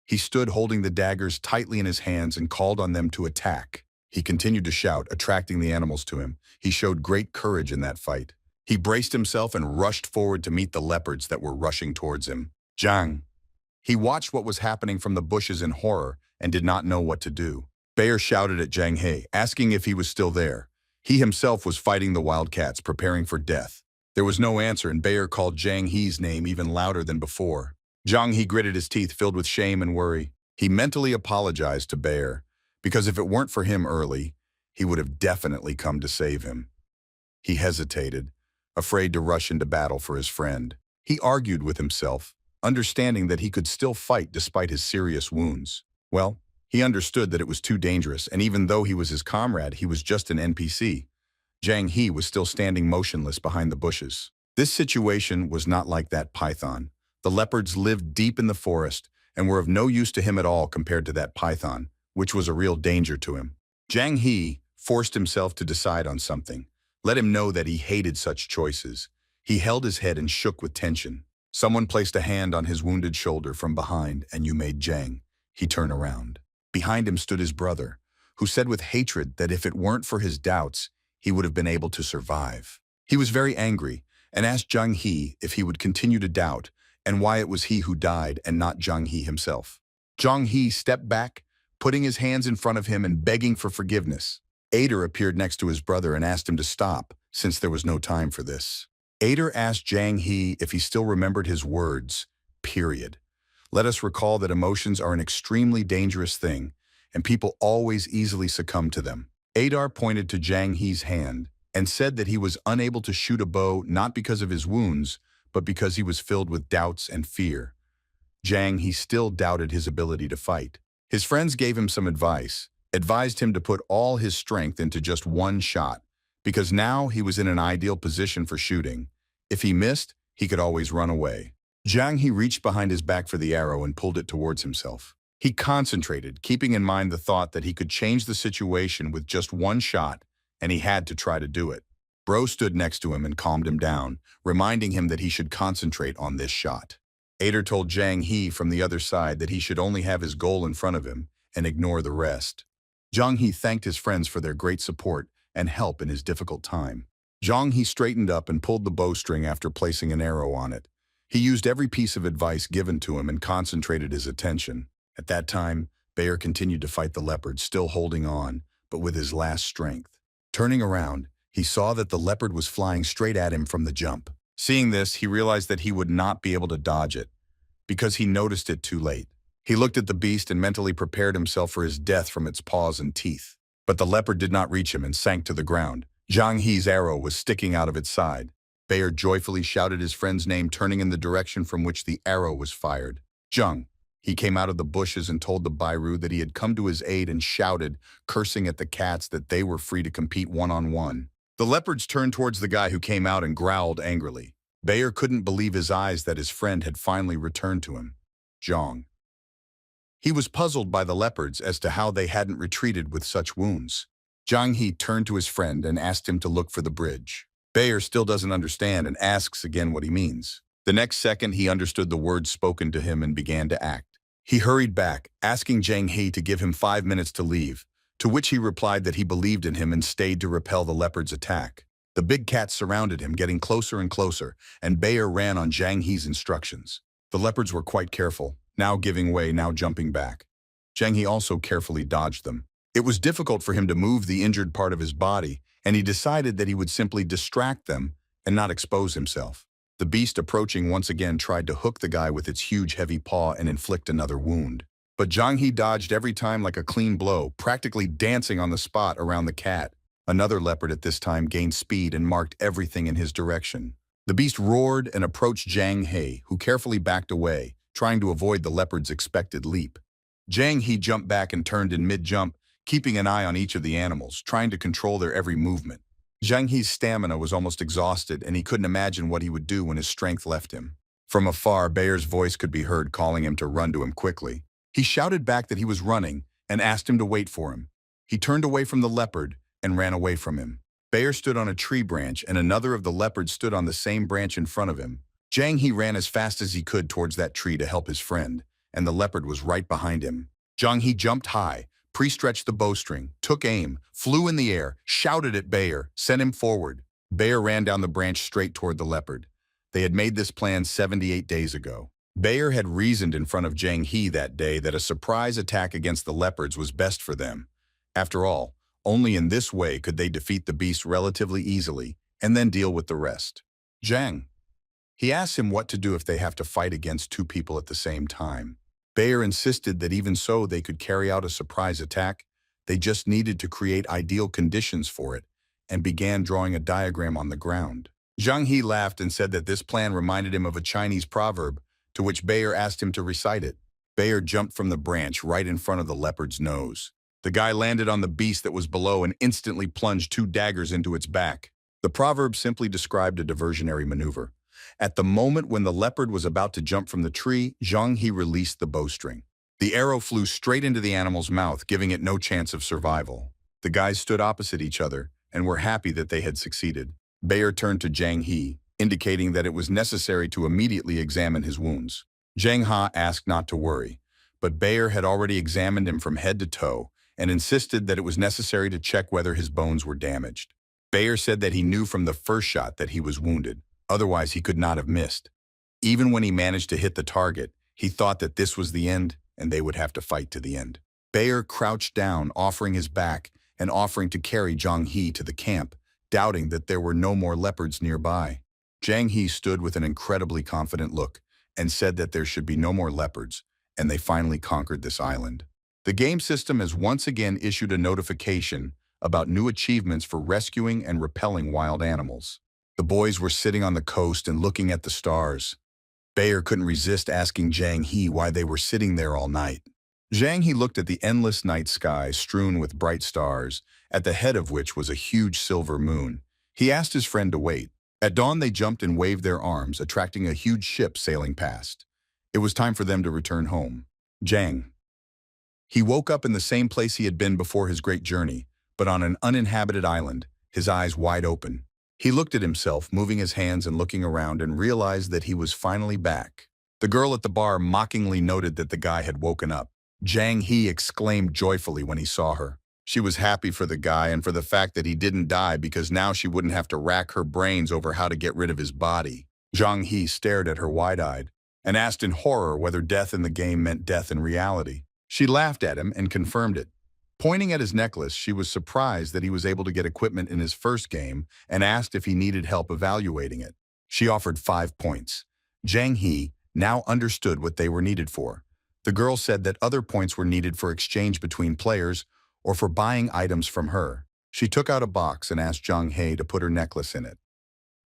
He stood holding the daggers tightly in his hands and called on them to attack. He continued to shout, attracting the animals to him. He showed great courage in that fight. He braced himself and rushed forward to meet the leopards that were rushing towards him. Zhang. He watched what was happening from the bushes in horror and did not know what to do. Bayer shouted at Zhang He, asking if he was still there. He himself was fighting the wildcats, preparing for death. There was no answer, and Bayer called Zhang He's name even louder than before. Zhang He gritted his teeth, filled with shame and worry. He mentally apologized to Bayer, because if it weren't for him early, he would have definitely come to save him. He hesitated, afraid to rush into battle for his friend. He argued with himself, understanding that he could still fight despite his serious wounds. Well, he understood that it was too dangerous, and even though he was his comrade, he was just an NPC. Zhang He was still standing motionless behind the bushes. This situation was not like that python. The leopards lived deep in the forest and were of no use to him at all compared to that python, which was a real danger to him. Zhang He forced himself to decide on something. Let him know that he hated such choices. He held his head and shook with tension. Someone placed a hand on his wounded shoulder from behind, and you made Zhang. He turned around. Behind him stood his brother, who said with hatred that if it weren't for his doubts, he would have been able to survive. He was very angry and asked Zhang He if he would continue to doubt, and why it was he who died and not Zhang He himself. Zhang He stepped back, putting his hands in front of him and begging for forgiveness. Ader appeared next to his brother and asked him to stop, since there was no time for this. Ader asked Zhang He if he still remembered his words, period. Let us recall that emotions are an extremely dangerous thing, and people always easily succumb to them. Adar pointed to Zhang He's hand and said that he was unable to shoot a bow not because of his wounds, but because he was filled with doubts and fear. Zhang He still doubted his ability to fight. His friends gave him some advice, advised him to put all his strength into just one shot, because now he was in an ideal position for shooting. If he missed, he could always run away. Zhang He reached behind his back for the arrow and pulled it towards himself. He concentrated, keeping in mind the thought that he could change the situation with just one shot, and he had to try to do it. Bro stood next to him and calmed him down, reminding him that he should concentrate on this shot. Ader told Zhang He from the other side that he should only have his goal in front of him and ignore the rest. Zhang He thanked his friends for their great support and help in his difficult time. Zhang He straightened up and pulled the bowstring after placing an arrow on it. He used every piece of advice given to him and concentrated his attention. At that time, Bayer continued to fight the leopard, still holding on, but with his last strength. Turning around, he saw that the leopard was flying straight at him from the jump. Seeing this, he realized that he would not be able to dodge it, because he noticed it too late. He looked at the beast and mentally prepared himself for his death from its paws and teeth. But the leopard did not reach him and sank to the ground. Zhang He's arrow was sticking out of its side. Bayer joyfully shouted his friend's name, turning in the direction from which the arrow was fired. Zhang. He came out of the bushes and told the Bairu that he had come to his aid and shouted, cursing at the cats, that they were free to compete one-on-one. The leopards turned towards the guy who came out and growled angrily. Bayer couldn't believe his eyes that his friend had finally returned to him. Zhang. He was puzzled by the leopards as to how they hadn't retreated with such wounds. Zhang He turned to his friend and asked him to look for the bridge. Bayer still doesn't understand and asks again what he means. The next second, he understood the words spoken to him and began to act. He hurried back, asking Zhang He to give him 5 minutes to leave, to which he replied that he believed in him and stayed to repel the leopard's attack. The big cats surrounded him, getting closer and closer, and Bayer ran on Zhang He's instructions. The leopards were quite careful, now giving way, now jumping back. Zhang He also carefully dodged them. It was difficult for him to move the injured part of his body, and he decided that he would simply distract them and not expose himself. The beast, approaching once again, tried to hook the guy with its huge heavy paw and inflict another wound. But Zhang He dodged every time like a clean blow, practically dancing on the spot around the cat. Another leopard at this time gained speed and marked everything in his direction. The beast roared and approached Zhang He, who carefully backed away, trying to avoid the leopard's expected leap. Zhang He jumped back and turned in mid-jump, keeping an eye on each of the animals, trying to control their every movement. Zhang He's stamina was almost exhausted, and he couldn't imagine what he would do when his strength left him. From afar, Bayer's voice could be heard calling him to run to him quickly. He shouted back that he was running and asked him to wait for him. He turned away from the leopard and ran away from him. Bayer stood on a tree branch, and another of the leopards stood on the same branch in front of him. Zhang He ran as fast as he could towards that tree to help his friend, and the leopard was right behind him. Zhang He jumped high, pre-stretched the bowstring, took aim, flew in the air, shouted at Bayer, sent him forward. Bayer ran down the branch straight toward the leopard. They had made this plan 78 days ago. Bayer had reasoned in front of Zhang He that day that a surprise attack against the leopards was best for them. After all, only in this way could they defeat the beast relatively easily and then deal with the rest. Zhang. He asked him what to do if they have to fight against two people at the same time. Bayer insisted that even so they could carry out a surprise attack. They just needed to create ideal conditions for it, and began drawing a diagram on the ground. Zhang He laughed and said that this plan reminded him of a Chinese proverb, to which Bayer asked him to recite it. Bayer jumped from the branch right in front of the leopard's nose. The guy landed on the beast that was below and instantly plunged 2 daggers into its back. The proverb simply described a diversionary maneuver. At the moment when the leopard was about to jump from the tree, Zhang He released the bowstring. The arrow flew straight into the animal's mouth, giving it no chance of survival. The guys stood opposite each other and were happy that they had succeeded. Bayer turned to Zhang He, indicating that it was necessary to immediately examine his wounds. Zhang He asked not to worry, but Bayer had already examined him from head to toe and insisted that it was necessary to check whether his bones were damaged. Bayer said that he knew from the first shot that he was wounded. Otherwise, he could not have missed. Even when he managed to hit the target, he thought that this was the end and they would have to fight to the end. Bayer crouched down, offering his back and offering to carry Zhang He to the camp, doubting that there were no more leopards nearby. Zhang He stood with an incredibly confident look and said that there should be no more leopards, and they finally conquered this island. The game system has once again issued a notification about new achievements for rescuing and repelling wild animals. The boys were sitting on the coast and looking at the stars. Bayer couldn't resist asking Zhang He why they were sitting there all night. Zhang He looked at the endless night sky strewn with bright stars, at the head of which was a huge silver moon. He asked his friend to wait. At dawn they jumped and waved their arms, attracting a huge ship sailing past. It was time for them to return home. Zhang. He woke up in the same place he had been before his great journey, but on an uninhabited island, his eyes wide open. He looked at himself, moving his hands and looking around, and realized that he was finally back. The girl at the bar mockingly noted that the guy had woken up. Zhang He exclaimed joyfully when he saw her. She was happy for the guy and for the fact that he didn't die, because now she wouldn't have to rack her brains over how to get rid of his body. Zhang He stared at her wide-eyed and asked in horror whether death in the game meant death in reality. She laughed at him and confirmed it. Pointing at his necklace, she was surprised that he was able to get equipment in his first game and asked if he needed help evaluating it. She offered 5 points. Zhang He now understood what they were needed for. The girl said that other points were needed for exchange between players or for buying items from her. She took out a box and asked Zhang He to put her necklace in it.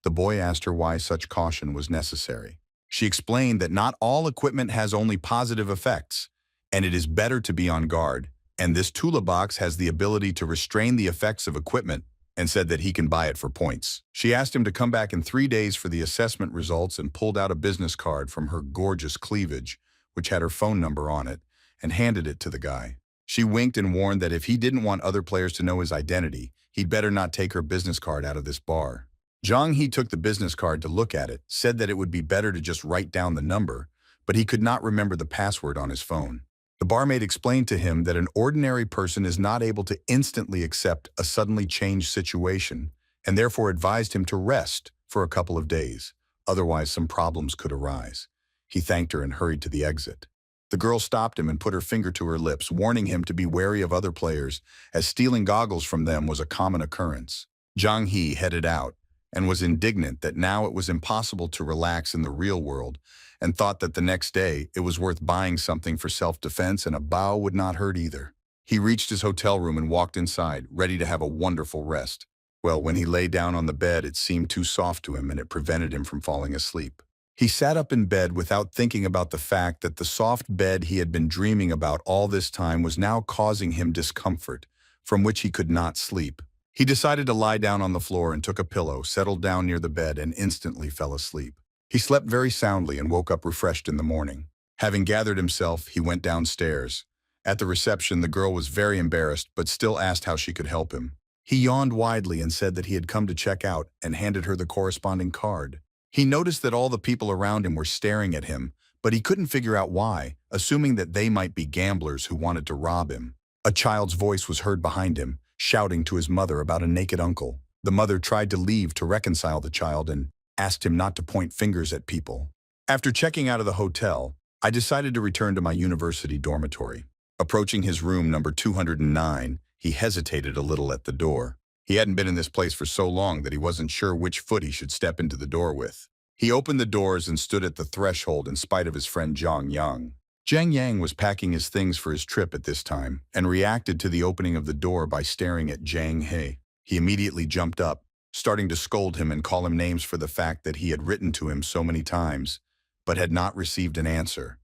The boy asked her why such caution was necessary. She explained that not all equipment has only positive effects, and it is better to be on guard, and this Tula box has the ability to restrain the effects of equipment, and said that he can buy it for points. She asked him to come back in 3 days for the assessment results and pulled out a business card from her gorgeous cleavage, which had her phone number on it, and handed it to the guy. She winked and warned that if he didn't want other players to know his identity, he'd better not take her business card out of this bar. Zhang He took the business card to look at it, said that it would be better to just write down the number, but he could not remember the password on his phone. The barmaid explained to him that an ordinary person is not able to instantly accept a suddenly changed situation, and therefore advised him to rest for a couple of days. Otherwise, some problems could arise. He thanked her and hurried to the exit. The girl stopped him and put her finger to her lips, warning him to be wary of other players, as stealing goggles from them was a common occurrence. Zhang He headed out and was indignant that now it was impossible to relax in the real world, and thought that the next day it was worth buying something for self-defense, and a bow would not hurt either. He reached his hotel room and walked inside, ready to have a wonderful rest. Well, when he lay down on the bed, it seemed too soft to him and it prevented him from falling asleep. He sat up in bed without thinking about the fact that the soft bed he had been dreaming about all this time was now causing him discomfort, from which he could not sleep. He decided to lie down on the floor and took a pillow, settled down near the bed, and instantly fell asleep. He slept very soundly and woke up refreshed in the morning. Having gathered himself, he went downstairs. At the reception, the girl was very embarrassed, but still asked how she could help him. He yawned widely and said that he had come to check out, and handed her the corresponding card. He noticed that all the people around him were staring at him, but he couldn't figure out why, assuming that they might be gamblers who wanted to rob him. A child's voice was heard behind him, shouting to his mother about a naked uncle. The mother tried to leave to reconcile the child and asked him not to point fingers at people. After checking out of the hotel, I decided to return to my university dormitory. Approaching his room number 209, he hesitated a little at the door. He hadn't been in this place for so long that he wasn't sure which foot he should step into the door with. He opened the doors and stood at the threshold in spite of his friend Zhang Yang. Zhang Yang was packing his things for his trip at this time and reacted to the opening of the door by staring at Zhang He. He immediately jumped up, starting to scold him and call him names for the fact that he had written to him so many times, but had not received an answer.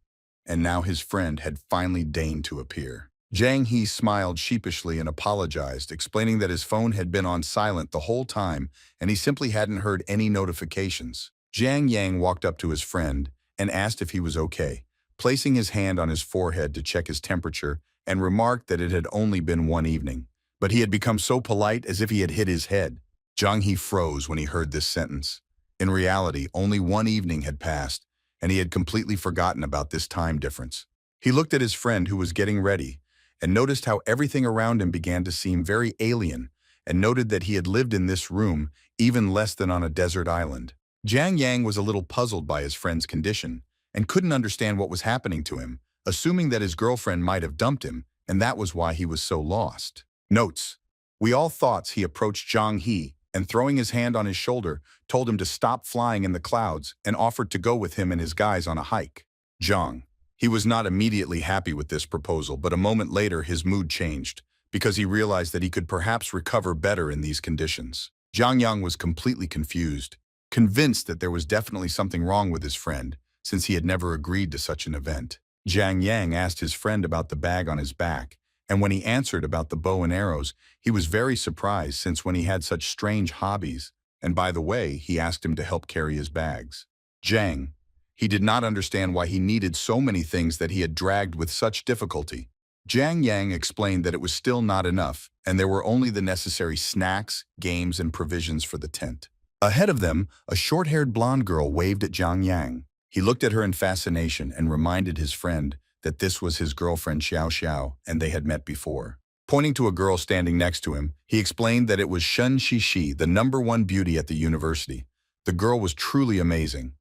And now his friend had finally deigned to appear. Zhang He smiled sheepishly and apologized, explaining that his phone had been on silent the whole time and he simply hadn't heard any notifications. Zhang Yang walked up to his friend and asked if he was okay, placing his hand on his forehead to check his temperature, and remarked that it had only been one evening. But he had become so polite as if he had hit his head. Zhang He froze when he heard this sentence. In reality, only one evening had passed, and he had completely forgotten about this time difference. He looked at his friend who was getting ready, and noticed how everything around him began to seem very alien, and noted that he had lived in this room even less than on a desert island. Jiang Yang was a little puzzled by his friend's condition and couldn't understand what was happening to him, assuming that his girlfriend might have dumped him, and that was why he was so lost. Notes: we all thought he approached Zhang He and, throwing his hand on his shoulder, told him to stop flying in the clouds and offered to go with him and his guys on a hike. Zhang. He was not immediately happy with this proposal, but a moment later his mood changed because he realized that he could perhaps recover better in these conditions. Zhang Yang was completely confused, convinced that there was definitely something wrong with his friend, since he had never agreed to such an event. Zhang Yang asked his friend about the bag on his back, and when he answered about the bow and arrows, he was very surprised since when he had such strange hobbies, and by the way, he asked him to help carry his bags. Zhang. He did not understand why he needed so many things that he had dragged with such difficulty. Zhang Yang explained that it was still not enough, and there were only the necessary snacks, games, and provisions for the tent. Ahead of them, a short-haired blonde girl waved at Zhang Yang. He looked at her in fascination and reminded his friend that this was his girlfriend Xiao Xiao and they had met before. Pointing to a girl standing next to him, he explained that it was Shen Shishi, the #1 beauty at the university. The girl was truly amazing.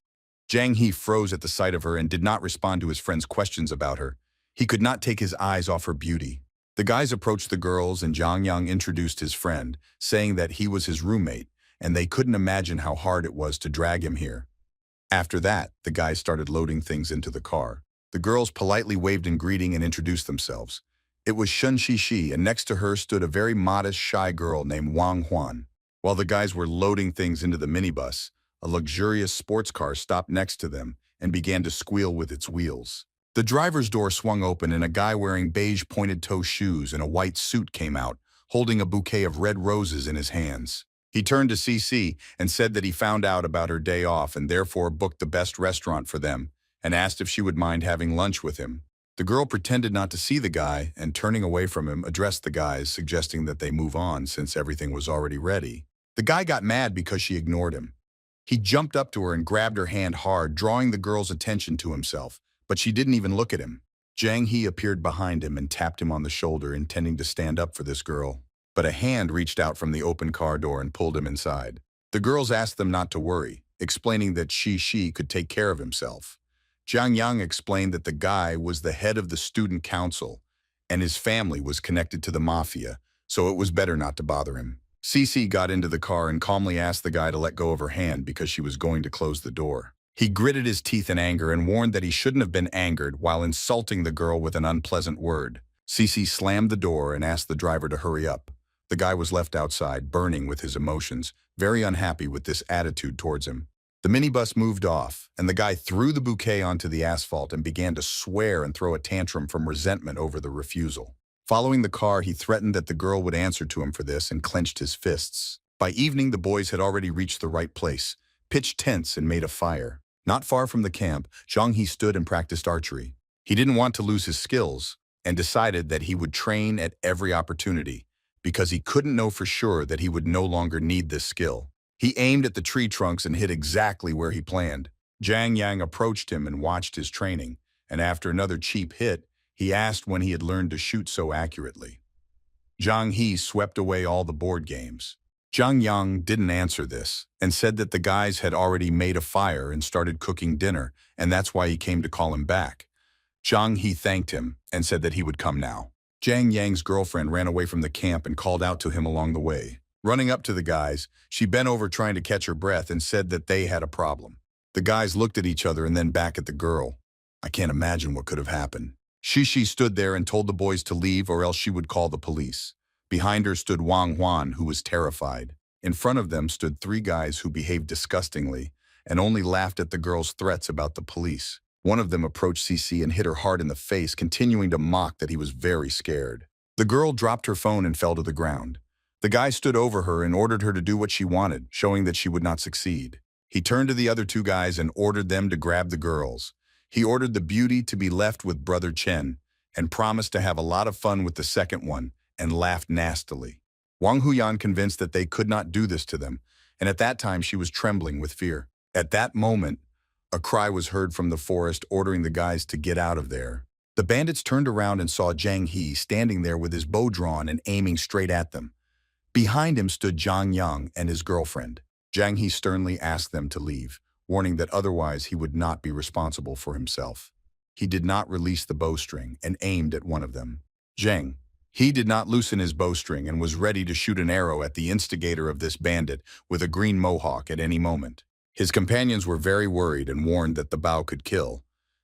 Zhang He froze at the sight of her and did not respond to his friend's questions about her. He could not take his eyes off her beauty. The guys approached the girls and Zhang Yang introduced his friend, saying that he was his roommate, and they couldn't imagine how hard it was to drag him here. After that, the guys started loading things into the car. The girls politely waved in greeting and introduced themselves. It was Shen Shishi, and next to her stood a very modest, shy girl named Wang Huan. While the guys were loading things into the minibus, a luxurious sports car stopped next to them and began to squeal with its wheels. The driver's door swung open and a guy wearing beige pointed-toe shoes and a white suit came out, holding a bouquet of red roses in his hands. He turned to CC and said that he found out about her day off and therefore booked the best restaurant for them and asked if she would mind having lunch with him. The girl pretended not to see the guy and, turning away from him, addressed the guys, suggesting that they move on since everything was already ready. The guy got mad because she ignored him. He jumped up to her and grabbed her hand hard, drawing the girl's attention to himself, but she didn't even look at him. Zhang He appeared behind him and tapped him on the shoulder, intending to stand up for this girl. But a hand reached out from the open car door and pulled him inside. The girls asked them not to worry, explaining that Shi could take care of himself. Zhang Yang explained that the guy was the head of the student council, and his family was connected to the mafia, so it was better not to bother him. Cici got into the car and calmly asked the guy to let go of her hand because she was going to close the door. He gritted his teeth in anger and warned that he shouldn't have been angered while insulting the girl with an unpleasant word. Cici slammed the door and asked the driver to hurry up. The guy was left outside, burning with his emotions, very unhappy with this attitude towards him. The minibus moved off, and the guy threw the bouquet onto the asphalt and began to swear and throw a tantrum from resentment over the refusal. Following the car, he threatened that the girl would answer to him for this and clenched his fists. By evening, the boys had already reached the right place, pitched tents and made a fire. Not far from the camp, Zhang He stood and practiced archery. He didn't want to lose his skills and decided that he would train at every opportunity, because he couldn't know for sure that he would no longer need this skill. He aimed at the tree trunks and hit exactly where he planned. Zhang Yang approached him and watched his training, and after another cheap hit, he asked when he had learned to shoot so accurately. Zhang He swept away all the board games. Zhang Yang didn't answer this and said that the guys had already made a fire and started cooking dinner, and that's why he came to call him back. Zhang He thanked him and said that he would come now. Zhang Yang's girlfriend ran away from the camp and called out to him along the way. Running up to the guys, she bent over trying to catch her breath and said that they had a problem. The guys looked at each other and then back at the girl. I can't imagine what could have happened. Shishi stood there and told the boys to leave or else she would call the police. Behind her stood Wang Huan, who was terrified. In front of them stood 3 guys who behaved disgustingly and only laughed at the girl's threats about the police. One of them approached CC and hit her hard in the face, continuing to mock that he was very scared. The girl dropped her phone and fell to the ground. The guy stood over her and ordered her to do what she wanted, showing that she would not succeed. He turned to the other 2 guys and ordered them to grab the girls. He ordered the beauty to be left with Brother Chen and promised to have a lot of fun with the second one and laughed nastily. Wang Huyan convinced that they could not do this to them, and at that time she was trembling with fear. At that moment, a cry was heard from the forest ordering the guys to get out of there. The bandits turned around and saw Zhang He standing there with his bow drawn and aiming straight at them. Behind him stood Zhang Yang and his girlfriend. Zhang He sternly asked them to leave, warning that otherwise he would not be responsible for himself. He did not release the bowstring and aimed at one of them. Zhang He did not loosen his bowstring and was ready to shoot an arrow at the instigator of this bandit with a green mohawk at any moment. His companions were very worried and warned that the bow could kill.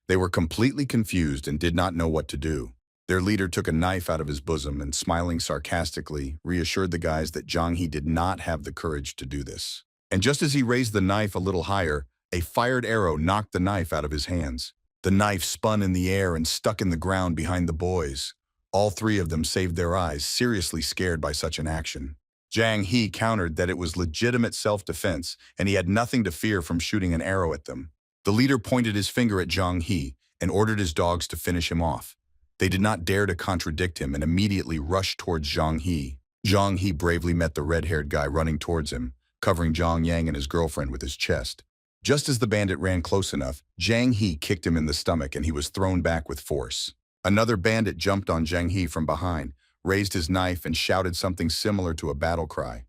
They were completely confused and did not know what to do. Their leader took a knife out of his bosom and, smiling sarcastically, reassured the guys that Zhang He did not have the courage to do this. And just as he raised the knife a little higher, a fired arrow knocked the knife out of his hands. The knife spun in the air and stuck in the ground behind the boys. All three of them saved their eyes, seriously scared by such an action. Zhang He countered that it was legitimate self-defense and he had nothing to fear from shooting an arrow at them. The leader pointed his finger at Zhang He and ordered his dogs to finish him off. They did not dare to contradict him and immediately rushed towards Zhang He. Zhang He bravely met the red-haired guy running towards him, covering Zhang Yang and his girlfriend with his chest. Just as the bandit ran close enough, Zhang He kicked him in the stomach and he was thrown back with force. Another bandit jumped on Zhang He from behind, raised his knife and shouted something similar to a battle cry.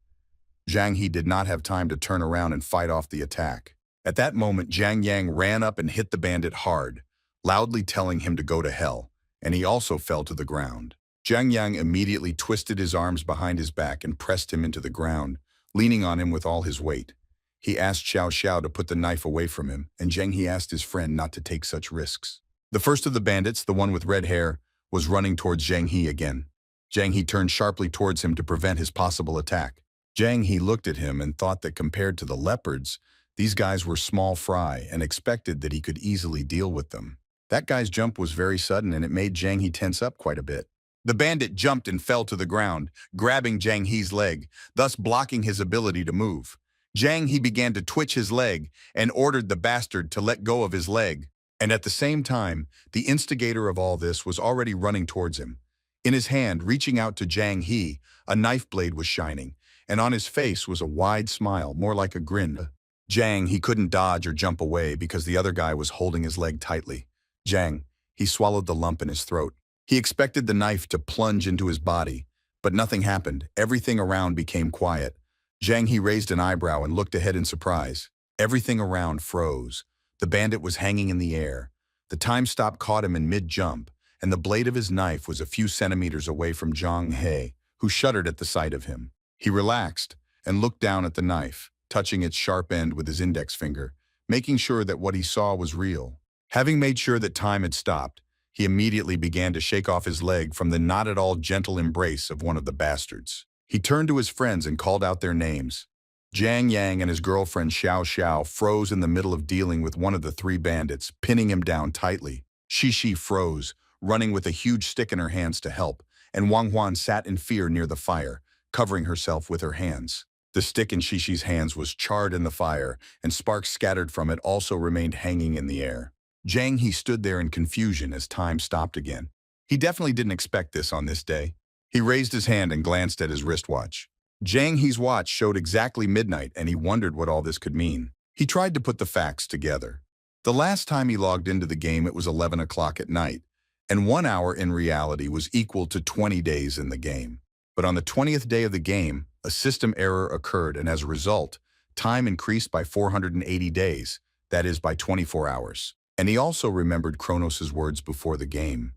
Zhang He did not have time to turn around and fight off the attack. At that moment, Zhang Yang ran up and hit the bandit hard, loudly telling him to go to hell, and he also fell to the ground. Zhang Yang immediately twisted his arms behind his back and pressed him into the ground, leaning on him with all his weight. He asked Xiao Xiao to put the knife away from him, and Zhang He asked his friend not to take such risks. The first of the bandits, the one with red hair, was running towards Zhang He again. Zhang He turned sharply towards him to prevent his possible attack. Zhang He looked at him and thought that compared to the leopards, these guys were small fry and expected that he could easily deal with them. That guy's jump was very sudden and it made Zhang He tense up quite a bit. The bandit jumped and fell to the ground, grabbing Zhang He's leg, thus blocking his ability to move. Zhang He began to twitch his leg and ordered the bastard to let go of his leg. And at the same time, the instigator of all this was already running towards him. In his hand, reaching out to Zhang He, a knife blade was shining, and on his face was a wide smile, more like a grin. Zhang He couldn't dodge or jump away because the other guy was holding his leg tightly. Zhang He swallowed the lump in his throat. He expected the knife to plunge into his body, but nothing happened. Everything around became quiet. Zhang He raised an eyebrow and looked ahead in surprise. Everything around froze. The bandit was hanging in the air. The time stop caught him in mid-jump, and the blade of his knife was a few centimeters away from Zhang He, who shuddered at the sight of him. He relaxed and looked down at the knife, touching its sharp end with his index finger, making sure that what he saw was real. Having made sure that time had stopped, he immediately began to shake off his leg from the not at all gentle embrace of one of the bastards. He turned to his friends and called out their names. Zhang Yang and his girlfriend Xiao Xiao froze in the middle of dealing with one of the three bandits, pinning him down tightly. Xixi froze, running with a huge stick in her hands to help, and Wang Huan sat in fear near the fire, covering herself with her hands. The stick in Xixi hands was charred in the fire, and sparks scattered from it also remained hanging in the air. Zhang He stood there in confusion as time stopped again. He definitely didn't expect this on this day. He raised his hand and glanced at his wristwatch. Zhang He's watch showed exactly midnight, and he wondered what all this could mean. He tried to put the facts together. The last time he logged into the game, it was 11 o'clock at night, and 1 hour in reality was equal to 20 days in the game. But on the 20th day of the game, a system error occurred, and as a result, time increased by 480 days, that is, by 24 hours. And he also remembered Kronos' words before the game.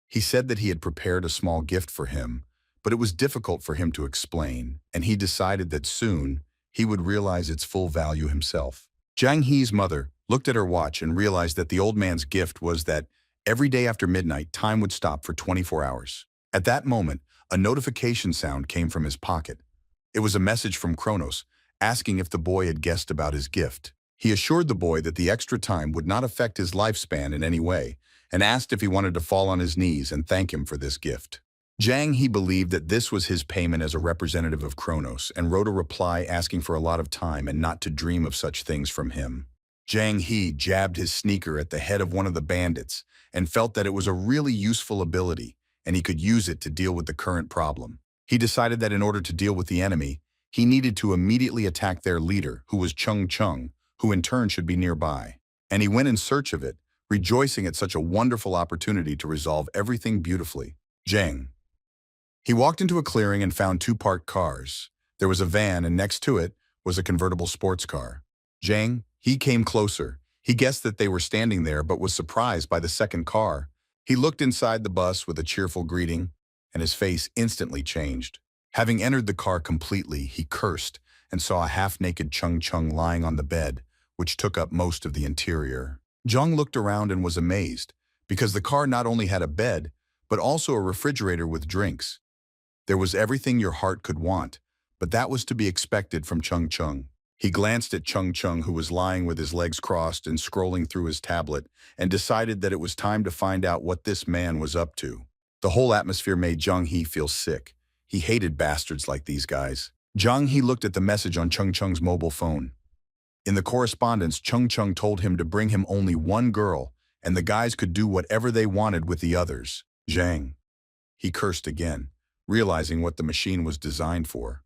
He said that he had prepared a small gift for him, but it was difficult for him to explain, and he decided that soon he would realize its full value himself. Zhang He's mother looked at her watch and realized that the old man's gift was that every day after midnight, time would stop for 24 hours. At that moment, a notification sound came from his pocket. It was a message from Kronos, asking if the boy had guessed about his gift. He assured the boy that the extra time would not affect his lifespan in any way, and asked if he wanted to fall on his knees and thank him for this gift. Zhang He believed that this was his payment as a representative of Kronos, and wrote a reply asking for a lot of time and not to dream of such things from him. Zhang He jabbed his sneaker at the head of one of the bandits and felt that it was a really useful ability, and he could use it to deal with the current problem. He decided that in order to deal with the enemy, he needed to immediately attack their leader, who was Chung Chung, who in turn should be nearby. And he went in search of it, rejoicing at such a wonderful opportunity to resolve everything beautifully. Zhang. He walked into a clearing and found two parked cars. There was a van, and next to it was a convertible sports car. Zhang, he came closer. He guessed that they were standing there but was surprised by the second car. He looked inside the bus with a cheerful greeting, and his face instantly changed. Having entered the car completely, he cursed and saw a half-naked Chung Chung lying on the bed, which took up most of the interior. Zhang looked around and was amazed, because the car not only had a bed, but also a refrigerator with drinks. There was everything your heart could want, but that was to be expected from Chung Chung. He glanced at Chung Chung, who was lying with his legs crossed and scrolling through his tablet, and decided that it was time to find out what this man was up to. The whole atmosphere made Zhang He feel sick. He hated bastards like these guys. Zhang He looked at the message on Chung Chung's mobile phone. In the correspondence, Chung Chung told him to bring him only one girl, and the guys could do whatever they wanted with the others. Zhang. He cursed again, realizing what the machine was designed for.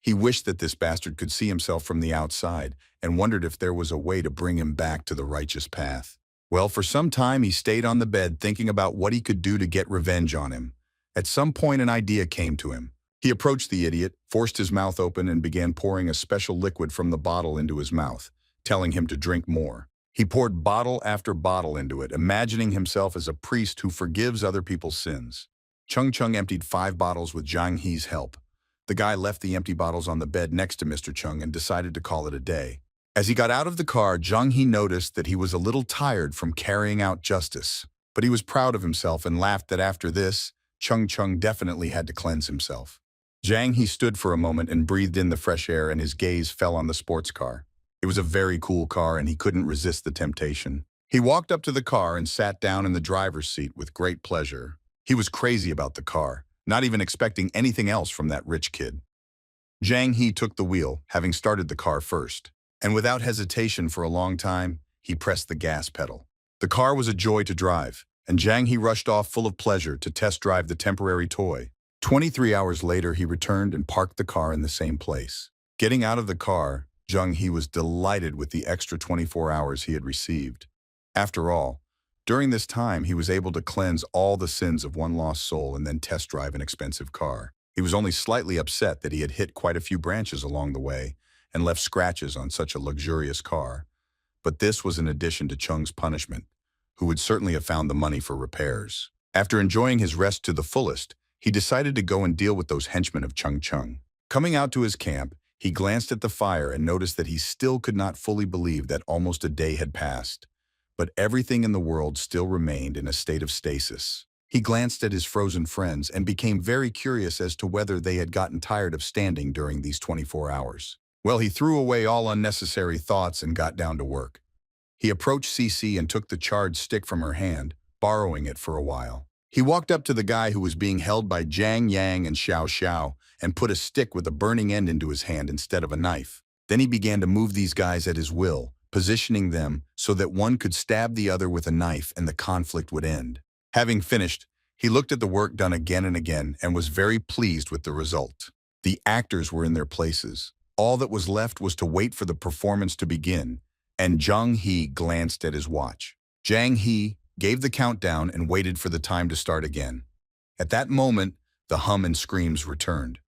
He wished that this bastard could see himself from the outside and wondered if there was a way to bring him back to the righteous path. Well, for some time he stayed on the bed thinking about what he could do to get revenge on him. At some point an idea came to him. He approached the idiot, forced his mouth open and began pouring a special liquid from the bottle into his mouth, telling him to drink more. He poured bottle after bottle into it, imagining himself as a priest who forgives other people's sins. Chung Chung emptied 5 bottles with Zhang He's help. The guy left the empty bottles on the bed next to Mr. Chung and decided to call it a day. As he got out of the car, Zhang He noticed that he was a little tired from carrying out justice. But he was proud of himself and laughed that after this, Chung Chung definitely had to cleanse himself. Zhang He stood for a moment and breathed in the fresh air, and his gaze fell on the sports car. It was a very cool car and he couldn't resist the temptation. He walked up to the car and sat down in the driver's seat with great pleasure. He was crazy about the car, not even expecting anything else from that rich kid. Zhang He took the wheel, having started the car first. And without hesitation for a long time, he pressed the gas pedal. The car was a joy to drive, and Zhang He rushed off full of pleasure to test drive the temporary toy. 23 hours later, he returned and parked the car in the same place. Getting out of the car, Zhang He was delighted with the extra 24 hours he had received. After all, during this time, he was able to cleanse all the sins of one lost soul and then test drive an expensive car. He was only slightly upset that he had hit quite a few branches along the way and left scratches on such a luxurious car. But this was in addition to Chung's punishment, who would certainly have found the money for repairs. After enjoying his rest to the fullest, he decided to go and deal with those henchmen of Chung Chung. Coming out to his camp, he glanced at the fire and noticed that he still could not fully believe that almost a day had passed. But everything in the world still remained in a state of stasis. He glanced at his frozen friends and became very curious as to whether they had gotten tired of standing during these 24 hours. Well, he threw away all unnecessary thoughts and got down to work. He approached Cece and took the charred stick from her hand, borrowing it for a while. He walked up to the guy who was being held by Jiang Yang and Xiao Xiao and put a stick with a burning end into his hand instead of a knife. Then he began to move these guys at his will, positioning them so that one could stab the other with a knife and the conflict would end. Having finished, he looked at the work done again and again and was very pleased with the result. The actors were in their places. All that was left was to wait for the performance to begin, and Zhang He glanced at his watch. Zhang He gave the countdown and waited for the time to start again. At that moment, the hum and screams returned.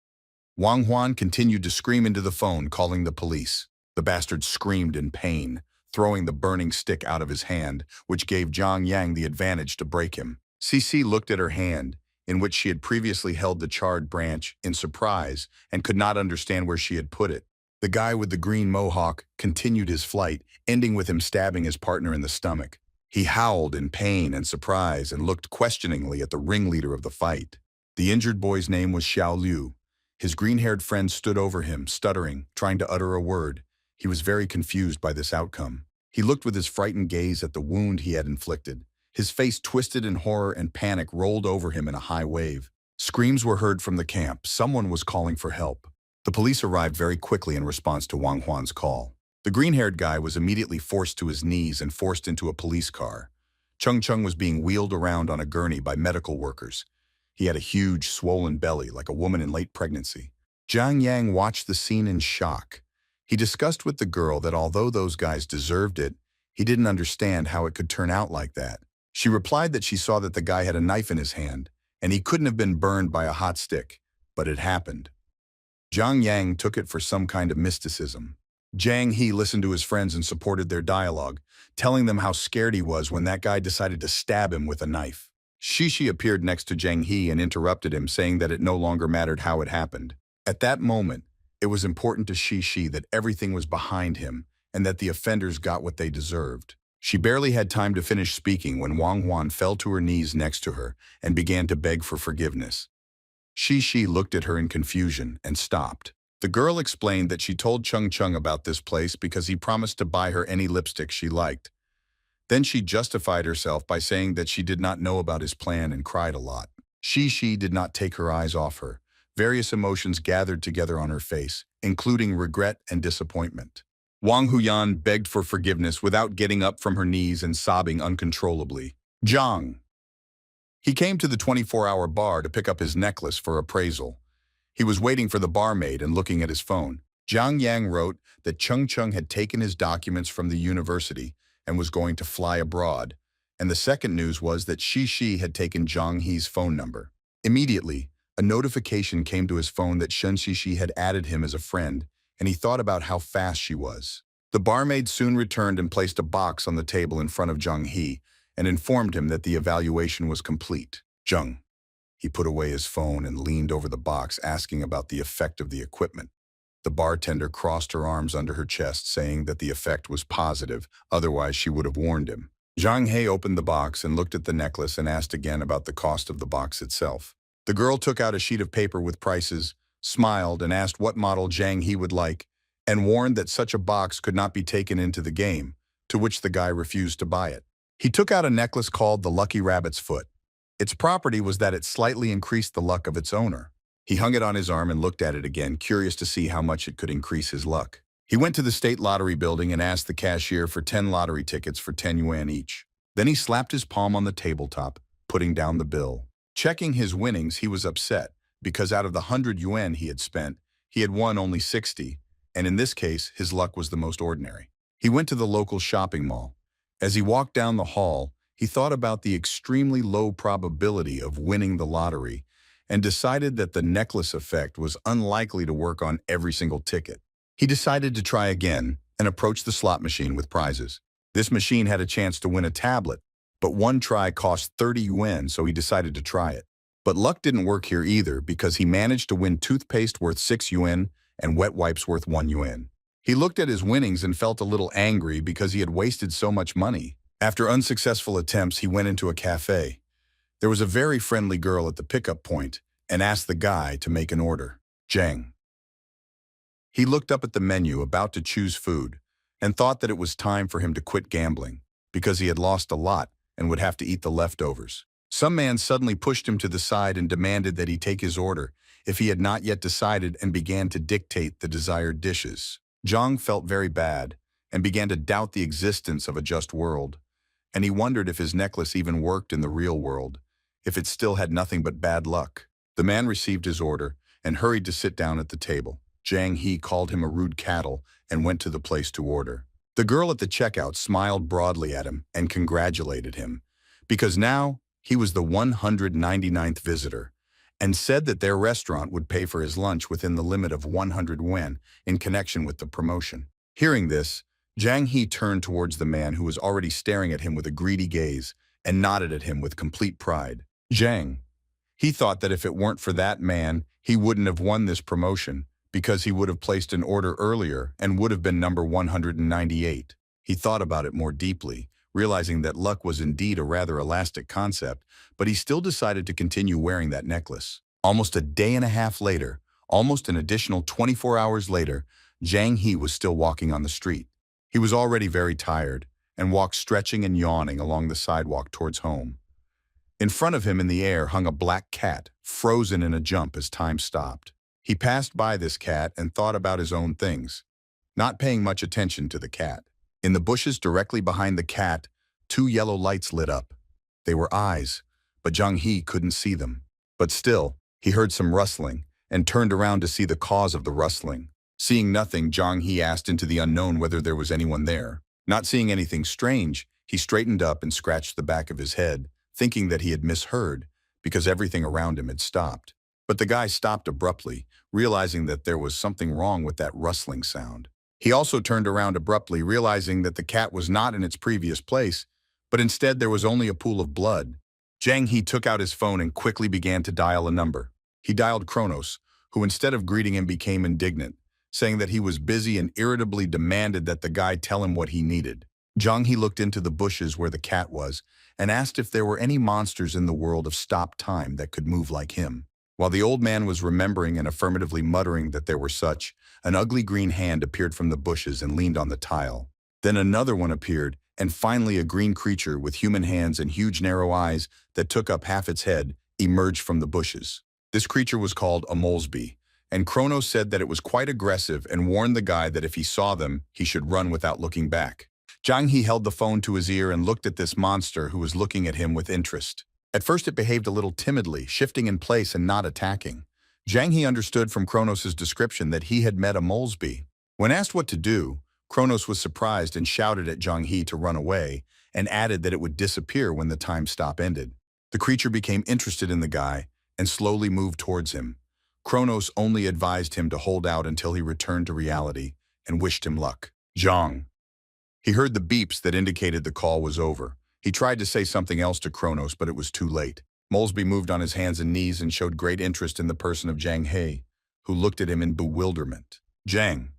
Wang Huan continued to scream into the phone, calling the police. The bastard screamed in pain, throwing the burning stick out of his hand, which gave Zhang Yang the advantage to break him. Cece looked at her hand, in which she had previously held the charred branch, in surprise and could not understand where she had put it. The guy with the green mohawk continued his flight, ending with him stabbing his partner in the stomach. He howled in pain and surprise and looked questioningly at the ringleader of the fight. The injured boy's name was Xiao Liu. His green-haired friend stood over him, stuttering, trying to utter a word. He was very confused by this outcome. He looked with his frightened gaze at the wound he had inflicted. His face twisted in horror and panic rolled over him in a high wave. Screams were heard from the camp. Someone was calling for help. The police arrived very quickly in response to Wang Huan's call. The green-haired guy was immediately forced to his knees and forced into a police car. Chung Chung was being wheeled around on a gurney by medical workers. He had a huge, swollen belly like a woman in late pregnancy. Jiang Yang watched the scene in shock. He discussed with the girl that although those guys deserved it, he didn't understand how it could turn out like that. She replied that she saw that the guy had a knife in his hand, and he couldn't have been burned by a hot stick, but it happened. Zhang Yang took it for some kind of mysticism. Zhang He listened to his friends and supported their dialogue, telling them how scared he was when that guy decided to stab him with a knife. Shishi appeared next to Zhang He and interrupted him, saying that it no longer mattered how it happened. At that moment, it was important to Shishi that everything was behind him and that the offenders got what they deserved. She barely had time to finish speaking when Wang Huan fell to her knees next to her and began to beg for forgiveness. Shishi looked at her in confusion and stopped. The girl explained that she told Chung Chung about this place because he promised to buy her any lipstick she liked. Then she justified herself by saying that she did not know about his plan and cried a lot. Shishi did not take her eyes off her. Various emotions gathered together on her face, including regret and disappointment. Wang Huyan begged for forgiveness without getting up from her knees and sobbing uncontrollably. Zhang. He came to the 24-hour bar to pick up his necklace for appraisal. He was waiting for the barmaid and looking at his phone. Zhang Yang wrote that Chung Chung had taken his documents from the university and was going to fly abroad, and the second news was that Shishi had taken Zhang He's phone number. Immediately, a notification came to his phone that Shen Shishi had added him as a friend, and he thought about how fast she was. The barmaid soon returned and placed a box on the table in front of Zhang He and informed him that the evaluation was complete. Zhang. He put away his phone and leaned over the box, asking about the effect of the equipment. The bartender crossed her arms under her chest, saying that the effect was positive, otherwise she would have warned him. Zhang He opened the box and looked at the necklace and asked again about the cost of the box itself. The girl took out a sheet of paper with prices, smiled and asked what model Zhang He would like, and warned that such a box could not be taken into the game, to which the guy refused to buy it. He took out a necklace called the Lucky Rabbit's Foot. Its property was that it slightly increased the luck of its owner. He hung it on his arm and looked at it again, curious to see how much it could increase his luck. He went to the state lottery building and asked the cashier for 10 lottery tickets for 10 yuan each. Then he slapped his palm on the tabletop, putting down the bill. Checking his winnings, he was upset, because out of the 100 yuan he had spent, he had won only 60, and in this case, his luck was the most ordinary. He went to the local shopping mall. As he walked down the hall, he thought about the extremely low probability of winning the lottery and decided that the necklace effect was unlikely to work on every single ticket. He decided to try again and approached the slot machine with prizes. This machine had a chance to win a tablet, but one try cost 30 yuan, so he decided to try it. But luck didn't work here either, because he managed to win toothpaste worth 6 yuan and wet wipes worth 1 yuan. He looked at his winnings and felt a little angry because he had wasted so much money. After unsuccessful attempts, he went into a cafe. There was a very friendly girl at the pickup point and asked the guy to make an order. Zhang. He looked up at the menu, about to choose food, and thought that it was time for him to quit gambling, because he had lost a lot and would have to eat the leftovers. Some man suddenly pushed him to the side and demanded that he take his order if he had not yet decided, and began to dictate the desired dishes. Zhang felt very bad and began to doubt the existence of a just world, and he wondered if his necklace even worked in the real world, if it still had nothing but bad luck. The man received his order and hurried to sit down at the table. Zhang He called him a rude cattle and went to the place to order. The girl at the checkout smiled broadly at him and congratulated him, because now he was the 199th visitor, and said that their restaurant would pay for his lunch within the limit of 100 yuan in connection with the promotion. Hearing this, Zhang He turned towards the man, who was already staring at him with a greedy gaze, and nodded at him with complete pride. Zhang. He thought that if it weren't for that man, he wouldn't have won this promotion, because he would have placed an order earlier and would have been number 198. He thought about it more deeply, realizing that luck was indeed a rather elastic concept, but he still decided to continue wearing that necklace. Almost a day and a half later, almost an additional 24 hours later, Zhang He was still walking on the street. He was already very tired and walked stretching and yawning along the sidewalk towards home. In front of him in the air hung a black cat, frozen in a jump as time stopped. He passed by this cat and thought about his own things, not paying much attention to the cat. In the bushes directly behind the cat, 2 yellow lights lit up. They were eyes, but Zhang He couldn't see them. But still, he heard some rustling and turned around to see the cause of the rustling. Seeing nothing, Zhang He asked into the unknown whether there was anyone there. Not seeing anything strange, he straightened up and scratched the back of his head, thinking that he had misheard, because everything around him had stopped. But the guy stopped abruptly, realizing that there was something wrong with that rustling sound. He also turned around abruptly, realizing that the cat was not in its previous place, but instead there was only a pool of blood. Jang He took out his phone and quickly began to dial a number. He dialed Kronos, who instead of greeting him became indignant, saying that he was busy and irritably demanded that the guy tell him what he needed. Jang He looked into the bushes where the cat was and asked if there were any monsters in the world of stop time that could move like him. While the old man was remembering and affirmatively muttering that there were such, an ugly green hand appeared from the bushes and leaned on the tile. Then another one appeared, and finally a green creature with human hands and huge narrow eyes that took up half its head emerged from the bushes. This creature was called a molesby, and Kronos said that it was quite aggressive and warned the guy that if he saw them, he should run without looking back. Jang He held the phone to his ear and looked at this monster who was looking at him with interest. At first it behaved a little timidly, shifting in place and not attacking. Jang He understood from Kronos' description that he had met a molesby. When asked what to do, Kronos was surprised and shouted at Jang He to run away, and added that it would disappear when the time stop ended. The creature became interested in the guy and slowly moved towards him. Kronos only advised him to hold out until he returned to reality and wished him luck. Jang. He heard the beeps that indicated the call was over. He tried to say something else to Kronos, but it was too late. Molesby moved on his hands and knees and showed great interest in the person of Jang He, who looked at him in bewilderment. Jang.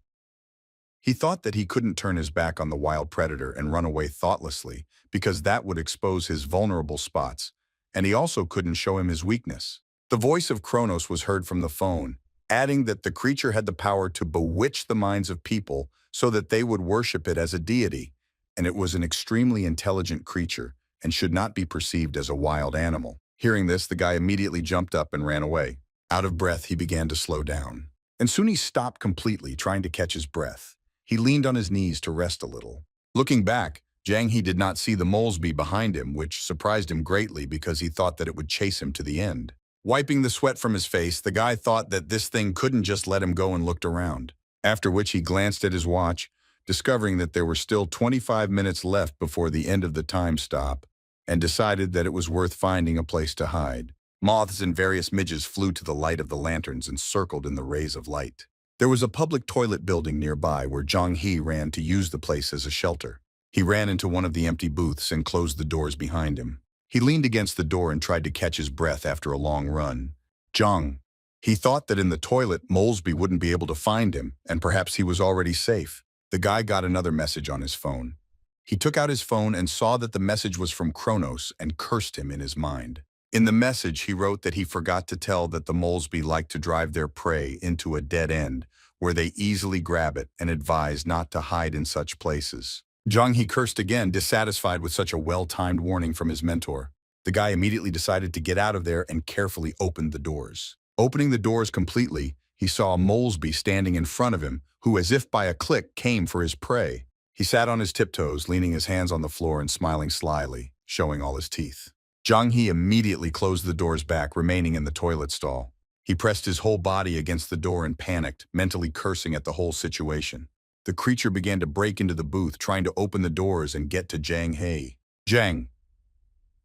He thought that he couldn't turn his back on the wild predator and run away thoughtlessly, because that would expose his vulnerable spots, and he also couldn't show him his weakness. The voice of Kronos was heard from the phone, adding that the creature had the power to bewitch the minds of people so that they would worship it as a deity, and it was an extremely intelligent creature and should not be perceived as a wild animal. Hearing this, the guy immediately jumped up and ran away. Out of breath, he began to slow down. And soon he stopped completely, trying to catch his breath. He leaned on his knees to rest a little. Looking back, Jang He did not see the molesby behind him, which surprised him greatly because he thought that it would chase him to the end. Wiping the sweat from his face, the guy thought that this thing couldn't just let him go and looked around. After which he glanced at his watch, discovering that there were still 25 minutes left before the end of the time stop, and decided that it was worth finding a place to hide. Moths and various midges flew to the light of the lanterns and circled in the rays of light. There was a public toilet building nearby where Jang He ran to use the place as a shelter. He ran into one of the empty booths and closed the doors behind him. He leaned against the door and tried to catch his breath after a long run. Jang. He thought that in the toilet, Molesby wouldn't be able to find him, and perhaps he was already safe. The guy got another message on his phone. He took out his phone and saw that the message was from Kronos and cursed him in his mind. In the message, he wrote that he forgot to tell that the Molesby liked to drive their prey into a dead end, where they easily grab it, and advised not to hide in such places. Jang He cursed again, dissatisfied with such a well-timed warning from his mentor. The guy immediately decided to get out of there and carefully opened the doors. Opening the doors completely, he saw a Molesby standing in front of him, who, as if by a click, came for his prey. He sat on his tiptoes, leaning his hands on the floor and smiling slyly, showing all his teeth. Jang He immediately closed the doors back, remaining in the toilet stall. He pressed his whole body against the door and panicked, mentally cursing at the whole situation. The creature began to break into the booth, trying to open the doors and get to Jang He. Jang.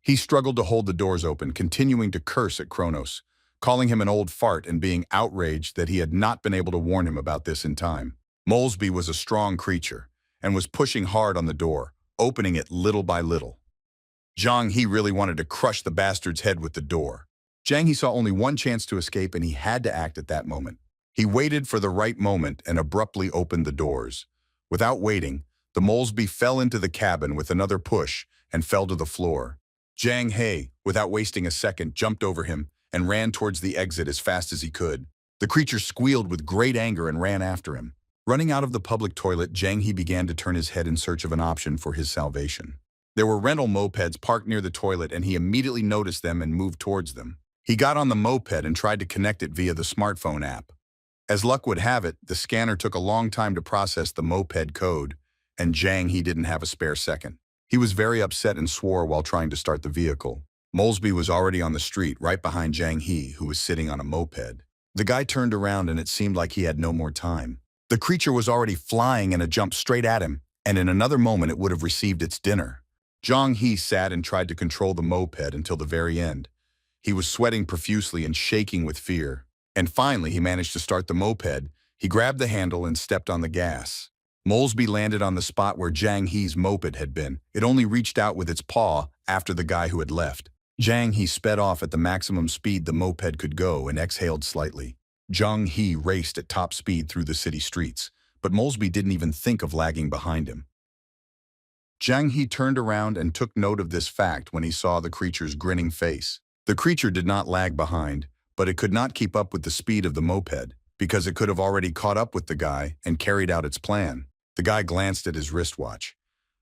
He struggled to hold the doors open, continuing to curse at Kronos, calling him an old fart and being outraged that he had not been able to warn him about this in time. Molesby was a strong creature and was pushing hard on the door, opening it little by little. Jang He really wanted to crush the bastard's head with the door. Jang He saw only one chance to escape, and he had to act at that moment. He waited for the right moment and abruptly opened the doors. Without waiting, the Molesby fell into the cabin with another push and fell to the floor. Jang He, without wasting a second, jumped over him and ran towards the exit as fast as he could. The creature squealed with great anger and ran after him. Running out of the public toilet, Jang He began to turn his head in search of an option for his salvation. There were rental mopeds parked near the toilet, and he immediately noticed them and moved towards them. He got on the moped and tried to connect it via the smartphone app. As luck would have it, the scanner took a long time to process the moped code, and Jang He didn't have a spare second. He was very upset and swore while trying to start the vehicle. Molesby was already on the street, right behind Jang He, who was sitting on a moped. The guy turned around and it seemed like he had no more time. The creature was already flying in a jump straight at him, and in another moment it would have received its dinner. Jang He sat and tried to control the moped until the very end. He was sweating profusely and shaking with fear. And finally, he managed to start the moped. He grabbed the handle and stepped on the gas. Molesby landed on the spot where Jang Hee's moped had been. It only reached out with its paw after the guy who had left. Jang Hee sped off at the maximum speed the moped could go and exhaled slightly. Jang Hee raced at top speed through the city streets, but Molesby didn't even think of lagging behind him. Jang Hee turned around and took note of this fact when he saw the creature's grinning face. The creature did not lag behind, but it could not keep up with the speed of the moped, because it could have already caught up with the guy and carried out its plan. The guy glanced at his wristwatch.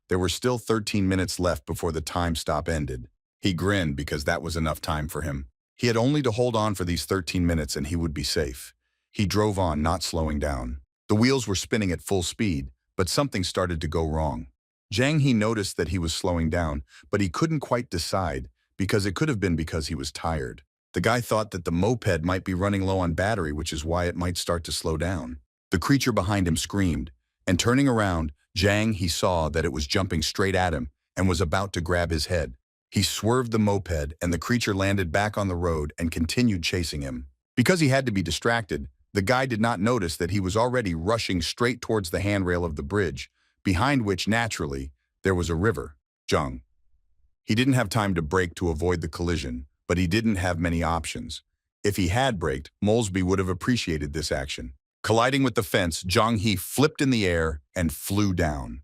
There were still 13 minutes left before the time stop ended. He grinned because that was enough time for him. He had only to hold on for these 13 minutes and he would be safe. He drove on, not slowing down. The wheels were spinning at full speed, but something started to go wrong. Jang Hee noticed that he was slowing down, but he couldn't quite decide because it could have been because he was tired. The guy thought that the moped might be running low on battery, which is why it might start to slow down. The creature behind him screamed, and turning around, Jang Hee saw that it was jumping straight at him and was about to grab his head. He swerved the moped and the creature landed back on the road and continued chasing him. Because he had to be distracted, the guy did not notice that he was already rushing straight towards the handrail of the bridge, behind which, naturally, there was a river. Jung. He didn't have time to brake to avoid the collision, but he didn't have many options. If he had braked, Molesby would have appreciated this action. Colliding with the fence, Jang Hee flipped in the air and flew down.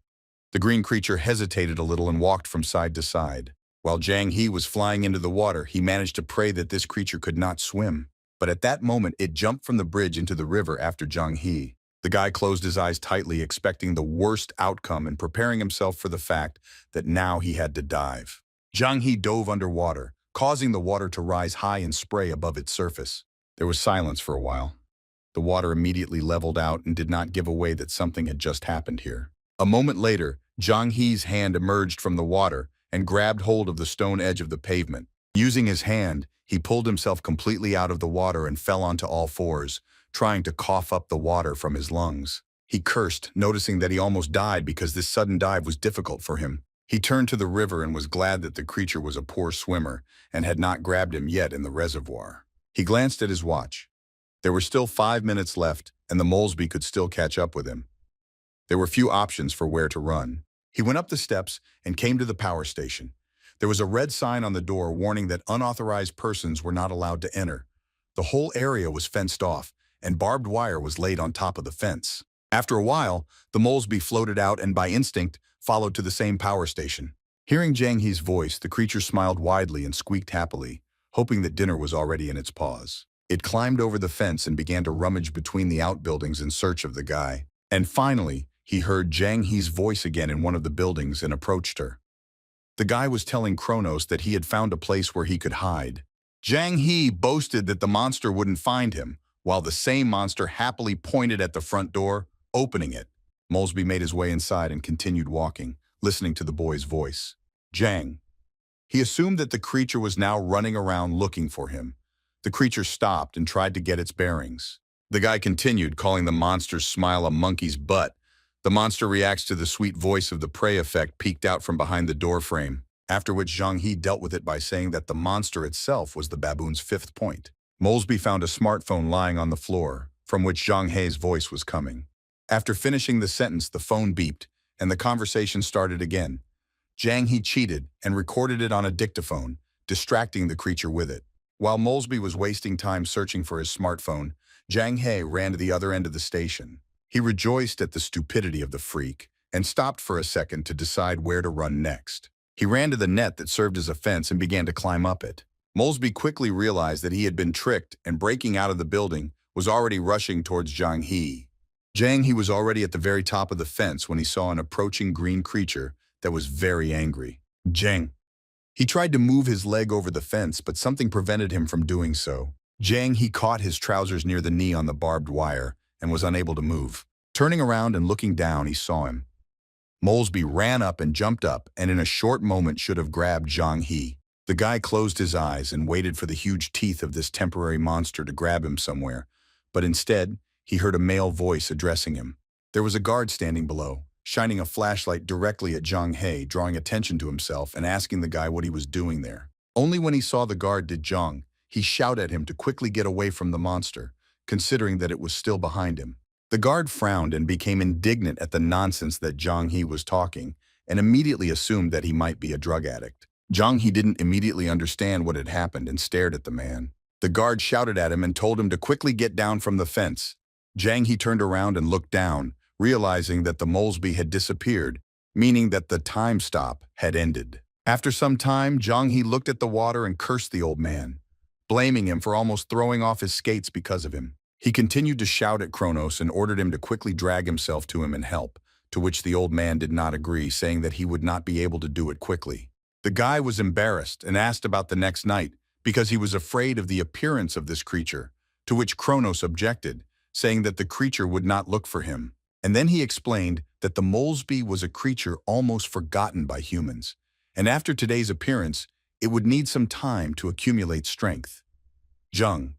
The green creature hesitated a little and walked from side to side. While Jang Hee was flying into the water, he managed to pray that this creature could not swim. But at that moment, it jumped from the bridge into the river after Jang Hee. The guy closed his eyes tightly, expecting the worst outcome and preparing himself for the fact that now he had to dive. Jang Hee dove underwater, causing the water to rise high in spray above its surface. There was silence for a while. The water immediately leveled out and did not give away that something had just happened here. A moment later, Jang Hee's hand emerged from the water and grabbed hold of the stone edge of the pavement. Using his hand, he pulled himself completely out of the water and fell onto all fours, trying to cough up the water from his lungs. He cursed, noticing that he almost died because this sudden dive was difficult for him. He turned to the river and was glad that the creature was a poor swimmer and had not grabbed him yet in the reservoir. He glanced at his watch. There were still 5 minutes left, and the Molesby could still catch up with him. There were few options for where to run. He went up the steps and came to the power station. There was a red sign on the door warning that unauthorized persons were not allowed to enter. The whole area was fenced off, and barbed wire was laid on top of the fence. After a while, the Molesby floated out and by instinct followed to the same power station. Hearing Jang Hee's voice, the creature smiled widely and squeaked happily, hoping that dinner was already in its paws. It climbed over the fence and began to rummage between the outbuildings in search of the guy. And finally, he heard Jang Hee's voice again in one of the buildings and approached her. The guy was telling Kronos that he had found a place where he could hide. Jang Hee boasted that the monster wouldn't find him, while the same monster happily pointed at the front door, opening it. Molesby made his way inside and continued walking, listening to the boy's voice. Jang. He assumed that the creature was now running around looking for him. The creature stopped and tried to get its bearings. The guy continued, calling the monster's smile a monkey's butt. The monster reacts to the sweet voice of the prey effect peeked out from behind the door frame, after which Jang Hee dealt with it by saying that the monster itself was the baboon's 5th point. Molesby found a smartphone lying on the floor, from which Jang Hee's voice was coming. After finishing the sentence, the phone beeped, and the conversation started again. Jang Hee cheated and recorded it on a dictaphone, distracting the creature with it. While Molesby was wasting time searching for his smartphone, Jang Hee ran to the other end of the station. He rejoiced at the stupidity of the freak and stopped for a second to decide where to run next. He ran to the net that served as a fence and began to climb up it. Molesby quickly realized that he had been tricked and breaking out of the building was already rushing towards Jang Hee. Jang Hee was already at the very top of the fence when he saw an approaching green creature that was very angry. Jang. He tried to move his leg over the fence, but something prevented him from doing so. Jang Hee caught his trousers near the knee on the barbed wire and was unable to move. Turning around and looking down, he saw him. Molesby ran up and jumped up and in a short moment should have grabbed Jang Hee. The guy closed his eyes and waited for the huge teeth of this temporary monster to grab him somewhere, but instead, he heard a male voice addressing him. There was a guard standing below, shining a flashlight directly at Jang Hee, drawing attention to himself and asking the guy what he was doing there. Only when he saw the guard did Zhang he shout at him to quickly get away from the monster, considering that it was still behind him. The guard frowned and became indignant at the nonsense that Zhang He was talking and immediately assumed that he might be a drug addict. Zhang He didn't immediately understand what had happened and stared at the man. The guard shouted at him and told him to quickly get down from the fence. Zhang He turned around and looked down, realizing that the Molesby had disappeared, meaning that the time stop had ended. After some time, Zhang He looked at the water and cursed the old man, blaming him for almost throwing off his skates because of him. He continued to shout at Kronos and ordered him to quickly drag himself to him and help, to which the old man did not agree, saying that he would not be able to do it quickly. The guy was embarrassed and asked about the next night because he was afraid of the appearance of this creature, to which Kronos objected, saying that the creature would not look for him. And then he explained that the Molesby was a creature almost forgotten by humans, and after today's appearance, it would need some time to accumulate strength. Zhang,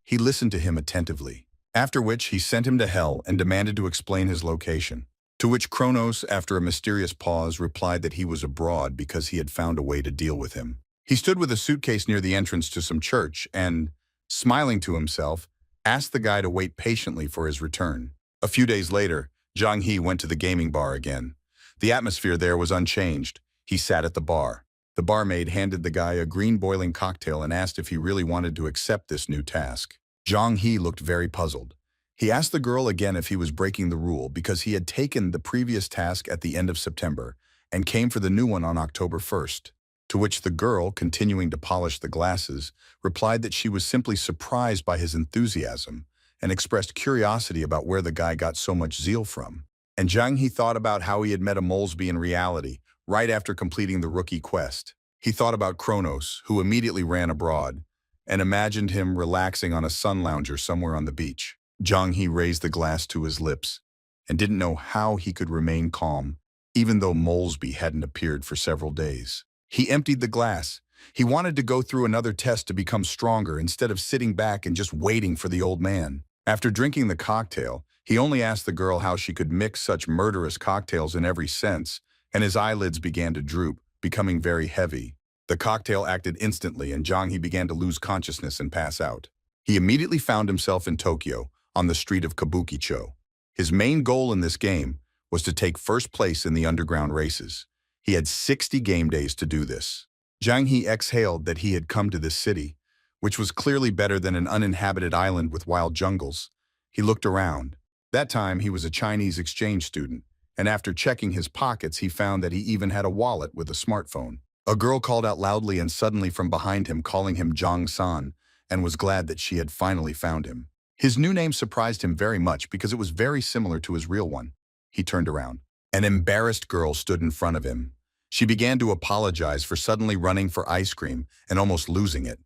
he listened to him attentively, after which he sent him to hell and demanded to explain his location, to which Kronos, after a mysterious pause, replied that he was abroad because he had found a way to deal with him. He stood with a suitcase near the entrance to some church and, smiling to himself, asked the guy to wait patiently for his return. A few days later, Zhang He went to the gaming bar again. The atmosphere there was unchanged. He sat at the bar. The barmaid handed the guy a green boiling cocktail and asked if he really wanted to accept this new task. Zhang He looked very puzzled. He asked the girl again if he was breaking the rule because he had taken the previous task at the end of September and came for the new one on October 1st, to which the girl, continuing to polish the glasses, replied that she was simply surprised by his enthusiasm and expressed curiosity about where the guy got so much zeal from. And Zhang He thought about how he had met a Molesby in reality, right after completing the rookie quest. He thought about Kronos, who immediately ran abroad, and imagined him relaxing on a sun lounger somewhere on the beach. Zhang He raised the glass to his lips and didn't know how he could remain calm, even though Molesby hadn't appeared for several days. He emptied the glass. He wanted to go through another test to become stronger instead of sitting back and just waiting for the old man. After drinking the cocktail, he only asked the girl how she could mix such murderous cocktails in every sense, and his eyelids began to droop, becoming very heavy. The cocktail acted instantly, and Zhang He began to lose consciousness and pass out. He immediately found himself in Tokyo, on the street of Kabukicho. His main goal in this game was to take first place in the underground races. He had 60 game days to do this. Zhang He exhaled that he had come to this city, which was clearly better than an uninhabited island with wild jungles. He looked around. That time, he was a Chinese exchange student, and after checking his pockets, he found that he even had a wallet with a smartphone. A girl called out loudly and suddenly from behind him, calling him Zhang San, and was glad that she had finally found him. His new name surprised him very much because it was very similar to his real one. He turned around. An embarrassed girl stood in front of him. She began to apologize for suddenly running for ice cream and almost losing it.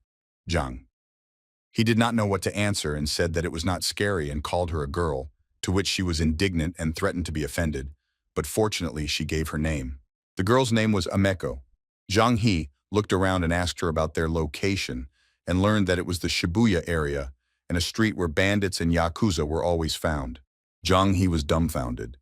Zhang. He did not know what to answer and said that it was not scary and called her a girl, to which she was indignant and threatened to be offended, but fortunately she gave her name. The girl's name was Ameko. Zhang He looked around and asked her about their location and learned that it was the Shibuya area and a street where bandits and yakuza were always found. Zhang He was dumbfounded.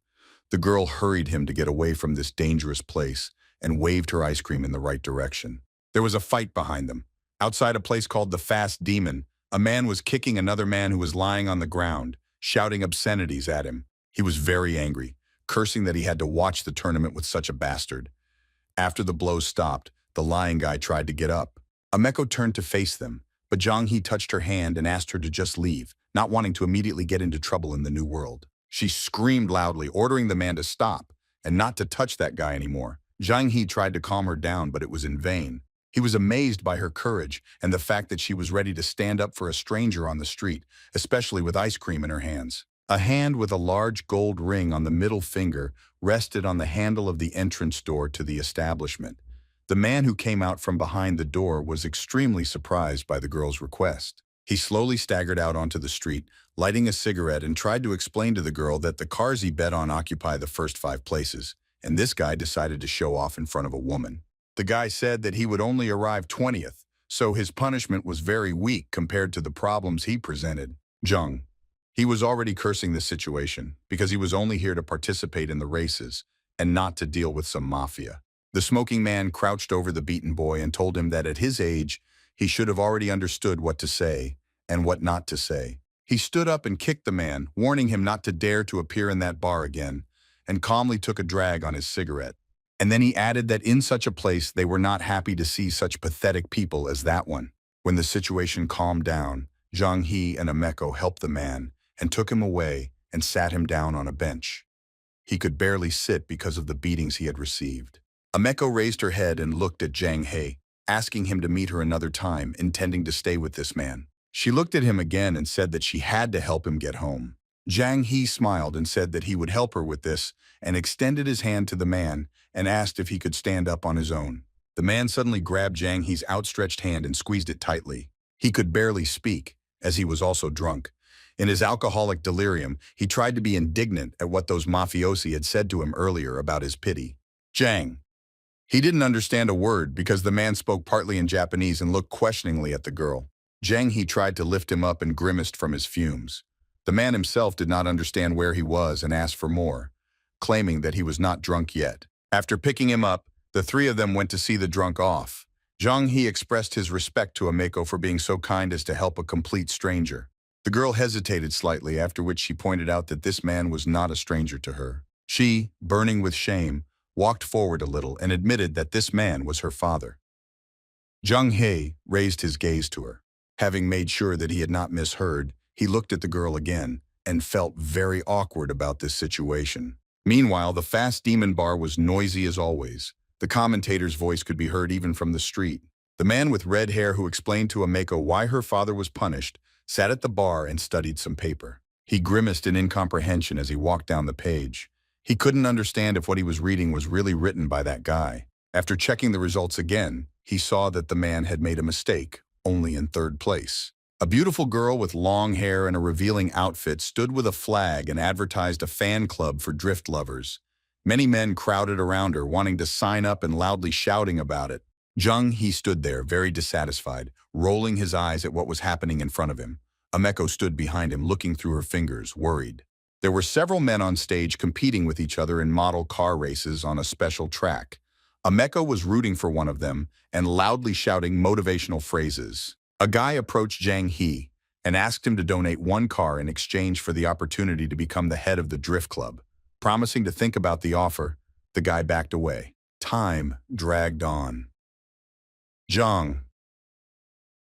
The girl hurried him to get away from this dangerous place and waved her ice cream in the right direction. There was a fight behind them. Outside a place called the Fast Demon, a man was kicking another man who was lying on the ground, shouting obscenities at him. He was very angry, cursing that he had to watch the tournament with such a bastard. After the blows stopped, the lying guy tried to get up. Ameko turned to face them, but Zhang He touched her hand and asked her to just leave, not wanting to immediately get into trouble in the new world. She screamed loudly, ordering the man to stop and not to touch that guy anymore. Zhang He tried to calm her down, but it was in vain. He was amazed by her courage and the fact that she was ready to stand up for a stranger on the street, especially with ice cream in her hands. A hand with a large gold ring on the middle finger rested on the handle of the entrance door to the establishment. The man who came out from behind the door was extremely surprised by the girl's request. He slowly staggered out onto the street, lighting a cigarette, and tried to explain to the girl that the cars he bet on occupy the first 5 places, and this guy decided to show off in front of a woman. The guy said that he would only arrive 20th, so his punishment was very weak compared to the problems he presented. Zhang. He was already cursing the situation because he was only here to participate in the races and not to deal with some mafia. The smoking man crouched over the beaten boy and told him that at his age, he should have already understood what to say and what not to say. He stood up and kicked the man, warning him not to dare to appear in that bar again, and calmly took a drag on his cigarette. And then he added that in such a place they were not happy to see such pathetic people as that one. When the situation calmed down, Zhang He and Ameko helped the man and took him away and sat him down on a bench. He could barely sit because of the beatings he had received. Ameko raised her head and looked at Zhang He, asking him to meet her another time, intending to stay with this man. She looked at him again and said that she had to help him get home. Zhang He smiled and said that he would help her with this and extended his hand to the man and asked if he could stand up on his own. The man suddenly grabbed Zhang He's outstretched hand and squeezed it tightly. He could barely speak, as he was also drunk. In his alcoholic delirium, he tried to be indignant at what those mafiosi had said to him earlier about his pity. Zhang. He didn't understand a word because the man spoke partly in Japanese and looked questioningly at the girl. Zhang He tried to lift him up and grimaced from his fumes. The man himself did not understand where he was and asked for more, claiming that he was not drunk yet. After picking him up, the three of them went to see the drunk off. Zhang He expressed his respect to Ameko for being so kind as to help a complete stranger. The girl hesitated slightly, after which she pointed out that this man was not a stranger to her. She, burning with shame, walked forward a little and admitted that this man was her father. Zhang He raised his gaze to her. Having made sure that he had not misheard, he looked at the girl again and felt very awkward about this situation. Meanwhile, the Fast Demon Bar was noisy as always. The commentator's voice could be heard even from the street. The man with red hair who explained to Ameko why her father was punished sat at the bar and studied some paper. He grimaced in incomprehension as he walked down the page. He couldn't understand if what he was reading was really written by that guy. After checking the results again, he saw that the man had made a mistake, only in third place. A beautiful girl with long hair and a revealing outfit stood with a flag and advertised a fan club for drift lovers. Many men crowded around her, wanting to sign up and loudly shouting about it. Zhang He stood there, very dissatisfied, rolling his eyes at what was happening in front of him. Ameko stood behind him, looking through her fingers, worried. There were several men on stage competing with each other in model car races on a special track. Ameko was rooting for one of them and loudly shouting motivational phrases. A guy approached Zhang He and asked him to donate one car in exchange for the opportunity to become the head of the drift club. Promising to think about the offer, the guy backed away. Time dragged on. Zhang.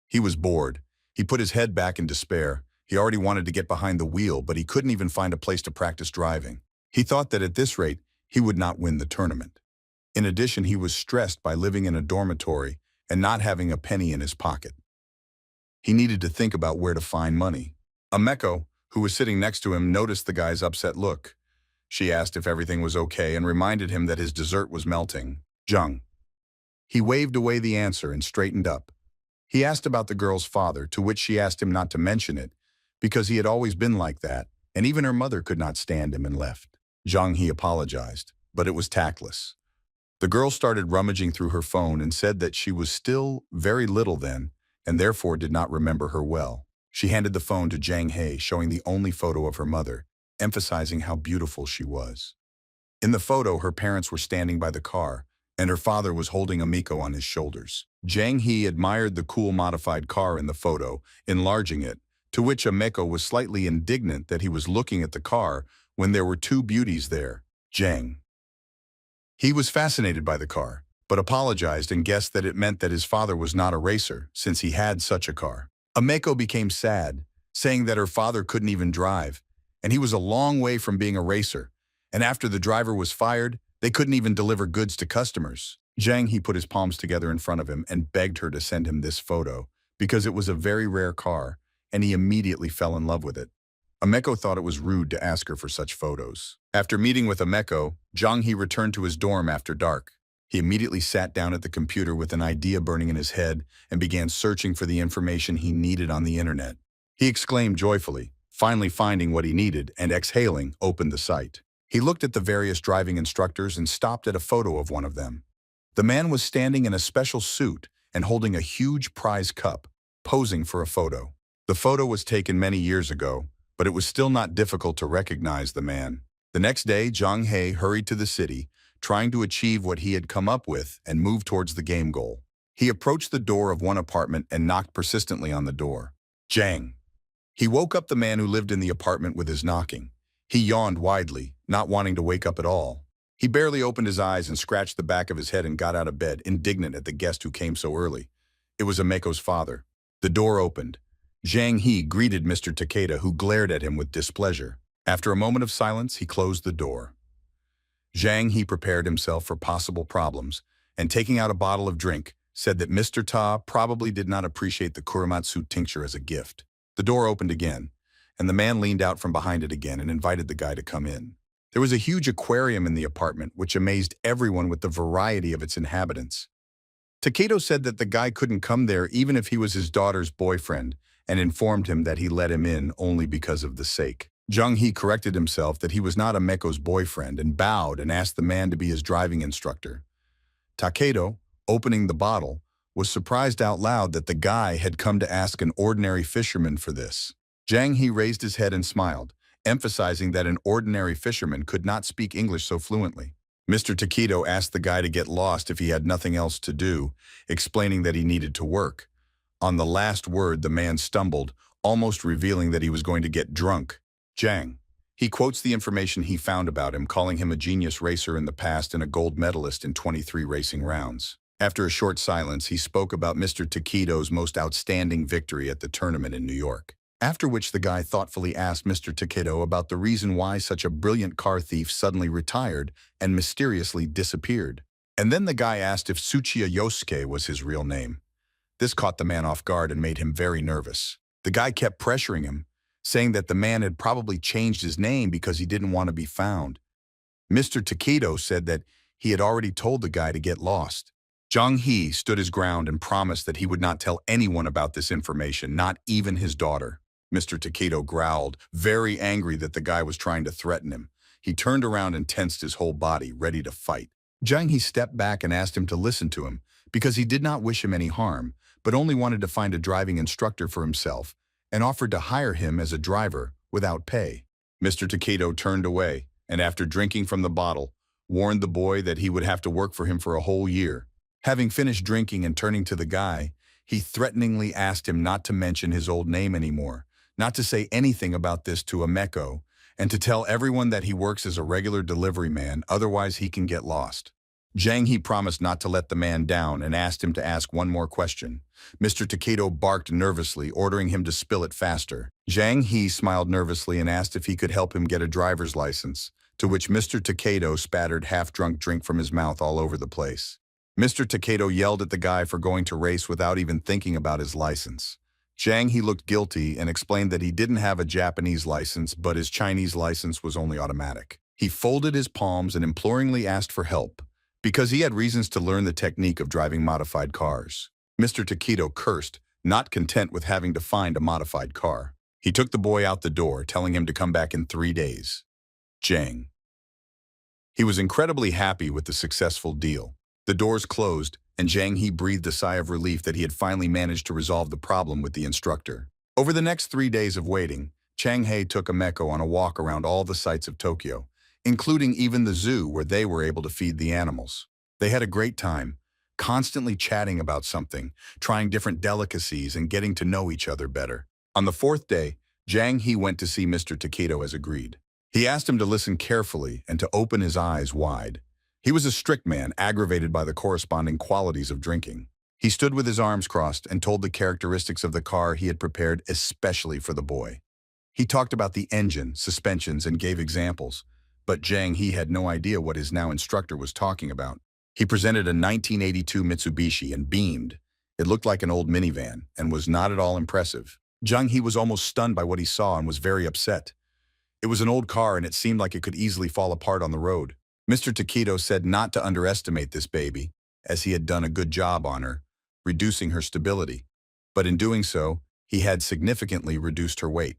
He was bored. He put his head back in despair. He already wanted to get behind the wheel, but he couldn't even find a place to practice driving. He thought that at this rate, he would not win the tournament. In addition, he was stressed by living in a dormitory and not having a penny in his pocket. He needed to think about where to find money. Ameko, who was sitting next to him, noticed the guy's upset look. She asked if everything was okay and reminded him that his dessert was melting. Zhang. He waved away the answer and straightened up. He asked about the girl's father, to which she asked him not to mention it, because he had always been like that, and even her mother could not stand him and left. Zhang He apologized, but it was tactless. The girl started rummaging through her phone and said that she was still very little then, and therefore did not remember her well. She handed the phone to Zhang He, showing the only photo of her mother, emphasizing how beautiful she was. In the photo, her parents were standing by the car, and her father was holding Ameko on his shoulders. Zhang He admired the cool modified car in the photo, enlarging it, to which Ameko was slightly indignant that he was looking at the car when there were two beauties there. Zhang. He was fascinated by the car, but apologized and guessed that it meant that his father was not a racer, since he had such a car. Ameko became sad, saying that her father couldn't even drive, and he was a long way from being a racer, and after the driver was fired, they couldn't even deliver goods to customers. Zhang He put his palms together in front of him and begged her to send him this photo, because it was a very rare car, and he immediately fell in love with it. Ameko thought it was rude to ask her for such photos. After meeting with Ameko, Zhang He returned to his dorm after dark. He immediately sat down at the computer with an idea burning in his head and began searching for the information he needed on the internet. He exclaimed joyfully, finally finding what he needed, and exhaling, opened the site. He looked at the various driving instructors and stopped at a photo of one of them. The man was standing in a special suit and holding a huge prize cup, posing for a photo. The photo was taken many years ago, but it was still not difficult to recognize the man. The next day, Zhang He hurried to the city trying to achieve what he had come up with and move towards the game goal. He approached the door of one apartment and knocked persistently on the door. Jang. He woke up the man who lived in the apartment with his knocking. He yawned widely, not wanting to wake up at all. He barely opened his eyes and scratched the back of his head and got out of bed, indignant at the guest who came so early. It was Ameko's father. The door opened. Jang Hee greeted Mr. Takeda, who glared at him with displeasure. After a moment of silence, he closed the door. Jang Hee prepared himself for possible problems, and taking out a bottle of drink, said that Mr. Ta probably did not appreciate the Kurimatsu tincture as a gift. The door opened again, and the man leaned out from behind it again and invited the guy to come in. There was a huge aquarium in the apartment, which amazed everyone with the variety of its inhabitants. Takedo said that the guy couldn't come there even if he was his daughter's boyfriend, and informed him that he let him in only because of the sake. Jung Hee corrected himself that he was not Ameko's boyfriend and bowed and asked the man to be his driving instructor. Takedo, opening the bottle, was surprised out loud that the guy had come to ask an ordinary fisherman for this. Jang Hee raised his head and smiled, emphasizing that an ordinary fisherman could not speak English so fluently. Mr. Takedo asked the guy to get lost if he had nothing else to do, explaining that he needed to work. On the last word, the man stumbled, almost revealing that he was going to get drunk. Jang. He quotes the information he found about him, calling him a genius racer in the past and a gold medalist in 23 racing rounds. After a short silence, he spoke about Mr. Takedo's most outstanding victory at the tournament in New York. After which the guy thoughtfully asked Mr. Takedo about the reason why such a brilliant car thief suddenly retired and mysteriously disappeared. And then the guy asked if Tsuchiya Yosuke was his real name. This caught the man off guard and made him very nervous. The guy kept pressuring him, saying that the man had probably changed his name because he didn't want to be found. Mr. Takedo said that he had already told the guy to get lost. Jung Hee stood his ground and promised that he would not tell anyone about this information, not even his daughter. Mr. Takedo growled, very angry that the guy was trying to threaten him. He turned around and tensed his whole body, ready to fight. Jung Hee stepped back and asked him to listen to him, because he did not wish him any harm, but only wanted to find a driving instructor for himself, and offered to hire him as a driver without pay. Mr. Takedo turned away, and after drinking from the bottle, warned the boy that he would have to work for him for a whole year. Having finished drinking and turning to the guy, he threateningly asked him not to mention his old name anymore, not to say anything about this to Ameko, and to tell everyone that he works as a regular delivery man, otherwise he can get lost. Jang Hee promised not to let the man down and asked him to ask one more question. Mr. Takedo barked nervously, ordering him to spill it faster. Jang Hee smiled nervously and asked if he could help him get a driver's license, to which Mr. Takedo spattered half-drunk drink from his mouth all over the place. Mr. Takedo yelled at the guy for going to race without even thinking about his license. Jang Hee looked guilty and explained that he didn't have a Japanese license, but his Chinese license was only automatic. He folded his palms and imploringly asked for help, because he had reasons to learn the technique of driving modified cars. Mr. Takedo cursed, not content with having to find a modified car. He took the boy out the door, telling him to come back in 3 days. Jang. He was incredibly happy with the successful deal. The doors closed, and Jang Hee breathed a sigh of relief that he had finally managed to resolve the problem with the instructor. Over the next 3 days of waiting, Chang Hae took Ameko on a walk around all the sights of Tokyo, including even the zoo where they were able to feed the animals. They had a great time, constantly chatting about something, trying different delicacies and getting to know each other better. On the 4th day, Jang Hee went to see Mr. Takedo as agreed. He asked him to listen carefully and to open his eyes wide. He was a strict man, aggravated by the corresponding qualities of drinking. He stood with his arms crossed and told the characteristics of the car he had prepared especially for the boy. He talked about the engine, suspensions, and gave examples, but Jang Hee had no idea what his now instructor was talking about. He presented a 1982 Mitsubishi and beamed. It looked like an old minivan and was not at all impressive. Jang Hee was almost stunned by what he saw and was very upset. It was an old car and it seemed like it could easily fall apart on the road. Mr. Takedo said not to underestimate this baby, as he had done a good job on her, reducing her stability. But in doing so, he had significantly reduced her weight.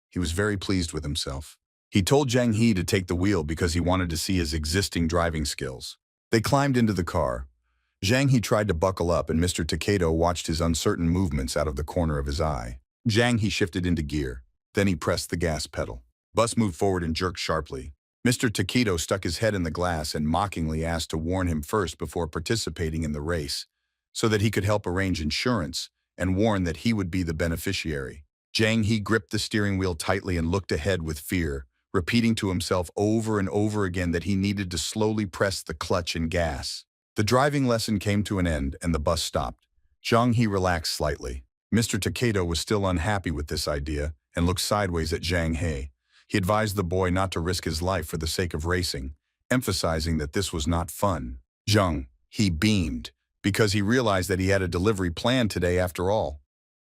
He was very pleased with himself. He told Jang Hee to take the wheel because he wanted to see his existing driving skills. They climbed into the car. Jang Hee tried to buckle up and Mr. Takedo watched his uncertain movements out of the corner of his eye. Jang Hee shifted into gear. Then he pressed the gas pedal. Bus moved forward and jerked sharply. Mr. Taquito stuck his head in the glass and mockingly asked to warn him first before participating in the race, so that he could help arrange insurance and warn that he would be the beneficiary. Jang He gripped the steering wheel tightly and looked ahead with fear, repeating to himself over and over again that he needed to slowly press the clutch and gas. The driving lesson came to an end and the bus stopped. Zhang He relaxed slightly. Mr. Takedo was still unhappy with this idea and looked sideways at Zhang He. He advised the boy not to risk his life for the sake of racing, emphasizing that this was not fun. Zhang He beamed, because he realized that he had a delivery plan today after all.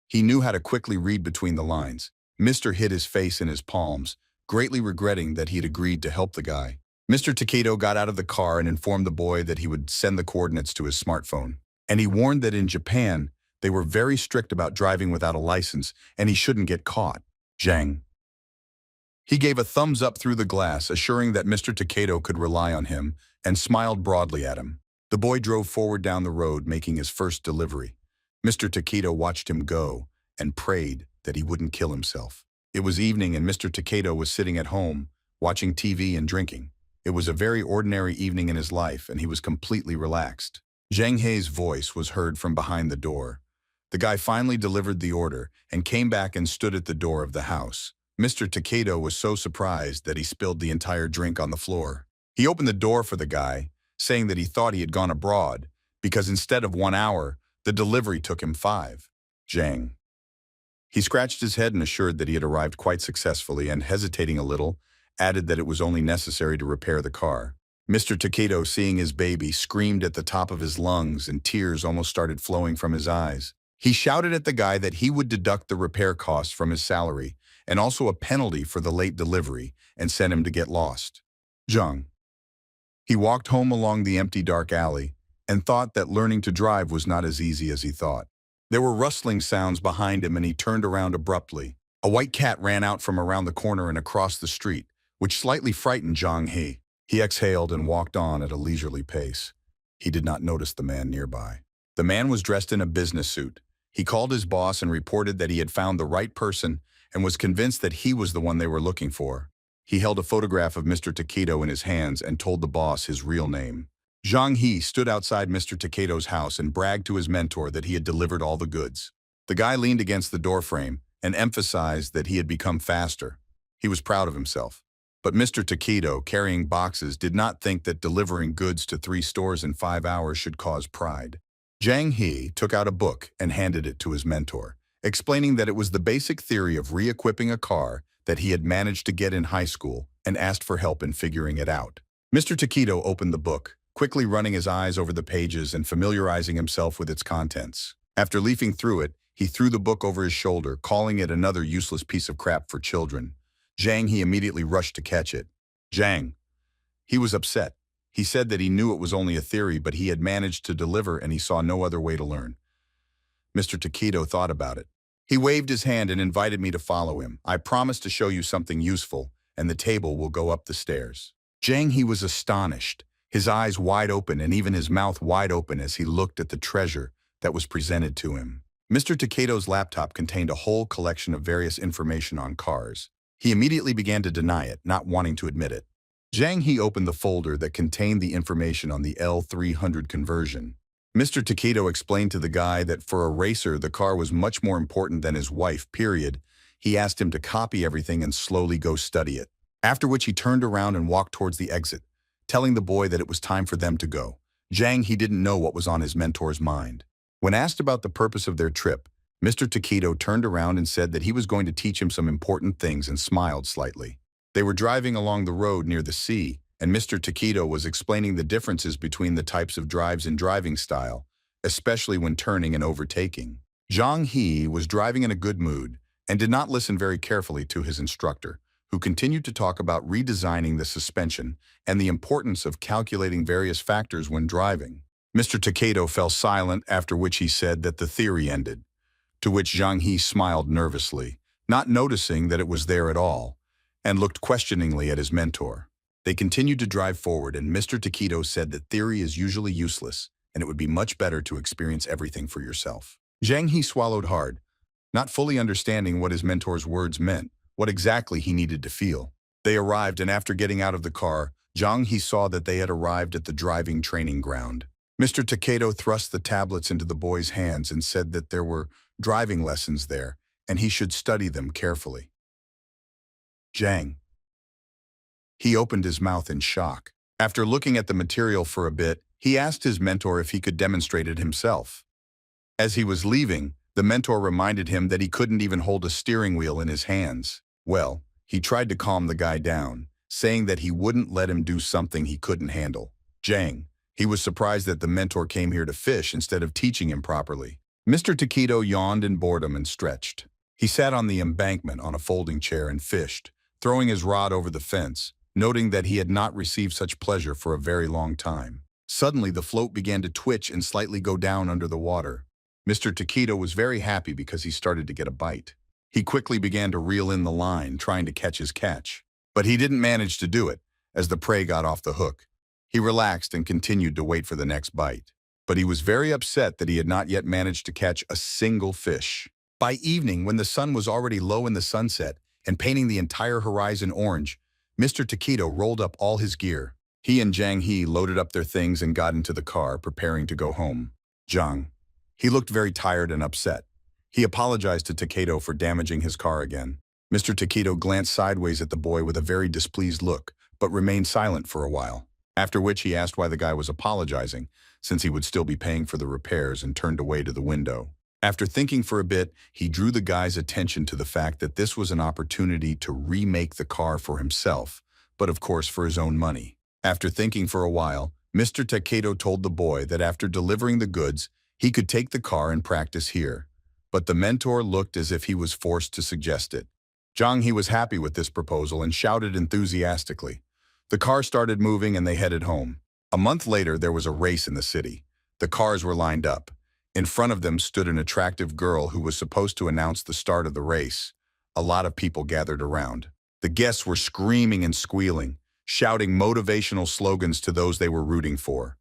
He knew how to quickly read between the lines. Mr. hid his face in his palms, greatly regretting that he had agreed to help the guy. Mr. Takedo got out of the car and informed the boy that he would send the coordinates to his smartphone. And he warned that in Japan, they were very strict about driving without a license, and he shouldn't get caught. Zhang He gave a thumbs up through the glass, assuring that Mr. Takedo could rely on him, and smiled broadly at him. The boy drove forward down the road, making his first delivery. Mr. Takedo watched him go and prayed that he wouldn't kill himself. It was evening and Mr. Takedo was sitting at home, watching TV and drinking. It was a very ordinary evening in his life, and he was completely relaxed. Zhang Hei's voice was heard from behind the door. The guy finally delivered the order and came back and stood at the door of the house. Mr. Takedo was so surprised that he spilled the entire drink on the floor. He opened the door for the guy, saying that he thought he had gone abroad, because instead of 1 hour, the delivery took him 5. Zhang He scratched his head and assured that he had arrived quite successfully and, hesitating a little, added that it was only necessary to repair the car. Mr. Takedo, seeing his baby, screamed at the top of his lungs and tears almost started flowing from his eyes. He shouted at the guy that he would deduct the repair costs from his salary and also a penalty for the late delivery and sent him to get lost. Zhang He walked home along the empty dark alley and thought that learning to drive was not as easy as he thought. There were rustling sounds behind him and he turned around abruptly. A white cat ran out from around the corner and across the street, which slightly frightened Zhang He. He exhaled and walked on at a leisurely pace. He did not notice the man nearby. The man was dressed in a business suit. He called his boss and reported that he had found the right person and was convinced that he was the one they were looking for. He held a photograph of Mr. Takedo in his hands and told the boss his real name. Zhang He stood outside Mr. Takedo's house and bragged to his mentor that he had delivered all the goods. The guy leaned against the doorframe and emphasized that he had become faster. He was proud of himself. But Mr. Takedo, carrying boxes, did not think that delivering goods to 3 stores in 5 hours should cause pride. Zhang He took out a book and handed it to his mentor, explaining that it was the basic theory of re-equipping a car that he had managed to get in high school and asked for help in figuring it out. Mr. Takedo opened the book, quickly running his eyes over the pages and familiarizing himself with its contents. After leafing through it, he threw the book over his shoulder, calling it another useless piece of crap for children. Zhang He immediately rushed to catch it. Zhang He was upset. He said that he knew it was only a theory, but he had managed to deliver and he saw no other way to learn. Mr. Takedo thought about it. He waved his hand and invited me to follow him. I promise to show you something useful, and the table will go up the stairs. Zhang He was astonished, his eyes wide open and even his mouth wide open as he looked at the treasure that was presented to him. Mr. Takedo's laptop contained a whole collection of various information on cars. He immediately began to deny it, not wanting to admit it. Zhang He opened the folder that contained the information on the L300 conversion. Mr. Takedo explained to the guy that for a racer, the car was much more important than his wife, period. He asked him to copy everything and slowly go study it. After which he turned around and walked towards the exit, telling the boy that it was time for them to go. Zhang He didn't know what was on his mentor's mind. When asked about the purpose of their trip, Mr. Takedo turned around and said that he was going to teach him some important things and smiled slightly. They were driving along the road near the sea, and Mr. Takedo was explaining the differences between the types of drives and driving style, especially when turning and overtaking. Zhang He was driving in a good mood and did not listen very carefully to his instructor, who continued to talk about redesigning the suspension and the importance of calculating various factors when driving. Mr. Takedo fell silent, after which he said that the theory ended, to which Zhang He smiled nervously, not noticing that it was there at all, and looked questioningly at his mentor. They continued to drive forward, and Mr. Takedo said that theory is usually useless, and it would be much better to experience everything for yourself. Zhang He swallowed hard, not fully understanding what his mentor's words meant, what exactly he needed to feel. They arrived, and after getting out of the car, Jang Hee saw that they had arrived at the driving training ground. Mr. Takedo thrust the tablets into the boy's hands and said that there were driving lessons there, and he should study them carefully. Jang. He opened his mouth in shock. After looking at the material for a bit, he asked his mentor if he could demonstrate it himself. As he was leaving, the mentor reminded him that he couldn't even hold a steering wheel in his hands. Well, he tried to calm the guy down, saying that he wouldn't let him do something he couldn't handle. Jang. He was surprised that the mentor came here to fish instead of teaching him properly. Mr. Takedo yawned in boredom and stretched. He sat on the embankment on a folding chair and fished, throwing his rod over the fence, noting that he had not received such pleasure for a very long time. Suddenly, the float began to twitch and slightly go down under the water. Mr. Takedo was very happy because he started to get a bite. He quickly began to reel in the line, trying to catch his catch. But he didn't manage to do it, as the prey got off the hook. He relaxed and continued to wait for the next bite. But he was very upset that he had not yet managed to catch a single fish. By evening, when the sun was already low in the sunset and painting the entire horizon orange, Mr. Takedo rolled up all his gear. He and Jang Hee loaded up their things and got into the car, preparing to go home. Jang. He looked very tired and upset. He apologized to Takedo for damaging his car again. Mr. Takedo glanced sideways at the boy with a very displeased look, but remained silent for a while. After which he asked why the guy was apologizing, since he would still be paying for the repairs, and turned away to the window. After thinking for a bit, he drew the guy's attention to the fact that this was an opportunity to remake the car for himself, but of course for his own money. After thinking for a while, Mr. Takedo told the boy that after delivering the goods, he could take the car and practice here. But the mentor looked as if he was forced to suggest it. Jang Hee was happy with this proposal and shouted enthusiastically. The car started moving and they headed home. A month later, there was a race in the city. The cars were lined up. In front of them stood an attractive girl who was supposed to announce the start of the race. A lot of people gathered around. The guests were screaming and squealing, shouting motivational slogans to those they were rooting for.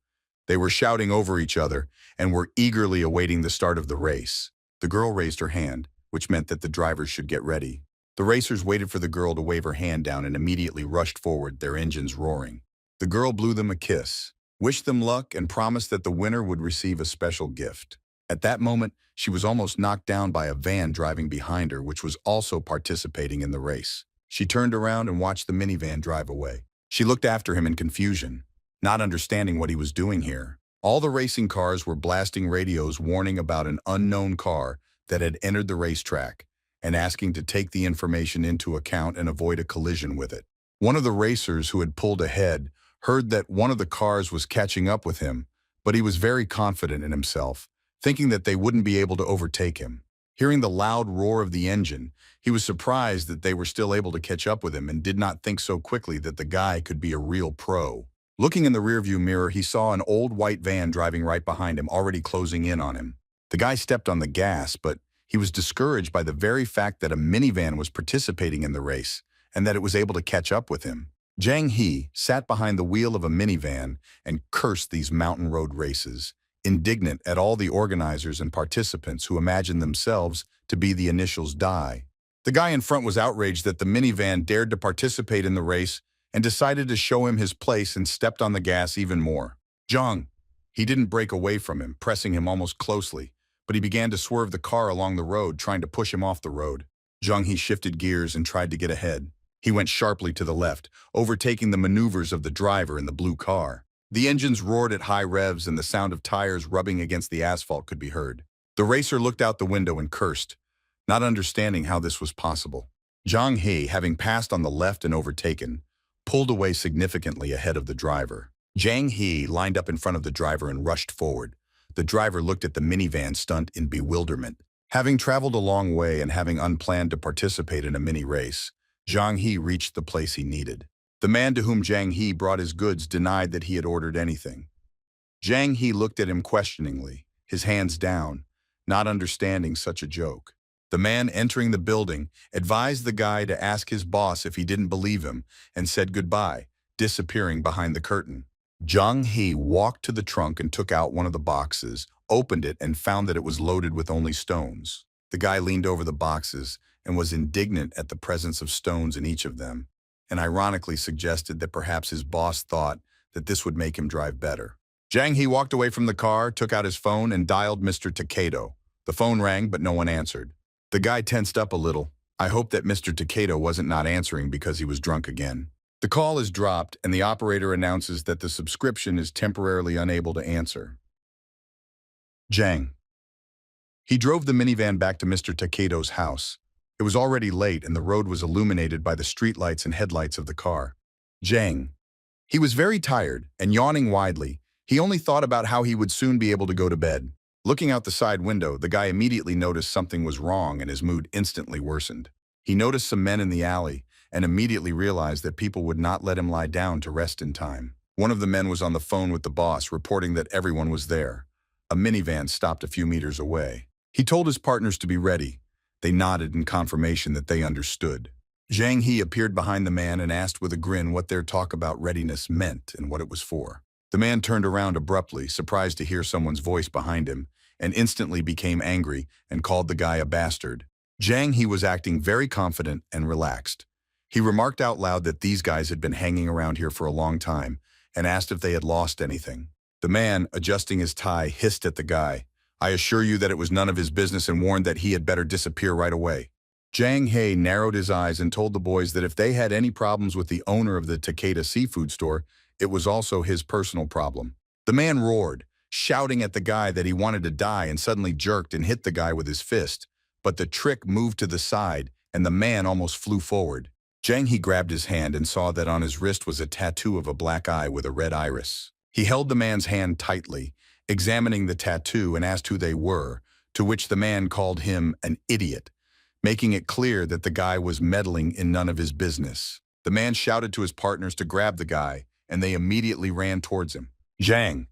They were shouting over each other and were eagerly awaiting the start of the race. The girl raised her hand, which meant that the drivers should get ready. The racers waited for the girl to wave her hand down and immediately rushed forward, their engines roaring. The girl blew them a kiss, wished them luck, and promised that the winner would receive a special gift. At that moment, she was almost knocked down by a van driving behind her, which was also participating in the race. She turned around and watched the minivan drive away. She looked after him in confusion, not understanding what he was doing here. All the racing cars were blasting radios warning about an unknown car that had entered the racetrack, and asking to take the information into account and avoid a collision with it. One of the racers who had pulled ahead heard that one of the cars was catching up with him, but he was very confident in himself, thinking that they wouldn't be able to overtake him. Hearing the loud roar of the engine, he was surprised that they were still able to catch up with him and did not think so quickly that the guy could be a real pro. Looking in the rearview mirror, he saw an old white van driving right behind him, already closing in on him. The guy stepped on the gas, but he was discouraged by the very fact that a minivan was participating in the race and that it was able to catch up with him. Jang Hee sat behind the wheel of a minivan and cursed these mountain road races, indignant at all the organizers and participants who imagined themselves to be the initials DI. The guy in front was outraged that the minivan dared to participate in the race and decided to show him his place and stepped on the gas even more. Jang. He didn't break away from him, pressing him almost closely, but he began to swerve the car along the road, trying to push him off the road. Jang Hee shifted gears and tried to get ahead. He went sharply to the left, overtaking the maneuvers of the driver in the blue car. The engines roared at high revs and the sound of tires rubbing against the asphalt could be heard. The racer looked out the window and cursed, not understanding how this was possible. Jang Hee, having passed on the left and overtaken, pulled away significantly ahead of the driver. Jang Hee lined up in front of the driver and rushed forward. The driver looked at the minivan stunt in bewilderment. Having traveled a long way and having unplanned to participate in a mini race, Jang Hee reached the place he needed. The man to whom Jang Hee brought his goods denied that he had ordered anything. Jang Hee looked at him questioningly, his hands down, not understanding such a joke. The man entering the building advised the guy to ask his boss if he didn't believe him and said goodbye, disappearing behind the curtain. Jang Hee walked to the trunk and took out one of the boxes, opened it, and found that it was loaded with only stones. The guy leaned over the boxes and was indignant at the presence of stones in each of them, and ironically suggested that perhaps his boss thought that this would make him drive better. Jang Hee walked away from the car, took out his phone, and dialed Mr. Takeda. The phone rang, but no one answered. The guy tensed up a little. I hoped that Mr. Takeda wasn't not answering because he was drunk again. The call is dropped, and the operator announces that the subscription is temporarily unable to answer. Jang. He drove the minivan back to Mr. Takedo's house. It was already late, and the road was illuminated by the streetlights and headlights of the car. Jang. He was very tired, and yawning widely. He only thought about how he would soon be able to go to bed. Looking out the side window, the guy immediately noticed something was wrong, and his mood instantly worsened. He noticed some men in the alley, and immediately realized that people would not let him lie down to rest in time. One of the men was on the phone with the boss, reporting that everyone was there. A minivan stopped a few meters away. He told his partners to be ready. They nodded in confirmation that they understood. Jang Hee appeared behind the man and asked with a grin what their talk about readiness meant and what it was for. The man turned around abruptly, surprised to hear someone's voice behind him, and instantly became angry and called the guy a bastard. Jang Hee was acting very confident and relaxed. He remarked out loud that these guys had been hanging around here for a long time and asked if they had lost anything. The man, adjusting his tie, hissed at the guy. I assure you that it was none of his business and warned that he had better disappear right away. Jang Hee narrowed his eyes and told the boys that if they had any problems with the owner of the Takeda seafood store, it was also his personal problem. The man roared, shouting at the guy that he wanted to die, and suddenly jerked and hit the guy with his fist. But the trick moved to the side, and the man almost flew forward. Jang Hee grabbed his hand and saw that on his wrist was a tattoo of a black eye with a red iris. He held the man's hand tightly, examining the tattoo, and asked who they were, to which the man called him an idiot, making it clear that the guy was meddling in none of his business. The man shouted to his partners to grab the guy, and they immediately ran towards him. Jang.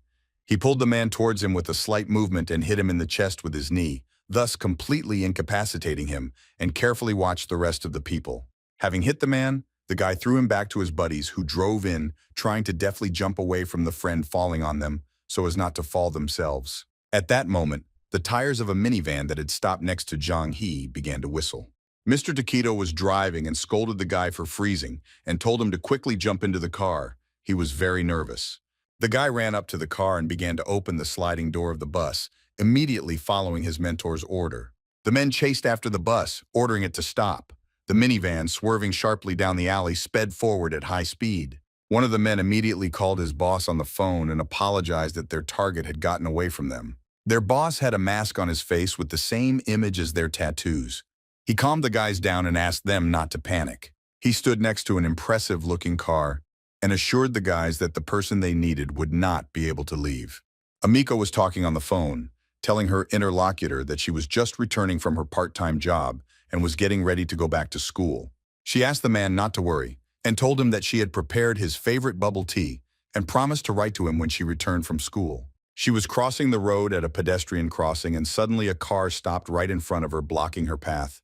He pulled the man towards him with a slight movement and hit him in the chest with his knee, thus completely incapacitating him, and carefully watched the rest of the people. Having hit the man, the guy threw him back to his buddies, who drove in, trying to deftly jump away from the friend falling on them so as not to fall themselves. At that moment, the tires of a minivan that had stopped next to Jang Hee began to whistle. Mr. Takedo was driving and scolded the guy for freezing and told him to quickly jump into the car. He was very nervous. The guy ran up to the car and began to open the sliding door of the bus, immediately following his mentor's order. The men chased after the bus, ordering it to stop. The minivan, swerving sharply down the alley, sped forward at high speed. One of the men immediately called his boss on the phone and apologized that their target had gotten away from them. Their boss had a mask on his face with the same image as their tattoos. He calmed the guys down and asked them not to panic. He stood next to an impressive-looking car and assured the guys that the person they needed would not be able to leave. Amiko was talking on the phone, telling her interlocutor that she was just returning from her part-time job and was getting ready to go back to school. She asked the man not to worry and told him that she had prepared his favorite bubble tea and promised to write to him when she returned from school. She was crossing the road at a pedestrian crossing, and suddenly a car stopped right in front of her, blocking her path.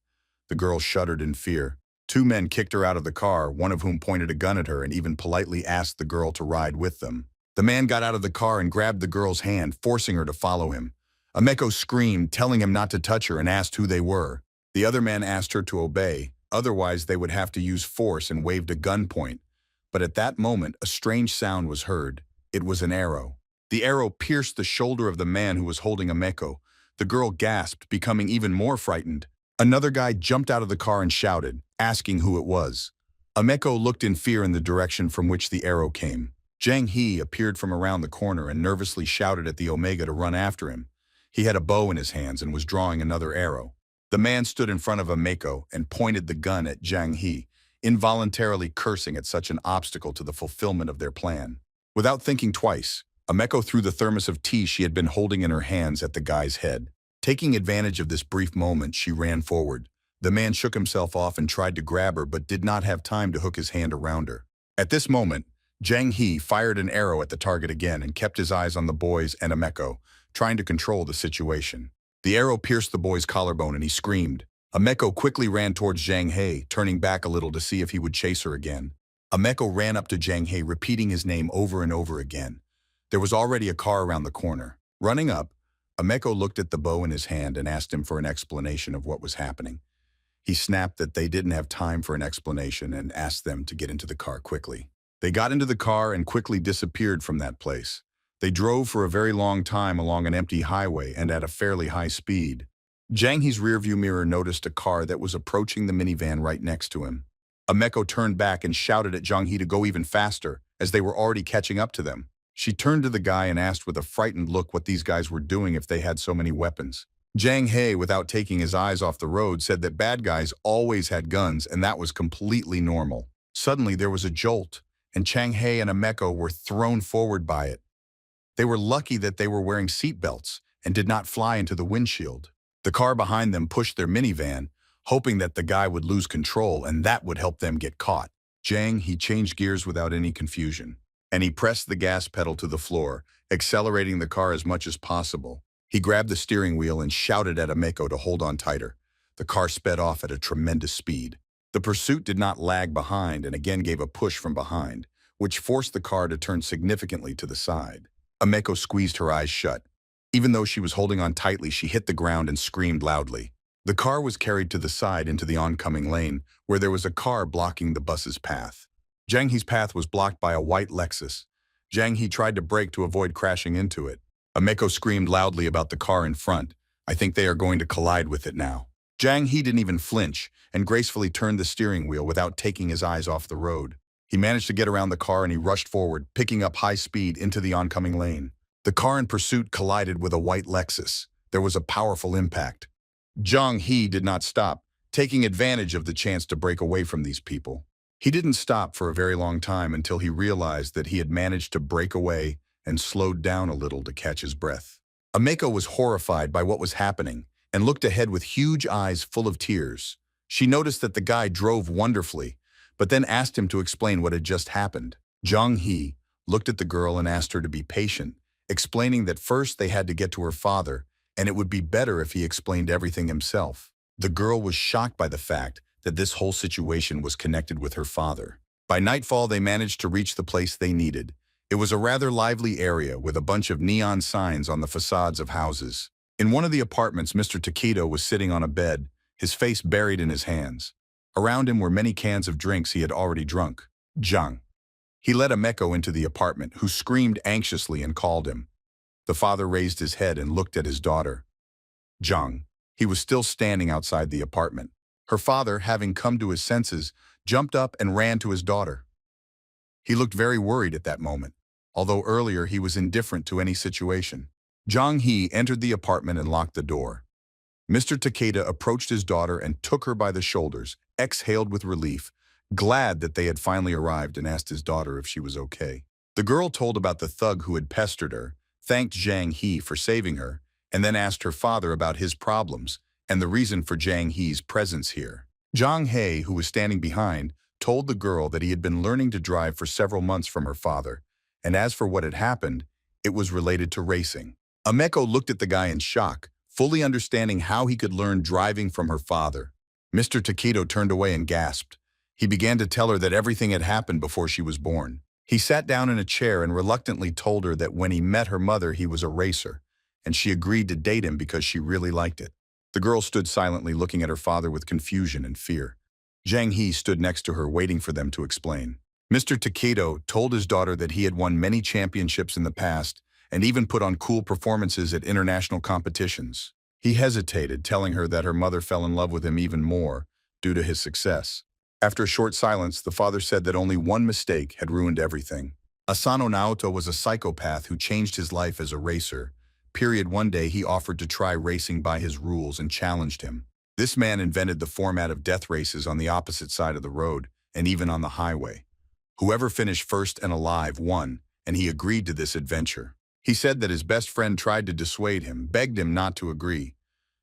The girl shuddered in fear. Two men kicked her out of the car, one of whom pointed a gun at her and even politely asked the girl to ride with them. The man got out of the car and grabbed the girl's hand, forcing her to follow him. Ameko screamed, telling him not to touch her, and asked who they were. The other man asked her to obey, otherwise they would have to use force, and waved a gun point. But at that moment, a strange sound was heard. It was an arrow. The arrow pierced the shoulder of the man who was holding Ameko. The girl gasped, becoming even more frightened. Another guy jumped out of the car and shouted, asking who it was. Ameko looked in fear in the direction from which the arrow came. Jang Hee appeared from around the corner and nervously shouted at the Omega to run after him. He had a bow in his hands and was drawing another arrow. The man stood in front of Ameko and pointed the gun at Jang Hee, involuntarily cursing at such an obstacle to the fulfillment of their plan. Without thinking twice, Ameko threw the thermos of tea she had been holding in her hands at the guy's head. Taking advantage of this brief moment, she ran forward. The man shook himself off and tried to grab her, but did not have time to hook his hand around her. At this moment, Jang Hee fired an arrow at the target again and kept his eyes on the boys and Ameko, trying to control the situation. The arrow pierced the boy's collarbone and he screamed. Ameko quickly ran towards Jang Hee, turning back a little to see if he would chase her again. Ameko ran up to Jang Hee, repeating his name over and over again. There was already a car around the corner. Running up, Ameko looked at the bow in his hand and asked him for an explanation of what was happening. He snapped that they didn't have time for an explanation and asked them to get into the car quickly. They got into the car and quickly disappeared from that place. They drove for a very long time along an empty highway and at a fairly high speed. Jang Hee's rearview mirror noticed a car that was approaching the minivan right next to him. Ameko turned back and shouted at Jang Hee to go even faster, as they were already catching up to them. She turned to the guy and asked with a frightened look what these guys were doing if they had so many weapons. Jang Hae, without taking his eyes off the road, said that bad guys always had guns and that was completely normal. Suddenly there was a jolt, and Chang Hae and Ameko were thrown forward by it. They were lucky that they were wearing seatbelts and did not fly into the windshield. The car behind them pushed their minivan, hoping that the guy would lose control and that would help them get caught. He changed gears without any confusion, and he pressed the gas pedal to the floor, accelerating the car as much as possible. He grabbed the steering wheel and shouted at Ameko to hold on tighter. The car sped off at a tremendous speed. The pursuit did not lag behind and again gave a push from behind, which forced the car to turn significantly to the side. Ameko squeezed her eyes shut. Even though she was holding on tightly, she hit the ground and screamed loudly. The car was carried to the side into the oncoming lane, where there was a car blocking the bus's path. Jang Hee's path was blocked by a white Lexus. Jang Hee tried to brake to avoid crashing into it. Ameko screamed loudly about the car in front. I think they are going to collide with it now. Jang Hee didn't even flinch and gracefully turned the steering wheel without taking his eyes off the road. He managed to get around the car and he rushed forward, picking up high speed into the oncoming lane. The car in pursuit collided with a white Lexus. There was a powerful impact. Jang Hee did not stop, taking advantage of the chance to break away from these people. He didn't stop for a very long time until he realized that he had managed to break away and slowed down a little to catch his breath. Ameko was horrified by what was happening and looked ahead with huge eyes full of tears. She noticed that the guy drove wonderfully, but then asked him to explain what had just happened. Jang Hee looked at the girl and asked her to be patient, explaining that first they had to get to her father, and it would be better if he explained everything himself. The girl was shocked by the fact that this whole situation was connected with her father. By nightfall, they managed to reach the place they needed. It was a rather lively area with a bunch of neon signs on the facades of houses. In one of the apartments, Mr. Takedo was sitting on a bed, his face buried in his hands. Around him were many cans of drinks he had already drunk. Jang. He led Ameko into the apartment, who screamed anxiously and called him. The father raised his head and looked at his daughter. Jang. He was still standing outside the apartment. Her father, having come to his senses, jumped up and ran to his daughter. He looked very worried at that moment, although earlier he was indifferent to any situation. Jang Hee entered the apartment and locked the door. Mr. Takeda approached his daughter and took her by the shoulders, exhaled with relief, glad that they had finally arrived, and asked his daughter if she was okay. The girl told about the thug who had pestered her, thanked Jang Hee for saving her, and then asked her father about his problems and the reason for Jang Hee's presence here. Jang Hae, who was standing behind, told the girl that he had been learning to drive for several months from her father, and as for what had happened, it was related to racing. Ameko looked at the guy in shock, fully understanding how he could learn driving from her father. Mr. Takedo turned away and gasped. He began to tell her that everything had happened before she was born. He sat down in a chair and reluctantly told her that when he met her mother, he was a racer, and she agreed to date him because she really liked it. The girl stood silently looking at her father with confusion and fear. Jang Hee stood next to her, waiting for them to explain. Mr. Takedo told his daughter that he had won many championships in the past and even put on cool performances at international competitions. He hesitated, telling her that her mother fell in love with him even more due to his success. After a short silence, the father said that only one mistake had ruined everything. Asano Naoto was a psychopath who changed his life as a racer. One day he offered to try racing by his rules and challenged him. This man invented the format of death races on the opposite side of the road and even on the highway. Whoever finished first and alive won, and he agreed to this adventure. He said that his best friend tried to dissuade him, begged him not to agree.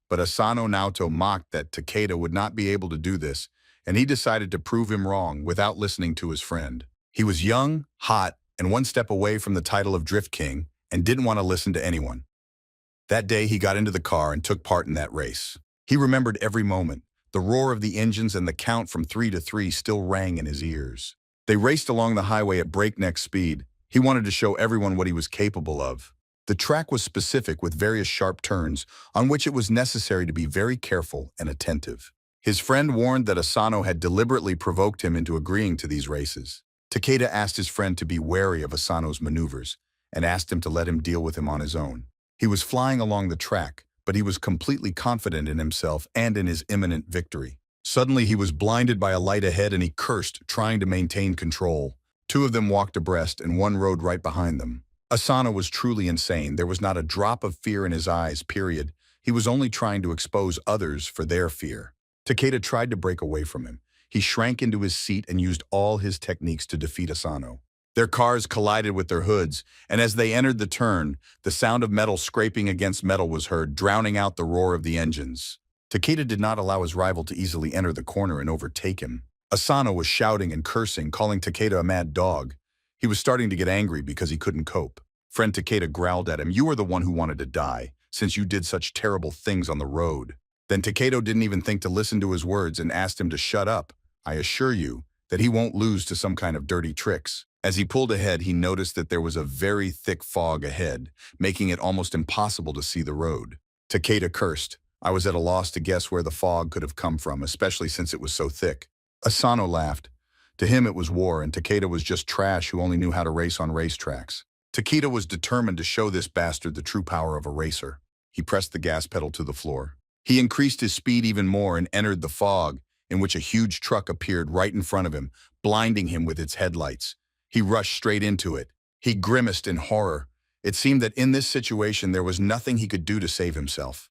But Asano Naoto mocked that Takeda would not be able to do this, and he decided to prove him wrong without listening to his friend. He was young, hot, and one step away from the title of Drift King and didn't want to listen to anyone. That day, he got into the car and took part in that race. He remembered every moment. The roar of the engines and the count from 3 to 3 still rang in his ears. They raced along the highway at breakneck speed. He wanted to show everyone what he was capable of. The track was specific with various sharp turns on which it was necessary to be very careful and attentive. His friend warned that Asano had deliberately provoked him into agreeing to these races. Takeda asked his friend to be wary of Asano's maneuvers and asked him to let him deal with him on his own. He was flying along the track, but he was completely confident in himself and in his imminent victory. Suddenly, he was blinded by a light ahead and he cursed, trying to maintain control. Two of them walked abreast and one rode right behind them. Asano was truly insane. There was not a drop of fear in his eyes, period. He was only trying to expose others for their fear. Takeda tried to break away from him. He shrank into his seat and used all his techniques to defeat Asano. Their cars collided with their hoods, and as they entered the turn, the sound of metal scraping against metal was heard, drowning out the roar of the engines. Takeda did not allow his rival to easily enter the corner and overtake him. Asano was shouting and cursing, calling Takeda a mad dog. He was starting to get angry because he couldn't cope. Friend Takeda growled at him, "You are the one who wanted to die, since you did such terrible things on the road." Then Takeda didn't even think to listen to his words and asked him to shut up. "I assure you that he won't lose to some kind of dirty tricks." As he pulled ahead, he noticed that there was a very thick fog ahead, making it almost impossible to see the road. Takeda cursed. "I was at a loss to guess where the fog could have come from, especially since it was so thick." Asano laughed. To him it was war, and Takeda was just trash who only knew how to race on racetracks. Takeda was determined to show this bastard the true power of a racer. He pressed the gas pedal to the floor. He increased his speed even more and entered the fog, in which a huge truck appeared right in front of him, blinding him with its headlights. He rushed straight into it. He grimaced in horror. It seemed that in this situation there was nothing he could do to save himself.